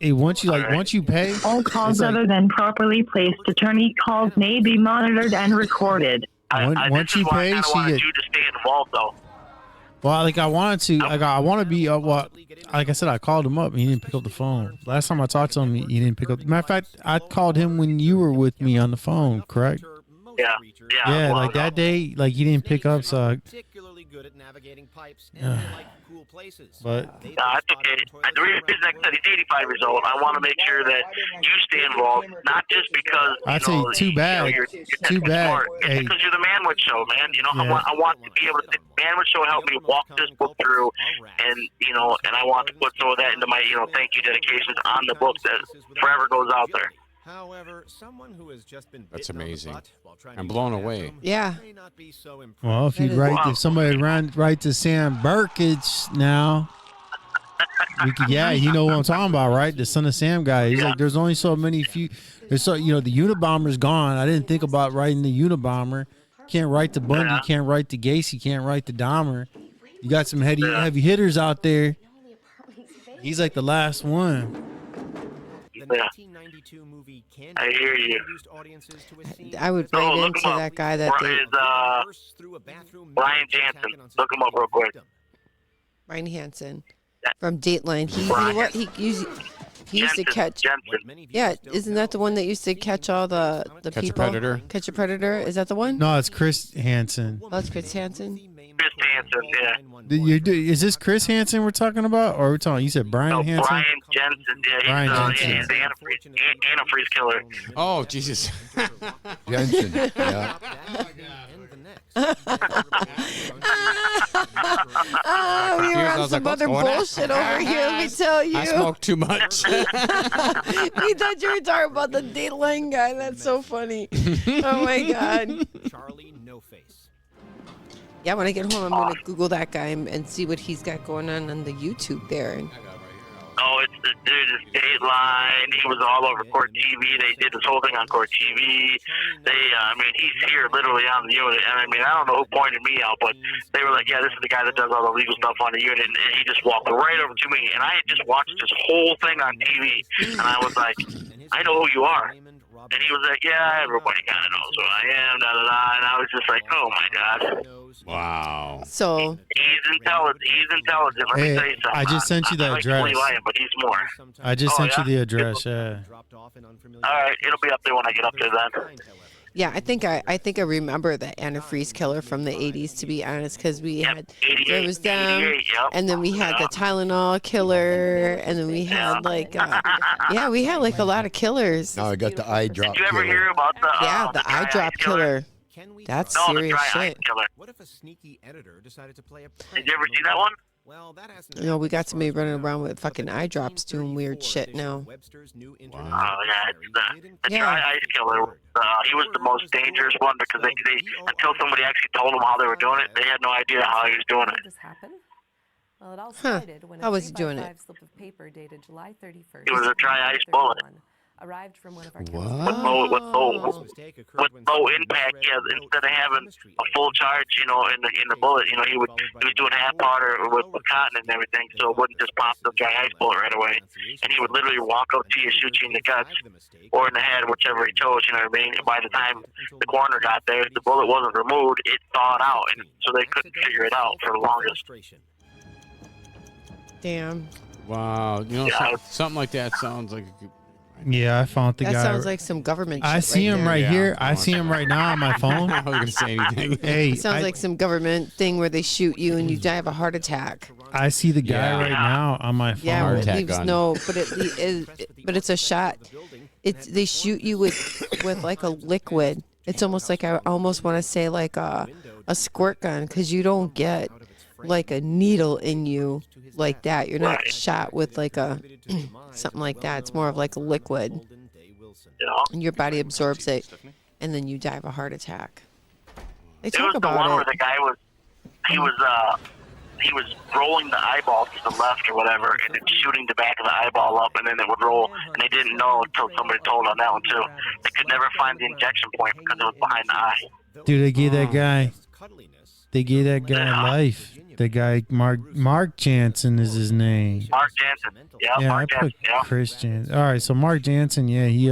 once you pay. All calls other than properly placed attorney calls may be monitored and recorded. Once you pay, I wanted you to stay involved, though. Well, I wanted to. I want to be. Like I said, I called him up and he didn't pick up the phone. Last time I talked to him, he didn't pick up. Matter of fact, I called him when you were with me on the phone. Correct? Yeah. Like that day, like he didn't pick up. So. Good at navigating pipes and like cool places. But that's okay. The reason I said he's 85 years old, I want to make sure that you stay involved, not just because I tell you, too bad. Too bad. It's because you're the Manwich Show, man. I want to be able to. Manwich Show help me walk this book through, and and I want to put some of that into my thank you dedications on the book that forever goes out there. However, someone who has just been that's amazing. I'm blown away. Yeah. Well, if somebody write to Sam Burkage now, you know what I'm talking about, right? The Son of Sam guy. He's like, there's only so many few. There's the Unabomber's gone. I didn't think about writing the Unabomber. Can't write the Bundy. Can't write the Gacy. Can't write the Dahmer. You got some heavy hitters out there. He's like the last one. I hear you. I would write into that guy that Brian Jansen. Look him up real quick. Brian Hansen from Dateline. He used to catch. Yeah, isn't that the one that used to catch all the Catch people? a Predator. Catch a Predator. Is that the one? No, it's Chris Hansen. Oh, it's Chris Hansen. Chris Hansen, yeah. Is this Chris Hansen we're talking about, or are we talking? You said Brian Hansen. Brian Jensen. Yeah, he's the antifreeze killer. Oh Jesus. Jensen. Yeah. We were on some other bullshit over here, let me tell you. I smoked too much. We thought you were talking about the Dateline guy. That's so funny. Oh my God. Charlie No Face. Yeah, when I get home, I'm going to Google that guy and see what he's got going on the YouTube there. Oh, it's the dude, it's Dateline. He was all over Court TV. They did this whole thing on Court TV. He's here literally on the unit. And I don't know who pointed me out, but they were like, yeah, this is the guy that does all the legal stuff on the unit. And he just walked right over to me. And I had just watched this whole thing on TV. And I was like, I know who you are. And he was like, yeah, everybody kind of knows who I am, da-da-da. And I was just like, oh, my God. Wow. So he's intelligent. Let me tell you something. I just sent you the address. But he's more. I just sent you the address. Yeah. All right, it'll be up there when I get up there then. Yeah, I think I remember the antifreeze killer from the 80s, to be honest, because we had there was them, and then we had the Tylenol killer, and then we had we had like a lot of killers. Now I got the eye drop. Did you ever hear about the the eye drop killer? That's serious shit. What if a sneaky editor decided to play a prank? Did you ever see that one? Well, that hasn't. We got somebody running around with fucking eye drops doing weird shit now. Oh yeah, it's the dry ice killer. He was the most dangerous one because they until somebody actually told them how they were doing it, they had no idea how he was doing it. Well, it all started when How was he doing it? slip of paper dated July 31st. It was a dry ice bullet. Arrived from one of our with low impact. Yeah, instead of having a full charge, in the bullet, he was doing half powder with cotton and everything, so it wouldn't just pop the dry ice bullet right away. And he would literally walk up to you, shoot you in the guts or in the head, whichever he chose. You know what I mean? And by the time the coroner got there, the bullet wasn't removed; it thawed out, and so they couldn't figure it out for the longest. Damn. Wow. Something like that sounds like. Yeah, I found the guy. That sounds like some government shit. I see him right here. I see him right now on my phone. I wasn't going to say anything. Hey, it sounds like some government thing where they shoot you and you die of a heart attack. I see the guy right now on my phone. Yeah, it leaves but it's a shot. They shoot you with like a liquid. It's almost like I almost want to say like a squirt gun, because you don't get like a needle in you like that. You're not shot with like a something like that. It's more of like a liquid, and your body absorbs it, and then you die of a heart attack. They talk about the one where the guy he was rolling the eyeball to the left or whatever, and then shooting the back of the eyeball up, and then it would roll. And they didn't know until somebody told on that one too. They could never find the injection point because it was behind the eye. Dude, they gave that guy. They gave that guy life. The guy Mark Jansen is his name. Mark Jansen. Yeah, Mark I put Jansen. Chris Jansen. All right, so Mark Jansen. Yeah, he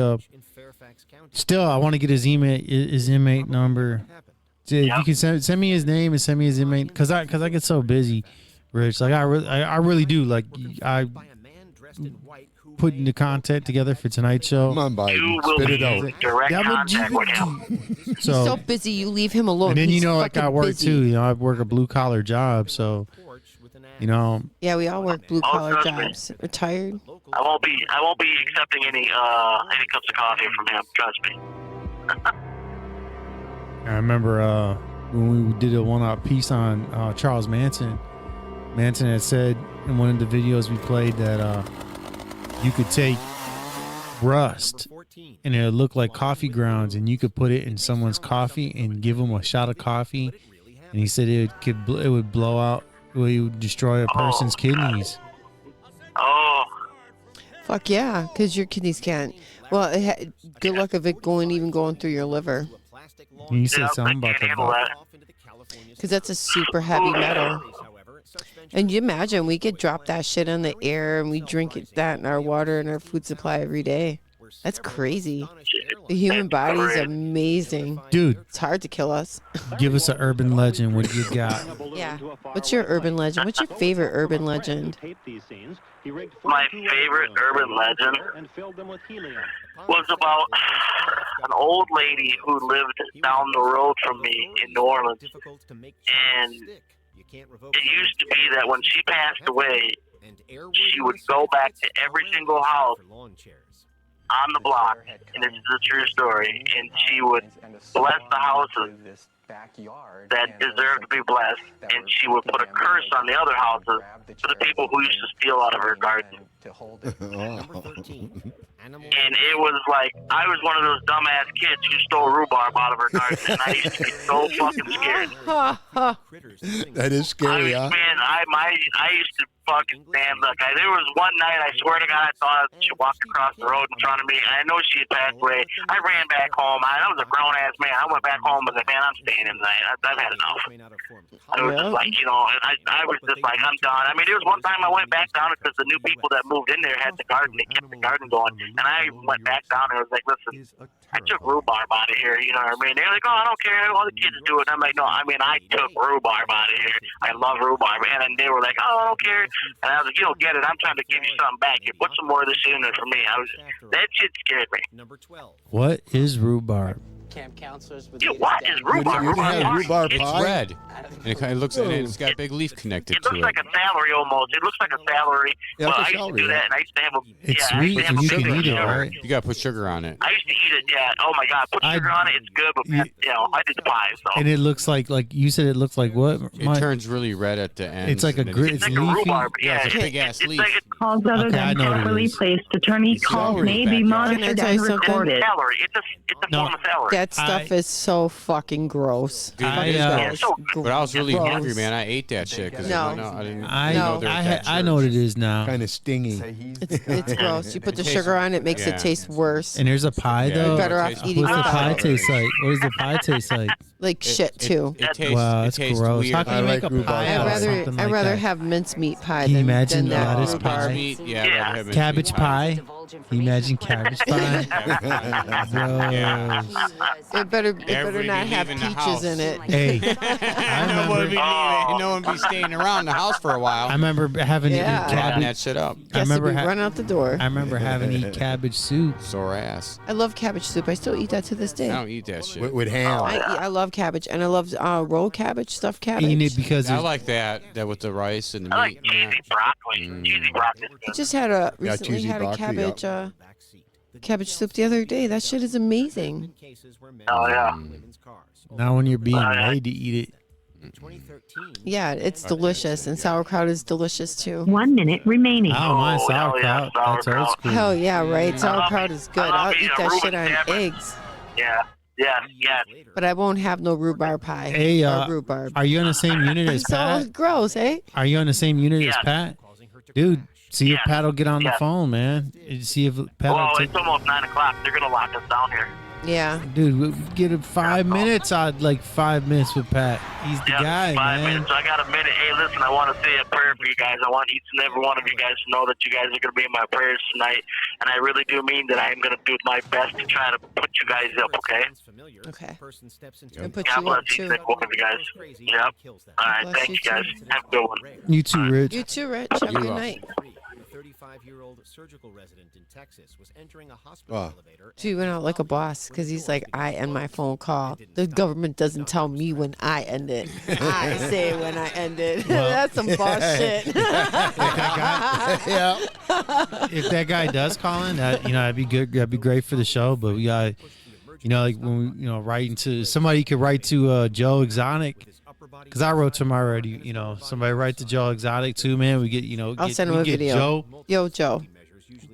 Still, I want to get his inmate number. If you can send me his name and send me his inmate, because I get so busy, Rich. Like I really do. Like I putting the content together for tonight's show. Come on, Biden, spit it out. Direct contact with him. He's so busy, you leave him alone. And then He's like I work busy. too. I work a blue collar job, so Yeah, we all work blue collar jobs. Retired. I won't be accepting any cups of coffee from him. Trust me. I remember when we did a one-out piece on Charles Manson. Manson had said in one of the videos we played that you could take rust and it would look like coffee grounds, and you could put it in someone's coffee and give them a shot of coffee, and he said it would blow out, it would destroy a person's kidneys. Oh. Fuck yeah, because your kidneys can't. Well, good luck of it going through your liver. You said something about that. Because that's a super heavy metal. And you imagine we could drop that shit in the air and we drink that in our water and our food supply every day. That's crazy. The human body is amazing. Dude. It's hard to kill us. Give us an urban legend. What do you got? Yeah. What's your urban legend? What's your favorite urban legend? My favorite urban legend was about an old lady who lived down the road from me in New Orleans. And it used to be that when she passed away, she would go back to every single house on the block, and this is a true story, and she would bless the houses that deserved to be blessed, and she would put a curse on the other houses for the people who used to steal out of her garden. And it was like, I was one of those dumbass kids who stole rhubarb out of her garden, and I used to be so fucking scared. That is scary, huh? Man, I used to fucking stand. Look, there was one night, I swear to God, I thought she walked across the road in front of me. I know she had passed away. I ran back home. I was a grown ass man. I went back home and was like, man, I'm staying in tonight. I've had enough. I was just like, I was just like, I'm done. I mean, there was one time I went back down because the new people that moved in there had the garden. They kept the garden going. And I went back down and I was like, listen, I took rhubarb out of here. You know what I mean? They're like, oh, I don't care. All the kids do it. And I'm like, no, I mean, I took rhubarb out of here. I love rhubarb. And then they were like, oh, I don't care. And I was like, you don't get it. I'm trying to give you something back. You put some more of this in there for me. That shit scared me. What is rhubarb? Camp counselors with what is rhubarb? Rhubarb It's pie? red. And it kind of looks, and it's got a big leaf connected It looks to like it. a celery almost. It looks like a celery. Yeah, Well, like I a used to celery, do that, and I used to have a. It's I used sweet, to have and a you big can eat it, sugar. right? You got to put sugar on it. I used to eat it. Yeah. Oh my God, put sugar on it. It's good, but I did the pies though. And it looks like you said it looks like what? It turns really red at the end. It's like a and then grit. It's It's like a leafy. rhubarb. Yeah, it's a big ass leaf. Like calls other than properly placed. Attorney calls may be monitored and recorded. Celery. It's a form of celery. That stuff is so fucking gross. Dude, but I was really hungry, man. I ate that shit because I didn't know there was that I know what it is now. Kind of stingy. It's gross. You put the sugar on it, makes it taste worse. And there's a pie though. You're better off eating What's the pie without it. taste like? What does the pie taste like? Like shit too. Wow, that's gross. weird. How can you make a pie out of something like I'd rather that? have mincemeat pie Can you than imagine that lettuce rhubarb. pie? Yeah, I'd rather have Cabbage pie? Can you imagine cabbage pie? It better not have peaches in it. Hey, I remember. No one be staying around the house for a while. I remember having to eat cabbage. that shit up. I remember run out the door. I remember having to eat cabbage soup. Sore ass. I love cabbage soup. I still eat that to this day. I don't eat that shit. With ham. I love cabbage, and I love rolled cabbage, stuffed cabbage. Eating it because I like that with the rice and the meat. I like cheesy broccoli. Cheesy broccoli. I just had recently had a cabbage cabbage soup the other day. That shit is amazing. Oh yeah. Now when you're being made to eat it. Yeah, it's delicious, and sauerkraut is delicious too. 1 minute remaining. Oh, my sauerkraut. That's old school. Hell yeah, right? Sauerkraut is good. I'll eat that shit on eggs. Yeah. But I won't have no rhubarb pie. Hey, or rhubarb. are you on the same unit as So Pat? gross, eh? Are you on the same unit as Pat? Dude, see if Pat will get on the phone, man. See if Pat will Well, it's almost 9 o'clock. They're gonna lock us down here. Yeah. Dude, we'll get it 5 minutes. I'd like 5 minutes with Pat. He's the guy, 5 man. minutes. I got a minute. Hey, listen, I want to say a prayer for you guys. I want each and every one of you guys to know that you guys are going to be in my prayers tonight. And I really do mean that I am going to do my best to try to put you guys up, okay? Okay. God bless each and every one of you guys. Yep. All right. Thank you, guys. Have a good one. You too, Rich. You too, Rich. Have a good night. A 35-year-old surgical resident in Texas was entering a hospital elevator. He went out like a boss because he's like, I end my phone call. The government doesn't tell me when I end it. I say when I end it. That's some boss shit. If that guy does call in, that'd be good. That'd be great for the show. But we got, like when we, writing to somebody could write to Joe Exotic. Because I wrote to him already, somebody write to Joe Exotic too, man. We get, I'll send him a video. Joe. Yo, Joe,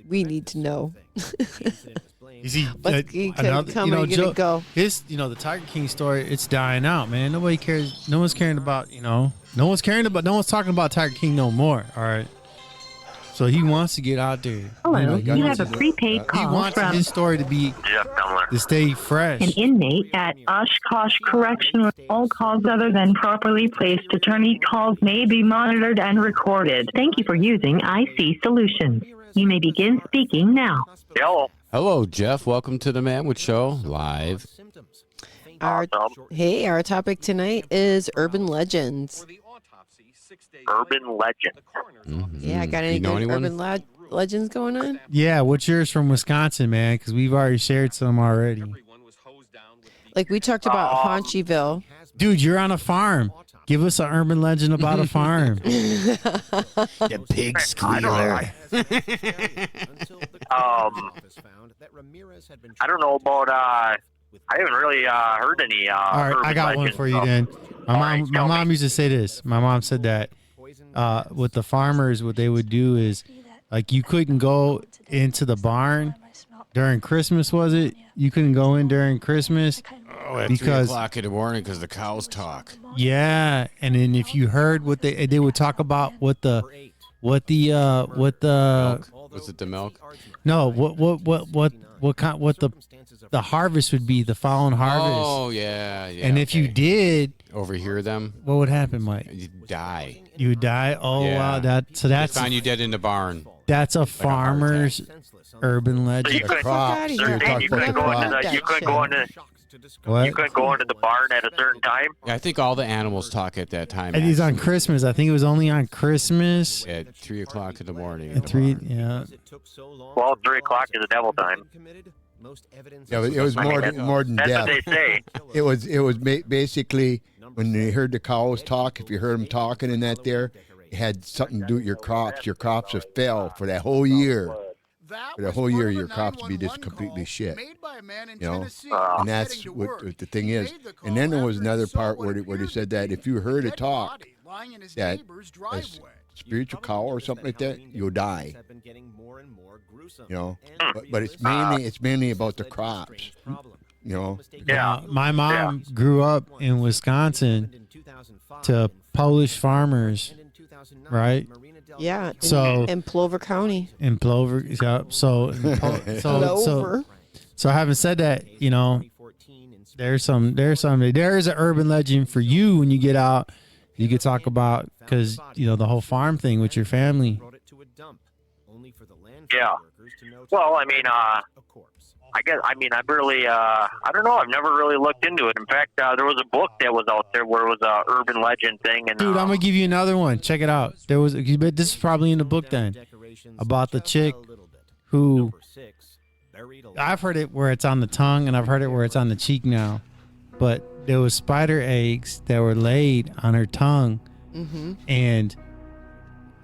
we need to know. Is he? Another, Joe, go. His, the Tiger King story. It's dying out, man. Nobody cares. No one's caring about, no one's talking about Tiger King no more. All right. So he wants to get out there. Hello, you have a prepaid call He wants from his story to be to stay fresh. an inmate at Oshkosh Correctional. All calls other than properly placed attorney calls may be monitored and recorded. Thank you for using IC Solutions. You may begin speaking now. Hello, Jeff. Welcome to the Manwich Show live. Our topic tonight is urban legends. Urban legend. Mm-hmm. Yeah, got any good urban legends going on? Yeah, what's yours from Wisconsin, man? Because we've already shared some already. Like we talked about Haunchyville. Dude, you're on a farm. Give us an urban legend about a farm. The pig squealer. I don't know about. I haven't really heard any. All right, I got one for you then. My mom used to say this. My mom said that with the farmers, what they would do is, like, you couldn't go into the barn during Christmas, was it? You couldn't go in during Christmas at because 3 o'clock in the morning because the cows talk. Yeah, and then if you heard what they would talk about what the milk? Was it the milk? No, what the harvest would be, the following harvest. Oh yeah. And if you did overhear them, what would happen, Mike? You'd die. You would die. Oh yeah. Wow, that's they find you dead in the barn. That's a farmer's urban legend. You couldn't go into. What? You couldn't go into the barn at a certain time. Yeah, I think all the animals talk at that time. And he's on Christmas. I think it was only on Christmas. At 3 o'clock in the morning. At 3, yeah. Well, 3 o'clock is the devil time. Yeah, it was more than That's death. what they say. It was basically when you heard the cows talk. If you heard them talking and that there, it had something to do with your crops. Your crops have fell for that whole year. For the whole year, your crops would be just completely shit. And that's what the thing is. And then there was another part where he said that if you heard it talk, that spiritual cow or something like that, you'll die. You know, but it's mainly about the crops. You know. Yeah. My mom grew up in Wisconsin to Polish farmers, right? Yeah. So in Plover County. In Plover, yeah. So having said that, you know, there is an urban legend for you when you get out. You could talk about, because you know the whole farm thing with your family. Yeah. Well, I mean, I don't know. I've never really looked into it. In fact, there was a book that was out there where it was a urban legend thing. And dude, I'm gonna give you another one. Check it out. This is probably in the book then, about the chick who, I've heard it where it's on the tongue, and I've heard it where it's on the cheek now. But there was spider eggs that were laid on her tongue, and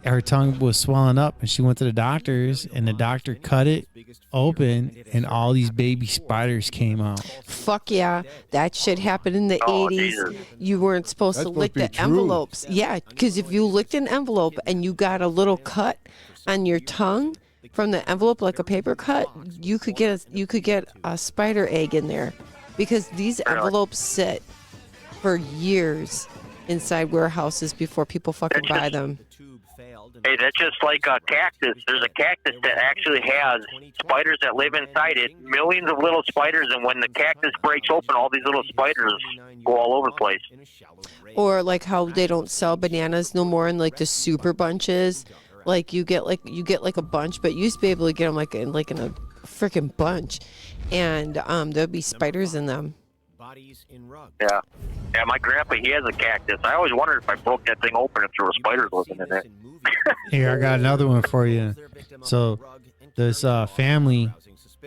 her tongue was swelling up, and she went to the doctors, and the doctor cut it open, and all these baby spiders came out. Fuck yeah, that shit happened in the 80s. You weren't supposed to lick the envelopes. Yeah, because if you licked an envelope and you got a little cut on your tongue from the envelope, like a paper cut, you could get a spider egg in there, because these envelopes sit for years inside warehouses before people fucking buy them. Hey, that's just like a cactus. There's a cactus that actually has spiders that live inside it, millions of little spiders, and when the cactus breaks open, all these little spiders go all over the place. Or like how they don't sell bananas no more in like the super bunches. Like you get like a bunch, but you used to be able to get them like in a freaking bunch, and there'll be spiders in them. Yeah. Yeah, my grandpa, he has a cactus. I always wondered if I broke that thing open if there were spiders living in it. Here, I got another one for you. So this family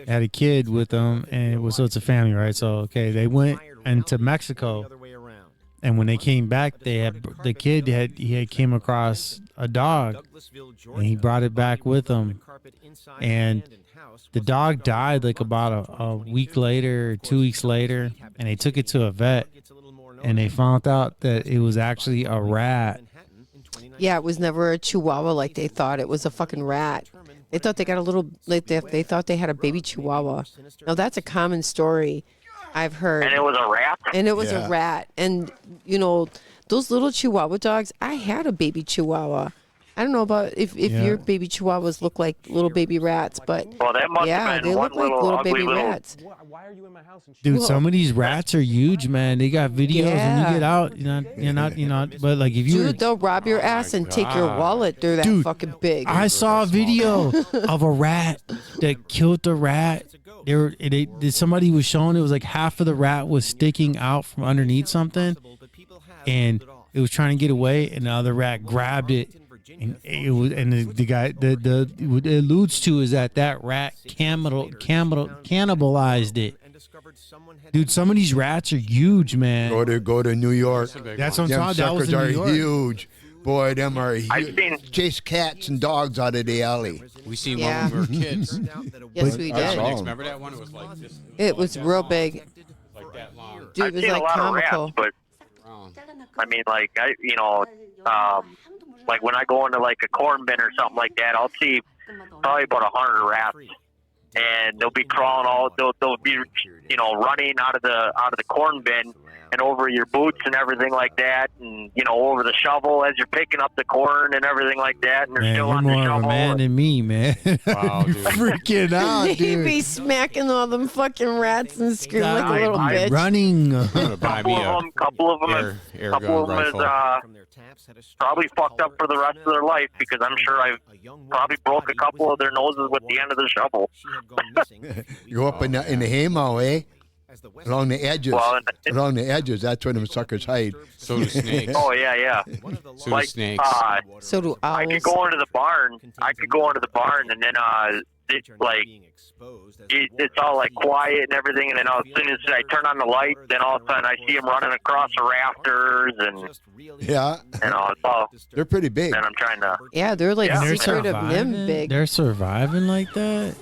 had a kid with them, and so it's a family, right? So, okay, they went into Mexico, and when they came back, the kid came across a dog, and he brought it back with him, and the dog died like about a week later or 2 weeks later, and they took it to a vet, and they found out that it was actually a rat. Yeah, it was never a chihuahua like they thought. It was a fucking rat. They thought they got a little, like they thought they had a baby chihuahua. Now, that's a common story I've heard. And it was a rat? And it was a rat. And, you know, those little chihuahua dogs, I had a baby chihuahua. I don't know about if your baby chihuahuas look like little baby rats, but that must have been they one look like little baby rats. Dude, some of these rats are huge, man. They got videos when you get out. You're not. But like if you, dude, they'll rob your ass and take your wallet. They're that fucking big. I saw a video of a rat that killed the rat. Somebody was showing it was like half of the rat was sticking out from underneath something, and it was trying to get away, and the other rat grabbed it. And the guy what it alludes to is that rat cannibalized it. Dude, some of these rats are huge, man. Go to New York. That's what I'm talking about. That was in New York. Huge. Boy, them are huge. Chase cats and dogs out of the alley. We seen one when we were kids. Yes, we did. Remember that one? It was like this. It was real big. Like that long. Dude, it was like comical. Rats, but I mean, like like when I go into like a corn bin or something like that, I'll see probably about 100 rats, and they'll be crawling they'll be running out of the corn bin and over your boots and everything like that, and over the shovel as you're picking up the corn and everything like that, and they're still on the shovel. You're more of a man than me, man. Wow, dude. Freaking out, dude. He'd be smacking all them fucking rats and screaming like a little bitch. Running. Couple of them is probably fucked up for the rest of their life, because I'm sure I've probably broke a couple of their noses with the end of the shovel. You go up in the haymow, eh? Along the edges. Along the edges, that's where them suckers hide. So do snakes. Oh, yeah. So do snakes. So do owls. I could go into the barn, and then it's all like quiet and everything, and then as soon as I turn on the light, then all of a sudden I see them running across the rafters, and it's all. They're pretty big. And I'm trying to. Yeah, they're like Secret of Nim big. They're surviving like that.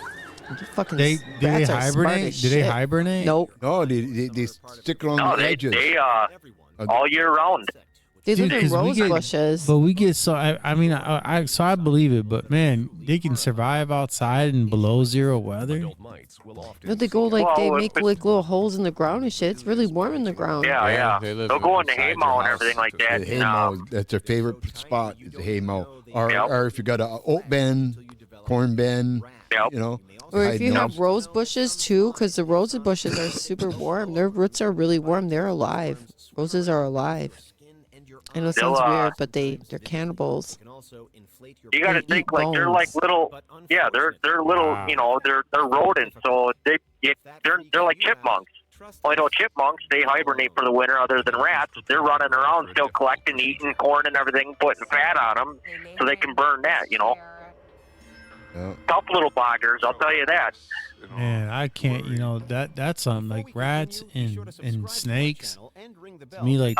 Fucking do they hibernate? Do they hibernate? Nope. No, they stick along the edges. They all year round. They live in 'cause rose bushes. But we get so I mean I believe it, but man, they can survive outside in below zero weather. No, they go they make like little holes in the ground and shit. It's really warm in the ground. Yeah. They'll go in the haymow and everything like that. The haymow, that's their favorite spot. Is the haymow, or if you got a oat bin, corn bin, you know. Or if you have rose bushes too, because the rose bushes are super warm. Their roots are really warm. They're alive. Roses are alive. I know it sounds weird, but they're cannibals. You got to think like they're like little, they're little, you know, they're rodents, so they're like chipmunks. Well, I know chipmunks, they hibernate for the winter. Other than rats, they're running around still collecting, eating corn and everything, putting fat on them, so they can burn that. You know, tough little boggers, I'll tell you that. Man, I can't. You know that's something like rats and snakes. To me, like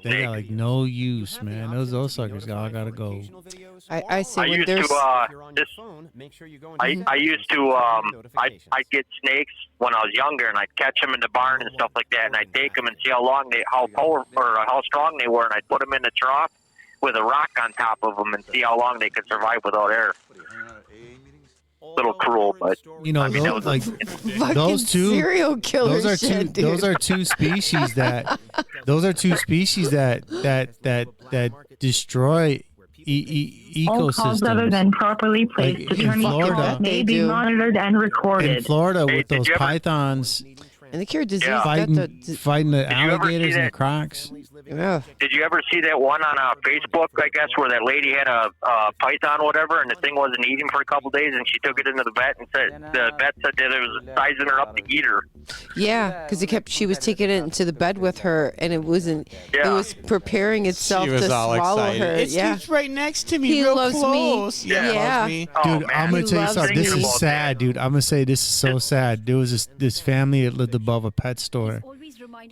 they got like no use, man. Those suckers all gotta go. I say I'd get snakes when I was younger, and I'd catch them in the barn and stuff like that, and I'd take them and see how strong they were, and I'd put them in the trough with a rock on top of them and see how long they could survive without air. Little cruel, but you know, those two serial killers. Those are two species that destroy ecosystems. All calls other than properly placed like attorney calls may be monitored and recorded. In Florida, with those pythons. And they cure disease. Fighting the alligators and the crocs. Yeah. Did you ever see that one on Facebook, I guess, where that lady had a python or whatever, and the thing wasn't eating for a couple of days, and she took it into the vet and said the vet said that it was sizing her up to eat her. Yeah, because she was taking it into the bed with her, and it wasn't. Yeah. It was preparing itself She was to all swallow excited. her. It's right next to me. He real loves close. me. Yeah, loves me. Dude, I'm gonna tell you something. This is sad, dude. I'm gonna say this is so sad. There was this family that lived above a pet store,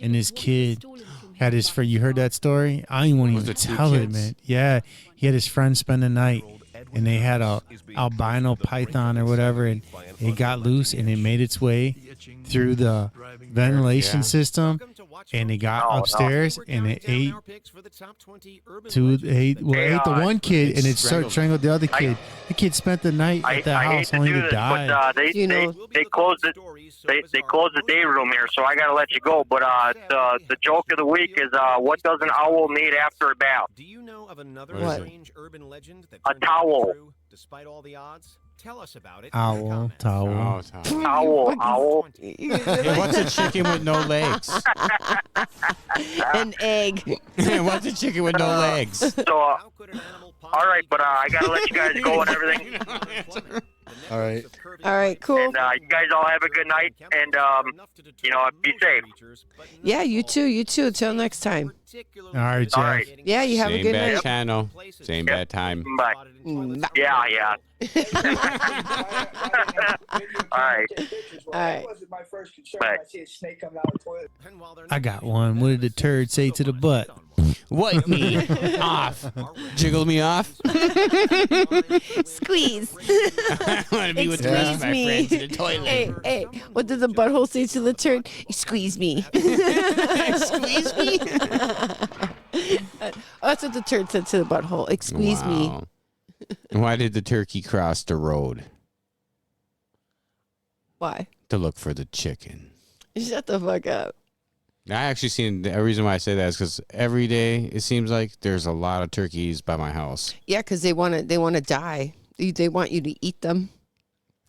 and this kid had his friend. You heard that story? I don't even want to tell it, man. Yeah, he had his friend spend the night, and they had a albino python or whatever, and it got loose and it made its way through the ventilation system, and it got upstairs and it ate the one kid, and it strangled the other kid. The kid spent the night at the house only to die. But they closed it. They closed the day room here, so I got to let you go. But the joke of the week is what does an owl need after a bath? Do you know of another strange urban legend that a towel. True, despite all the odds? Tell us about it. Owl. Owl. Hey, what's a chicken with no legs? An egg. What's a chicken with no legs? So, all right, but I got to let you guys go and everything. All right. All right, cool. And you guys all have a good night, and be safe. Yeah, you too. You too. Till next time. All right, Jeff. All right. Yeah, you have Same a good bad night. channel. Same bad time. Bye. Yeah. All right. All right. Bye. I got one. What did the turd say to the butt? What me? Off. Jiggle me off. Squeeze. I want to be with the rest of my friends in the toilet. Hey, what did the butthole say to the turd? Squeeze me. Squeeze me. That's what the turd said to the butthole. Squeeze me. Why did the turkey cross the road? Why? To look for the chicken. Shut the fuck up. I actually seen the reason why I say that is because every day it seems like there's a lot of turkeys by my house. Yeah, because they want to die. They want you to eat them.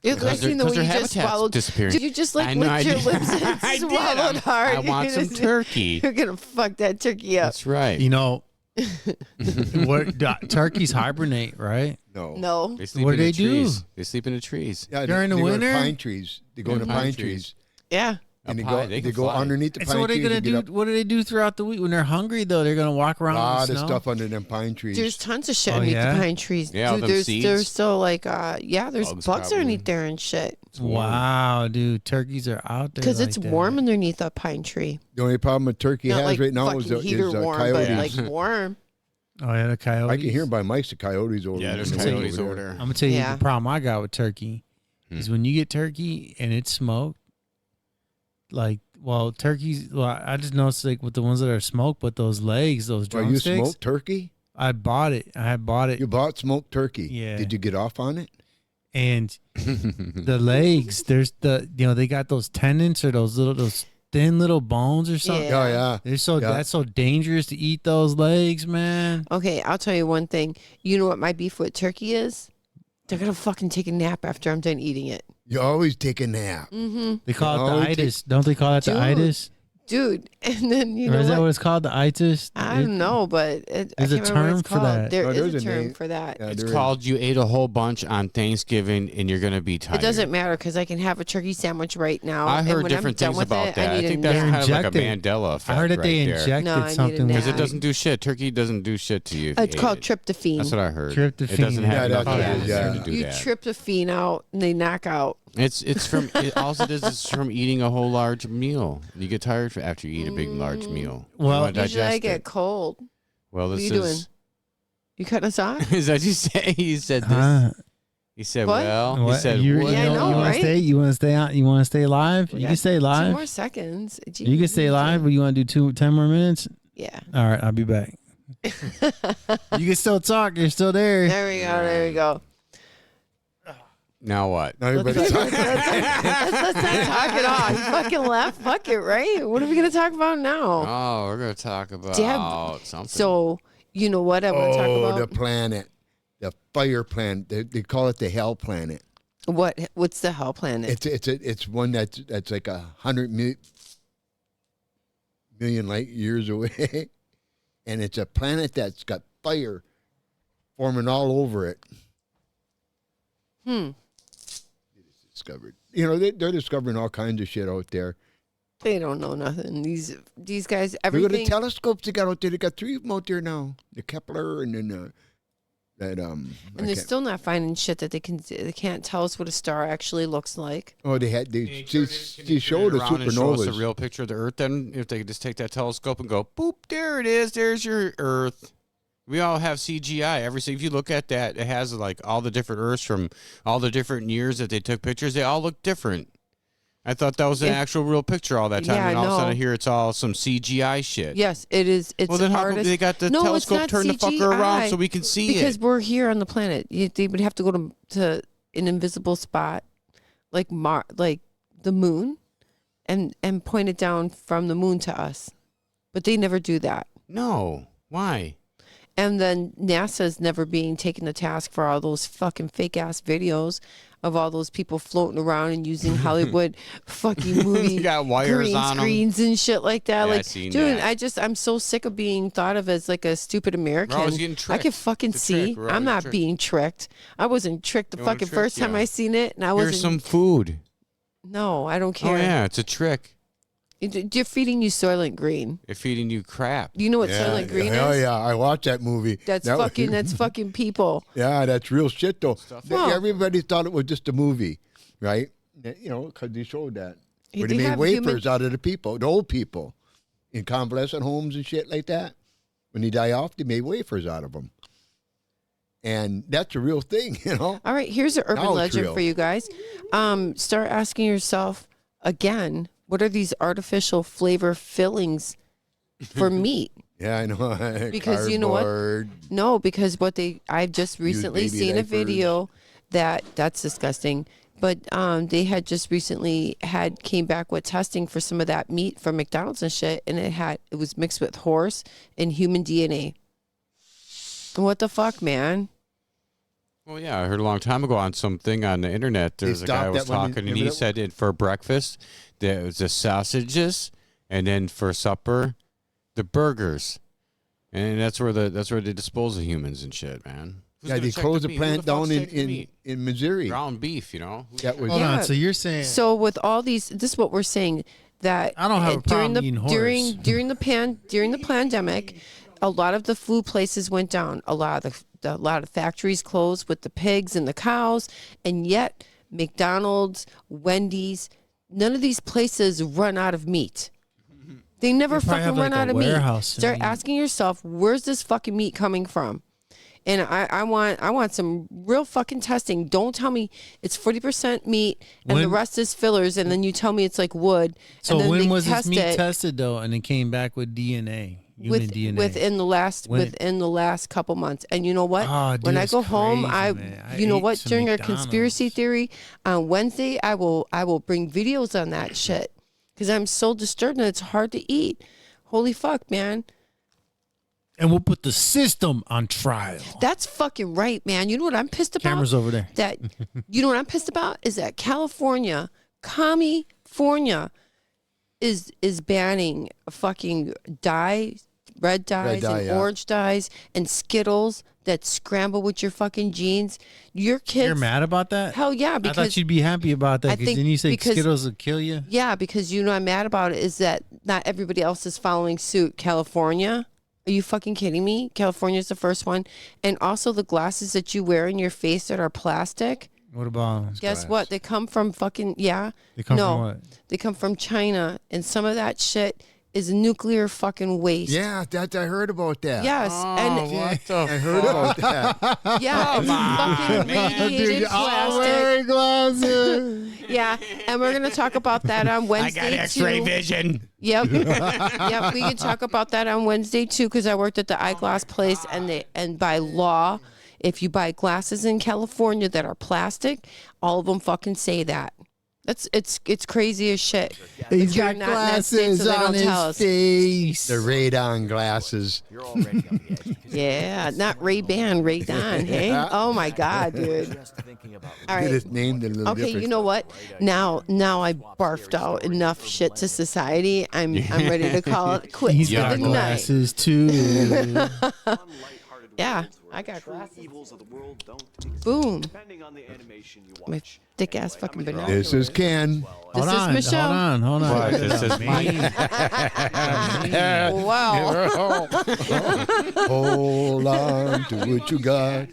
Because the way their you just swallowed. disappearing. Did you just licked your lips and swallowed hard? I want some turkey. You're gonna fuck that turkey up. That's right. You know, turkeys hibernate, right? No. They sleep what in do the they do? trees. They sleep in the trees. Yeah, during the they winter. Go to pine trees. They go into pine trees. Yeah. And they can go fly. underneath the pine trees. So what are they gonna do? Up. What do they do throughout the week when they're hungry? Though they're gonna walk around. A lot in of the snow? stuff under them pine trees. There's tons of shit underneath the pine trees. Yeah, dude, them there's seeds. still like there's bugs probably. underneath there and shit. Wow, dude, turkeys are out there Because like it's that. warm underneath a pine tree. The only problem a turkey Not has like right now is fucking heater warm, coyotes. but like warm. Oh yeah, the coyotes. I can hear by Mike's the coyotes over there. Yeah, there's coyotes over there. I'm gonna tell you Yeah. the problem I got with turkey is when you get turkey and it's smoked, like Well, turkeys. Well, I just noticed like with the ones that are smoked, but those legs, those drumsticks. You smoked turkey? I bought it. I had bought it. You bought smoked turkey. Yeah. Did you get off on it? And the legs, there's they got those tendons or those thin little bones or something. Yeah. Oh yeah. That's so dangerous to eat those legs, man. Okay, I'll tell you one thing. You know what my beef with turkey is? They're gonna fucking take a nap after I'm done eating it. You always take a nap. Mm-hmm. They call it the itis. Don't they call it the itis? Dude, and then or is that what it's called? The itis? I don't know, but there's a term for that. There is a term for that. Yeah, it's called you ate a whole bunch on Thanksgiving and you're gonna be tired. It doesn't matter because I can have a turkey sandwich right now. I heard and different things about that. I think that's They're kind of like a injected. Mandela effect. I heard that they injected something because it doesn't do shit. Turkey doesn't do shit to you. It's called tryptophan. That's what I heard. Tryptophan. It doesn't have enough to do You that. tryptophan out and they knock out. It's from all it is from eating a whole large meal. You get tired after you eat a big large meal. Well, usually I get cold. Well, this what are you doing? You cutting us off? Is that what you say? You said this. He said, what? well. What? He said, you well. Yeah, I know, right? You want to stay on? You want to stay live? You can stay live. 2 more seconds. You can stay live, but you want to do 10 more minutes? Yeah. All right, I'll be back. You can still talk. You're still there. There we go. There we go. Now what? Now everybody's talking. Let's not talk it off. You fucking left. Fuck it, right? What are we going to talk about now? Oh, we're going to talk about something. So, you know what I want to talk about? The planet. The fire planet. They call it the hell planet. What's the hell planet? It's one that's like 100 million light years away. And it's a planet that's got fire forming all over it. Discovered. They're discovering all kinds of shit out there. They don't know nothing. These guys, Look everything. at the telescopes they got out there. They got 3 of them out there now. The Kepler and then and they're still not finding shit that they can't tell us what a star actually looks like. Oh, they showed the and show us supernovas. a real picture of the Earth. Then, if they could just take that telescope and go, boop, there it is. There's your Earth. We all have CGI. If you look at that, it has like all the different Earths from all the different years that they took pictures. They all look different. I thought that was an actual real picture all that time, and all of a sudden here it's all some CGI shit. Yes, it is. It's well, then how come they got the telescope turned the fucker around so we can see because we're here on the planet. They would have to go to an invisible spot, like the moon, and point it down from the moon to us. But they never do that. No. Why? And then NASA's never being taken to task for all those fucking fake ass videos of all those people floating around and using Hollywood fucking movie you got wires green on screens them. and shit like that. Yeah, like, I seen dude, that. I'm so sick of being thought of as like a stupid American. We're always getting tricked. I can fucking It's a see. trick. We're I'm always not tricked. being tricked. I wasn't tricked the You wanna fucking trick? first time Yeah. I seen it, and I wasn't. Here's some food. No, I don't care. Oh yeah, it's a trick. You're feeding you Soylent Green. They're feeding you crap. You know what Soylent Green Oh is? yeah, I watched that movie. That's fucking people. Yeah, that's real shit though. Well- Everybody thought it was just a movie, right? Because they showed that. Where they They made have wafers out of the old people, in convalescent homes and shit like that. When they die off, they made wafers out of them. And that's a real thing, All right, here's an urban Now it's legend real. for you guys. Start asking yourself again, what are these artificial flavor fillings for meat? Yeah, I know. Because you know what? Cardboard. No, because I've just recently baby seen a diapers. video that's disgusting. But they had just recently came back with testing for some of that meat from McDonald's and shit, and it was mixed with horse and human DNA. What the fuck, man? Well, yeah, I heard a long time ago on something on the internet. There was a guy who was talking, and he said for breakfast there was the sausages, and then for supper the burgers, and that's where they dispose of humans and shit, man. Who's Yeah, gonna they check closed the the meat? plant Who the fuck's down checking the meat? in Missouri. Ground beef, That was Hold on. So you're saying So with all these, this is what we're saying that I don't have a during problem eating horse. during the pandemic, a lot of the food places went down. A lot of factories closed with the pigs and the cows, and yet McDonald's, Wendy's, none of these places run out of meat. They never They probably fucking have, run like, out a of meat. warehouse Start and- asking yourself, where's this fucking meat coming from? And I want some real fucking testing. Don't tell me it's 40% meat and the rest is fillers, and then you tell me it's like wood. So and then when was this meat tested though, and it came back with DNA? DNA. Within the last couple months. And you know what? Oh, dude, when I go home, you know what? During our McDonald's. conspiracy theory on Wednesday, I will bring videos on that shit because I'm so disturbed and it's hard to eat. Holy fuck, man. And we'll put the system on trial. That's fucking right, man. You know what I'm pissed about? Cameras over there. You know what I'm pissed about is that California is banning fucking red dyes and orange dyes and Skittles that scramble with your fucking jeans. Your kids. You're mad about that? Hell yeah. Because I thought you'd be happy about that. Because then you say Skittles will kill you. Yeah, because you know I'm mad about it is that not everybody else is following suit. California. Are you fucking kidding me? California's the first one. And also the glasses that you wear in your face that are plastic. What about Guess what? They come from fucking They come from what? They come from China, and some of that shit is nuclear fucking waste. Yeah, I heard about that. Yes, and I heard about that. Yeah, it's fucking radiated plastic. Glasses. Yeah, and we're gonna talk about that on Wednesday. I got X-ray too. vision. Yep, yep. We can talk about that on Wednesday too, because I worked at the eyeglass place, and by law, if you buy glasses in California that are plastic, all of them fucking say that. It's crazy as shit. He's got glasses on his face. The radon glasses. Yeah, not Ray-Ban, Ray-Don, hey? Oh my God, dude. All right. Just named it a little Okay, different. you know what? Now I barfed out enough shit to society. I'm ready to call it quits He's for got the night. glasses too. Yeah, I got glasses. Boom. My thick ass fucking banana. This is Ken. This is Michelle. Hold on. What? This is Mike. Wow. Hold on to what you got.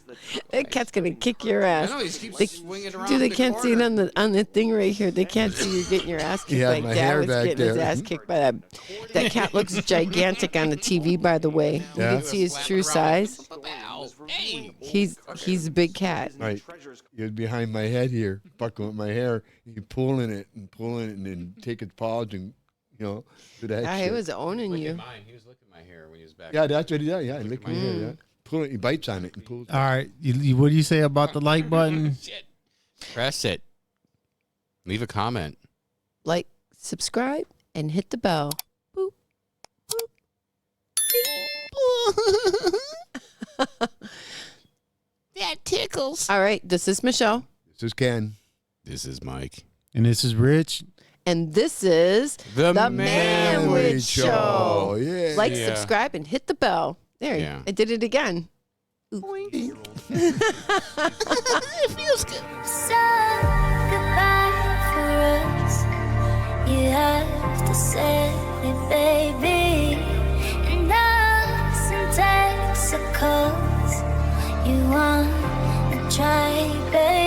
That cat's gonna kick your ass. I know, he keeps swinging around. Dude, they can't see it on the thing right here. They can't see you getting your ass kicked Yeah, like my Dad hair was back getting his there. ass kicked by that. That cat looks gigantic on the TV, by the way. You Yeah. can see his true size. He's a big cat. Right. You're behind my head here, fucking with my hair. You're pulling it, and then take his paws and, do that Yeah, shit. he was owning you. Mine. He was licking my hair when he was back. Yeah, that's what he does. Yeah, licking my hair. Yeah. Pull it, he bites on it and pulls it. All right. What do you say about the like button? Press it. Leave a comment. Like, subscribe, and hit the bell. Boop. Boop. That tickles. All right, this is Michelle. This is Ken. This is Mike. And this is Rich. And this is The Manwich Show. Yeah. Like, Yeah. subscribe, and hit the bell. There, Yeah. I did it again. It feels good. Goodbye for us. You have to say it, baby. And us in Texas, you wanna try, baby.